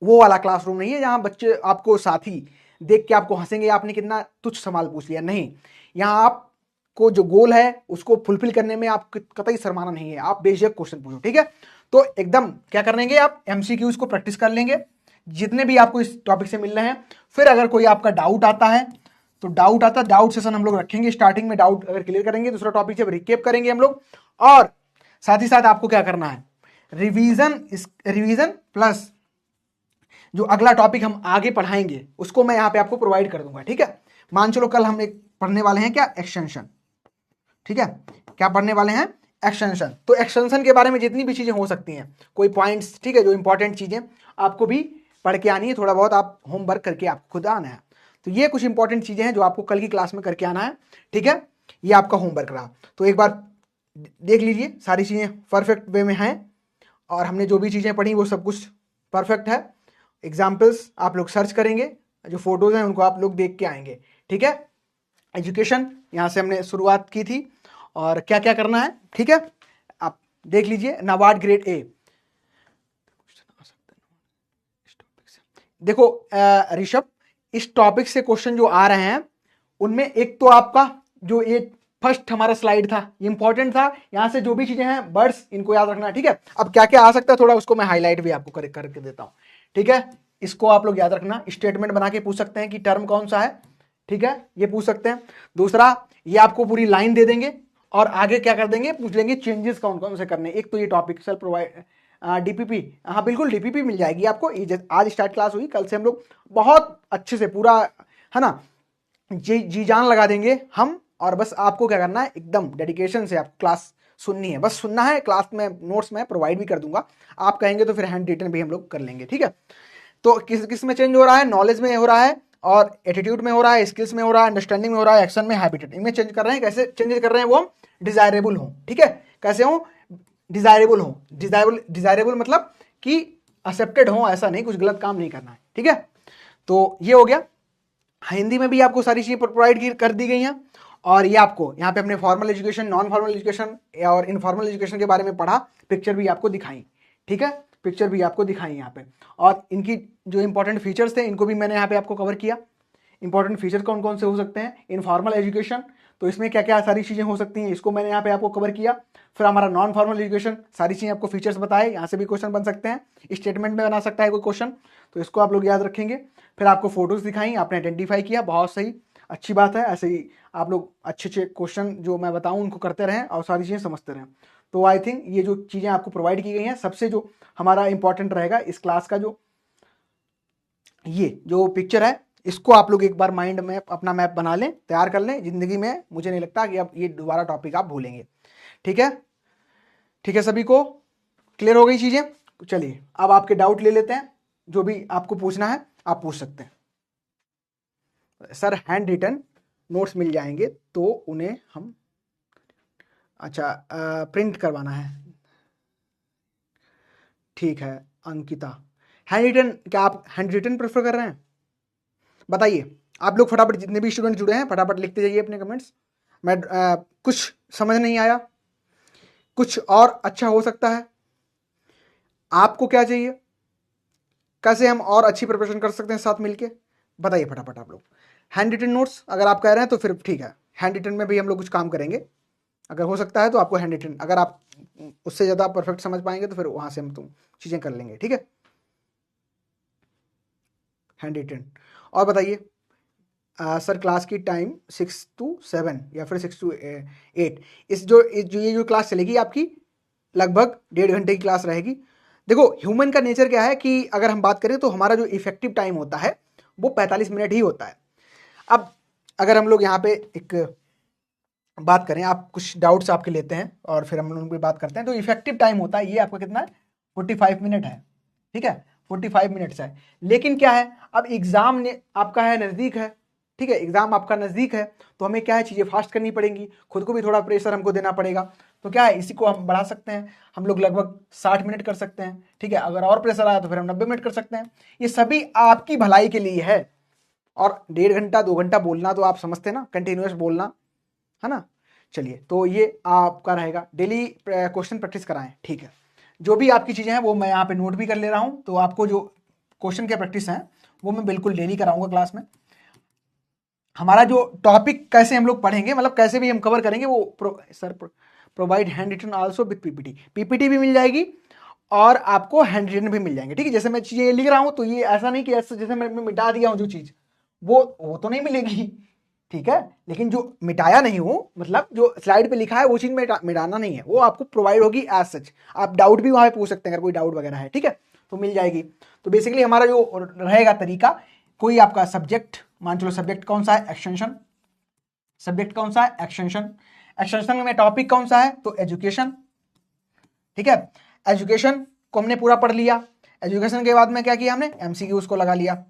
वो वाला क्लासरूम नहीं है जहां बच्चे आपको साथी देख के आपको हंसेंगे आपने कितना तुच्छ सवाल पूछ लिया। नहीं, यहां आपको जो गोल है उसको फुलफिल करने में आप कतई शर्माना नहीं है, आप बेझिझक क्वेश्चन पूछो। ठीक है, तो एकदम क्या कर लेंगे आप? एमसीक्यूज को प्रैक्टिस कर लेंगे जितने भी आपको इस टॉपिक से मिल रहे हैं। फिर अगर कोई आपका डाउट आता है तो डाउट सेशन हम लोग रखेंगे स्टार्टिंग में। डाउट अगर क्लियर करेंगे, दूसरा टॉपिक जब रिकेप करेंगे हम लोग। और साथ ही साथ आपको क्या करना है? रिवीजन प्लस जो अगला टॉपिक हम आगे पढ़ाएंगे उसको मैं यहां पे आपको प्रोवाइड कर दूंगा। ठीक है, मान चलो कल हम एक पढ़ने वाले हैं क्या? एक्सटेंशन। ठीक है, क्या पढ़ने वाले हैं? एक्सटेंशन। तो एक्सटेंशन के बारे में जितनी भी चीजें हो सकती हैं, कोई पॉइंट्स, ठीक है, जो इंपॉर्टेंट चीजें आपको भी पढ़ के आनी है, थोड़ा बहुत आप होमवर्क करके आपको खुद आना है। तो ये कुछ इंपॉर्टेंट चीजें हैं जो आपको कल की क्लास में करके आना है, ठीक है। ये आपका होमवर्क रहा, तो एक बार देख लीजिए सारी चीजें परफेक्ट वे में हैं और हमने जो भी चीजें पढ़ी वो सब कुछ परफेक्ट है। एग्जाम्पल्स आप लोग सर्च करेंगे, जो फोटोज हैं उनको आप लोग देख के आएंगे, ठीक है। एजुकेशन यहाँ से हमने शुरुआत की थी और क्या क्या करना है, ठीक है, आप देख लीजिए। नाबार्ड ग्रेड ए, देखो ऋषभ, इस टॉपिक से क्वेश्चन जो आ रहे हैं उनमें एक तो आपका जो ये फर्स्ट हमारा स्लाइड था ये इंपॉर्टेंट था, यहां से जो भी चीजें हैं बर्ड्स इनको याद रखना, ठीक है। अब क्या क्या आ सकता है थोड़ा उसको मैं हाईलाइट भी आपको करके देता हूं, ठीक है। इसको आप लोग याद रखना, स्टेटमेंट बना के पूछ सकते हैं कि टर्म कौन सा है, ठीक है, ये पूछ सकते हैं। दूसरा, ये आपको पूरी लाइन दे देंगे और आगे क्या कर देंगे, पूछ लेंगे चेंजेस कौन कौन से करने। एक तो ये टॉपिक सेल्फ प्रोवाइड डीपीपी, हाँ बिल्कुल डीपीपी मिल जाएगी आपको। आज स्टार्ट क्लास हुई, कल से हम लोग बहुत अच्छे से पूरा, है ना, जी जान लगा देंगे हम। और बस आपको क्या करना है, एकदम डेडिकेशन से आप क्लास सुननी है, बस सुनना है। क्लास में नोट्स में प्रोवाइड भी कर दूंगा, आप कहेंगे तो फिर हैंड रिटन भी हम लोग कर लेंगे, ठीक है। तो किस में चेंज हो रहा है, नॉलेज में हो रहा है और एटीट्यूड में हो रहा है, स्किल्स में हो रहा है, अंडरस्टैंडिंग में हो रहा है, एक्शन में, हैबिटेट, इनमें चेंज कर रहे हैं। कैसे चेंज कर रहे हैं, वो डिजायरेबल हो, ठीक है। कैसे हो, डिजायरेबल हो। डिजायरेबल मतलब कि एक्सेप्टेड हो, ऐसा नहीं कुछ गलत काम नहीं करना है, ठीक है। तो ये हो गया। हिंदी में भी आपको सारी चीजें प्रोवाइड कर दी गई हैं और ये आपको यहाँ पे अपने formal education, non formal education और इनफॉर्मल एजुकेशन के बारे में पढ़ा, पिक्चर भी आपको दिखाई, ठीक है, पिक्चर भी आपको दिखाई यहाँ पे। और इनकी जो इंपॉर्टेंट फीचर्स थे इनको भी मैंने यहाँ पे आपको कवर किया। इंपॉर्टेंट फीचर कौन कौन से हो सकते हैं, इनफॉर्मल एजुकेशन तो इसमें क्या क्या सारी चीजें हो सकती हैं, इसको मैंने यहाँ पे आपको कवर किया। फिर हमारा नॉन फॉर्मल एजुकेशन, सारी चीजें आपको फीचर्स बताए, यहाँ से भी क्वेश्चन बन सकते हैं, स्टेटमेंट में बना सकता है कोई क्वेश्चन, तो इसको आप लोग याद रखेंगे। फिर आपको फोटोज दिखाई, आपने आइडेंटिफाई किया, बहुत सही, अच्छी बात है। ऐसे ही आप लोग अच्छे अच्छे क्वेश्चन जो मैं बताऊं उनको करते रहें और सारी चीजें समझते रहें। तो आई थिंक ये जो चीजें आपको प्रोवाइड की गई हैं, सबसे जो हमारा इंपॉर्टेंट रहेगा इस क्लास का, जो ये जो पिक्चर है इसको आप लोग एक बार माइंड में अपना मैप बना लें, तैयार कर लें। जिंदगी में मुझे नहीं लगता कि अब ये दोबारा टॉपिक आप भूलेंगे, ठीक है। ठीक है, सभी को क्लियर हो गई चीजें। चलिए अब आपके डाउट ले लेते हैं, जो भी आपको पूछना है आप पूछ सकते हैं। सर हैंड रिटन नोट्स मिल जाएंगे तो उन्हें हम, अच्छा प्रिंट करवाना है, ठीक है। अंकिता, हैंड रिटन, क्या आप हैंड रिटन प्रेफर कर रहे हैं, बताइए। आप लोग फटाफट, जितने भी स्टूडेंट जुड़े हैं फटाफट लिखते जाइए अपने कमेंट्स। मैं कुछ समझ नहीं आया, कुछ और अच्छा हो सकता है, आपको क्या चाहिए, कैसे हम और अच्छी प्रिपरेशन कर सकते हैं साथ मिलके, बताइए फटाफट आप लोग। हैंड रिटन नोट्स अगर आप कह रहे हैं तो फिर ठीक है, हैंड रिटन में भी हम लोग कुछ काम करेंगे। अगर हो सकता है तो आपको हैंड रिटन, अगर आप उससे ज़्यादा परफेक्ट समझ पाएंगे तो फिर वहाँ से हम तुम चीज़ें कर लेंगे, ठीक है। Hand written. और बताइए सर क्लास की टाइम 6 to 7 या फिर 6 to 8, ये जो क्लास चलेगी आपकी लगभग 1.5 घंटे की क्लास रहेगी। देखो ह्यूमन का नेचर क्या है कि अगर हम बात करें तो हमारा जो इफेक्टिव टाइम होता है वो 45 मिनट ही होता है। अब अगर हम लोग यहाँ पे एक बात करें, आप कुछ डाउट्स आपके लेते हैं और फिर हम लोग उन बात करते हैं, तो इफेक्टिव टाइम होता है ये आपका कितना है, 45 मिनट है, ठीक है, 45 मिनट्स है। लेकिन क्या है, अब एग्जाम ने आपका है नज़दीक है, ठीक है, एग्जाम आपका नज़दीक है तो हमें क्या है, चीज़ें फास्ट करनी पड़ेंगी, खुद को भी थोड़ा प्रेशर हमको देना पड़ेगा। तो क्या है, इसी को हम बढ़ा सकते हैं, हम लोग लगभग 60 मिनट कर सकते हैं, ठीक है। अगर और प्रेशर आया तो फिर हम 90 मिनट कर सकते हैं। ये सभी आपकी भलाई के लिए है। और 1.5 घंटा 2 घंटा बोलना तो आप समझते हैं ना, कंटिन्यूस बोलना, है ना। चलिए, तो ये आपका रहेगा, डेली क्वेश्चन प्रैक्टिस कराएं, ठीक है। जो भी आपकी चीज़ें हैं वो मैं यहाँ पे नोट भी कर ले रहा हूँ, तो आपको जो क्वेश्चन के प्रैक्टिस हैं वो मैं बिल्कुल डेली कराऊंगा क्लास में। हमारा जो टॉपिक कैसे हम लोग पढ़ेंगे, मतलब कैसे भी हम कवर करेंगे, वो sir provide hand written also with PPT, PPT भी मिल जाएगी और आपको हैंड रिटन भी मिल जाएंगे, ठीक है। जैसे मैं चीज़ें लिख रहा हूँ तो ये ऐसा नहीं कि ऐसा जैसे मैं मिटा दिया हूँ जो चीज़, वो तो नहीं मिलेगी, ठीक है। लेकिन जो मिटाया नहीं हो, मतलब जो स्लाइड पे लिखा है वो चीज़ मिटाना नहीं है, वो आपको प्रोवाइड होगी एज सच। आप डाउट भी वहाँ पे पूछ सकते हैं अगर कोई डाउट वगैरह है, ठीक है, तो मिल जाएगी। तो बेसिकली हमारा जो रहेगा तरीका, कोई आपका सब्जेक्ट, मान चलो सब्जेक्ट कौन सा है, एक्सटेंशन, सब्जेक्ट कौन सा है, एक्सटेंशन, एक्सटेंशन में टॉपिक कौन सा है, तो एजुकेशन, ठीक है। एजुकेशन को हमने पूरा पढ़ लिया, एजुकेशन के बाद में क्या किया हमने, एमसीक्यूज को लगा लिया।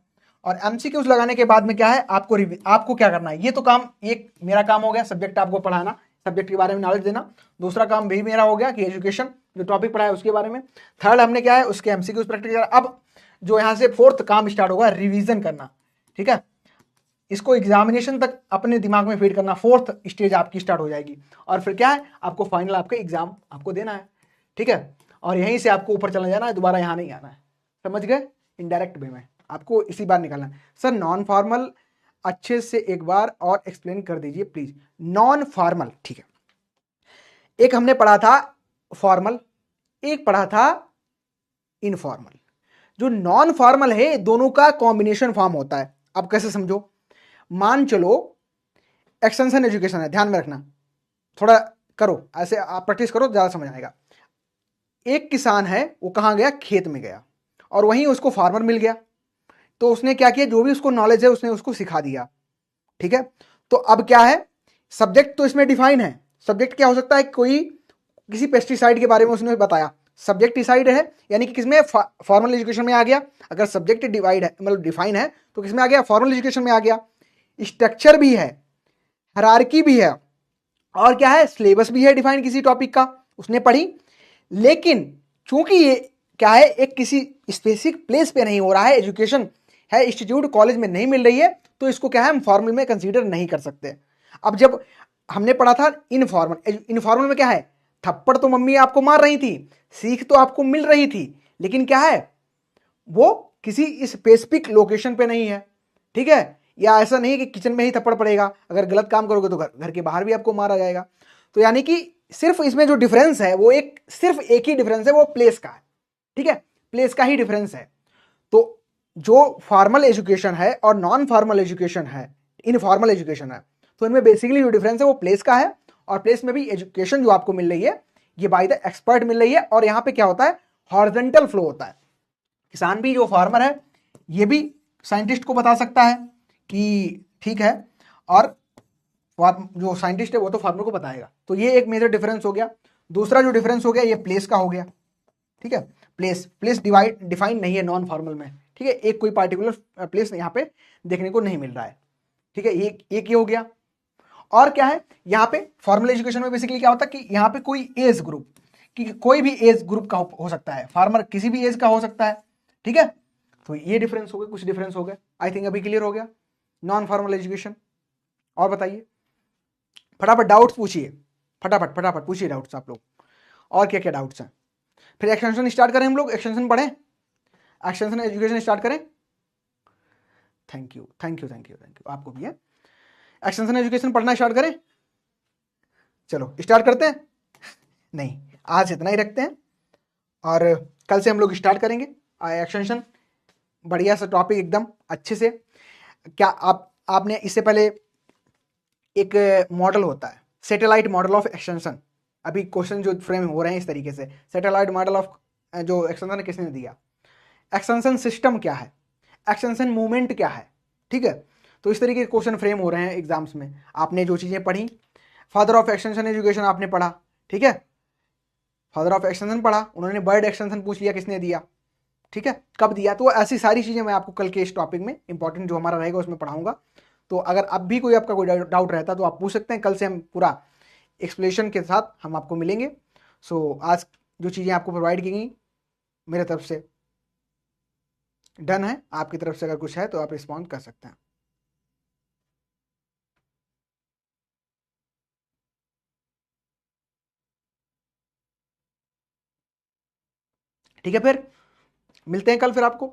और एमसीक्यूज लगाने के बाद में क्या है, आपको क्या करना है, ये तो काम, एक मेरा काम हो गया सब्जेक्ट आपको पढ़ाना, सब्जेक्ट के बारे में नॉलेज देना। दूसरा काम भी मेरा हो गया कि एजुकेशन जो टॉपिक पढ़ाया उसके बारे में। थर्ड हमने क्या है, उसके एमसीक्यूज प्रैक्टिस किया। अब जो यहाँ से फोर्थ काम स्टार्ट होगा, रिवीजन करना। ठीक है, इसको एग्जामिनेशन तक अपने दिमाग में फीड करना, फोर्थ स्टेज आपकी स्टार्ट हो जाएगी। और फिर क्या है, आपको फाइनल आपका एग्जाम आपको देना है। ठीक है, और यहीं से आपको ऊपर चला जाना है, दोबारा यहाँ नहीं आना है। समझ गए, इनडायरेक्ट वे में आपको इसी बार निकालना है। सर नॉन फॉर्मल अच्छे से एक बार और एक्सप्लेन कर दीजिए प्लीज। नॉन फॉर्मल, ठीक है, एक हमने पढ़ा था फॉर्मल, एक पढ़ा था इनफॉर्मल। जो नॉन फॉर्मल है दोनों का कॉम्बिनेशन फॉर्म होता है। अब कैसे समझो, मान चलो एक्सटेंशन एजुकेशन है, ध्यान में रखना, थोड़ा करो ऐसे, आप प्रैक्टिस करो ज्यादा समझ आएगा। एक किसान है, वो कहां गया, खेत में गया, और वहीं उसको फार्मर मिल गया। तो उसने क्या किया, जो भी उसको नॉलेज है उसने उसको सिखा दिया। ठीक है, तो अब क्या है, सब्जेक्ट तो इसमें डिफाइन है। सब्जेक्ट क्या हो सकता है, कोई किसी पेस्टिसाइड के बारे में उसने बताया, सब्जेक्ट डिसाइड है, यानी कि किसमें, फॉर्मल एजुकेशन में आ गया। अगर सब्जेक्ट डिवाइड है, मतलब डिफाइन है, तो किसमें आ गया, फॉर्मल एजुकेशन में आ गया। स्ट्रक्चर भी है, हायरार्की भी है, और क्या है, सिलेबस भी है डिफाइन किसी टॉपिक का, उसने पढ़ी। लेकिन चूंकि ये क्या है, एक किसी स्पेसिफिक प्लेस पे नहीं हो रहा है, एजुकेशन है इंस्टीट्यूट कॉलेज में नहीं मिल रही है, तो इसको क्या है, हम फॉर्मल में कंसीडर नहीं कर सकते। अब जब हमने पढ़ा था इनफॉर्मल, इनफॉर्मल में क्या है, थप्पड़ तो मम्मी आपको मार रही थी, सीख तो आपको मिल रही थी, लेकिन क्या है, वो किसी स्पेसिफिक लोकेशन पे नहीं है। ठीक है, या ऐसा नहीं कि किचन में ही थप्पड़ पड़ेगा, अगर गलत काम करोगे तो घर के बाहर भी आपको मारा जाएगा। तो यानी कि सिर्फ इसमें जो डिफरेंस है वो सिर्फ एक ही डिफरेंस है, वो प्लेस का है। ठीक है, प्लेस का ही डिफरेंस है। तो जो फॉर्मल एजुकेशन है और नॉन फॉर्मल एजुकेशन है, इनफॉर्मल एजुकेशन है, तो इनमें बेसिकली जो डिफरेंस है वो प्लेस का है। और प्लेस में भी एजुकेशन जो आपको मिल रही है ये बाय द एक्सपर्ट मिल रही है। और यहाँ पे क्या होता है, हॉरिजॉन्टल फ्लो होता है। किसान भी जो फार्मर है ये भी साइंटिस्ट को बता सकता है कि ठीक है, और जो साइंटिस्ट है वो तो फार्मर को बताएगा। तो ये एक मेजर डिफरेंस हो गया। दूसरा जो डिफरेंस हो गया ये प्लेस का हो गया। ठीक है, प्लेस डिफाइन नहीं है नॉन फॉर्मल में। ठीक है, एक कोई पार्टिकुलर प्लेस यहाँ पे देखने को नहीं मिल रहा है। ठीक है, एक ये हो गया। और क्या है, यहाँ पे फॉर्मल एजुकेशन में बेसिकली क्या होता है कि यहाँ पे कोई एज ग्रुप, कि कोई भी एज ग्रुप का हो सकता है, फार्मर किसी भी एज का हो सकता है। ठीक है, तो ये डिफरेंस हो गए, कुछ डिफरेंस हो गए। आई थिंक अभी क्लियर हो गया नॉन फॉर्मल एजुकेशन। और बताइए, फटाफट डाउट्स पूछिए, फटाफट फटाफट पूछिए डाउट्स आप लोग, और क्या क्या डाउट्स हैं। फिर एक्सटेंशन स्टार्ट करें हम लोग, एक्सटेंशन पढ़ें, एक्सटेंशन एजुकेशन स्टार्ट करें। Thank you thank you thank you thank you, आपको भी है। एक्सटेंशन एजुकेशन पढ़ना स्टार्ट करें, चलो स्टार्ट करते हैं। नहीं, आज इतना ही रखते हैं, और कल से हम लोग स्टार्ट करेंगे एक्सटेंशन, बढ़िया सा टॉपिक एकदम अच्छे से। क्या आपने इससे पहले एक मॉडल होता है सैटेलाइट मॉडल ऑफ एक्सटेंशन, अभी क्वेश्चन जो फ्रेम हो रहे हैं इस तरीके से, सैटेलाइट मॉडल ऑफ जो एक्सटेंशन किसने दिया, एक्सटेंशन सिस्टम क्या है, एक्सटेंशन मूवमेंट क्या है। ठीक है, तो इस तरीके के क्वेश्चन फ्रेम हो रहे हैं एग्जाम्स में। आपने जो चीज़ें पढ़ी, फादर ऑफ एक्सटेंशन एजुकेशन आपने पढ़ा, ठीक है, फादर ऑफ एक्सटेंशन पढ़ा, उन्होंने बर्ड एक्सटेंशन पूछ लिया किसने दिया, ठीक है, कब दिया। तो ऐसी सारी चीज़ें मैं आपको कल के इस टॉपिक में इंपॉर्टेंट जो हमारा रहेगा उसमें पढ़ाऊंगा। तो अगर अब भी कोई आपका कोई डाउट रहता तो आप पूछ सकते हैं, कल से हम पूरा एक्सप्लेनेशन के साथ हम आपको मिलेंगे। सो आज जो चीज़ें आपको प्रोवाइड की गई मेरे तरफ से डन है, आपकी तरफ से अगर कुछ है तो आप रिस्पॉन्ड कर सकते हैं। ठीक है, फिर मिलते हैं कल फिर आपको।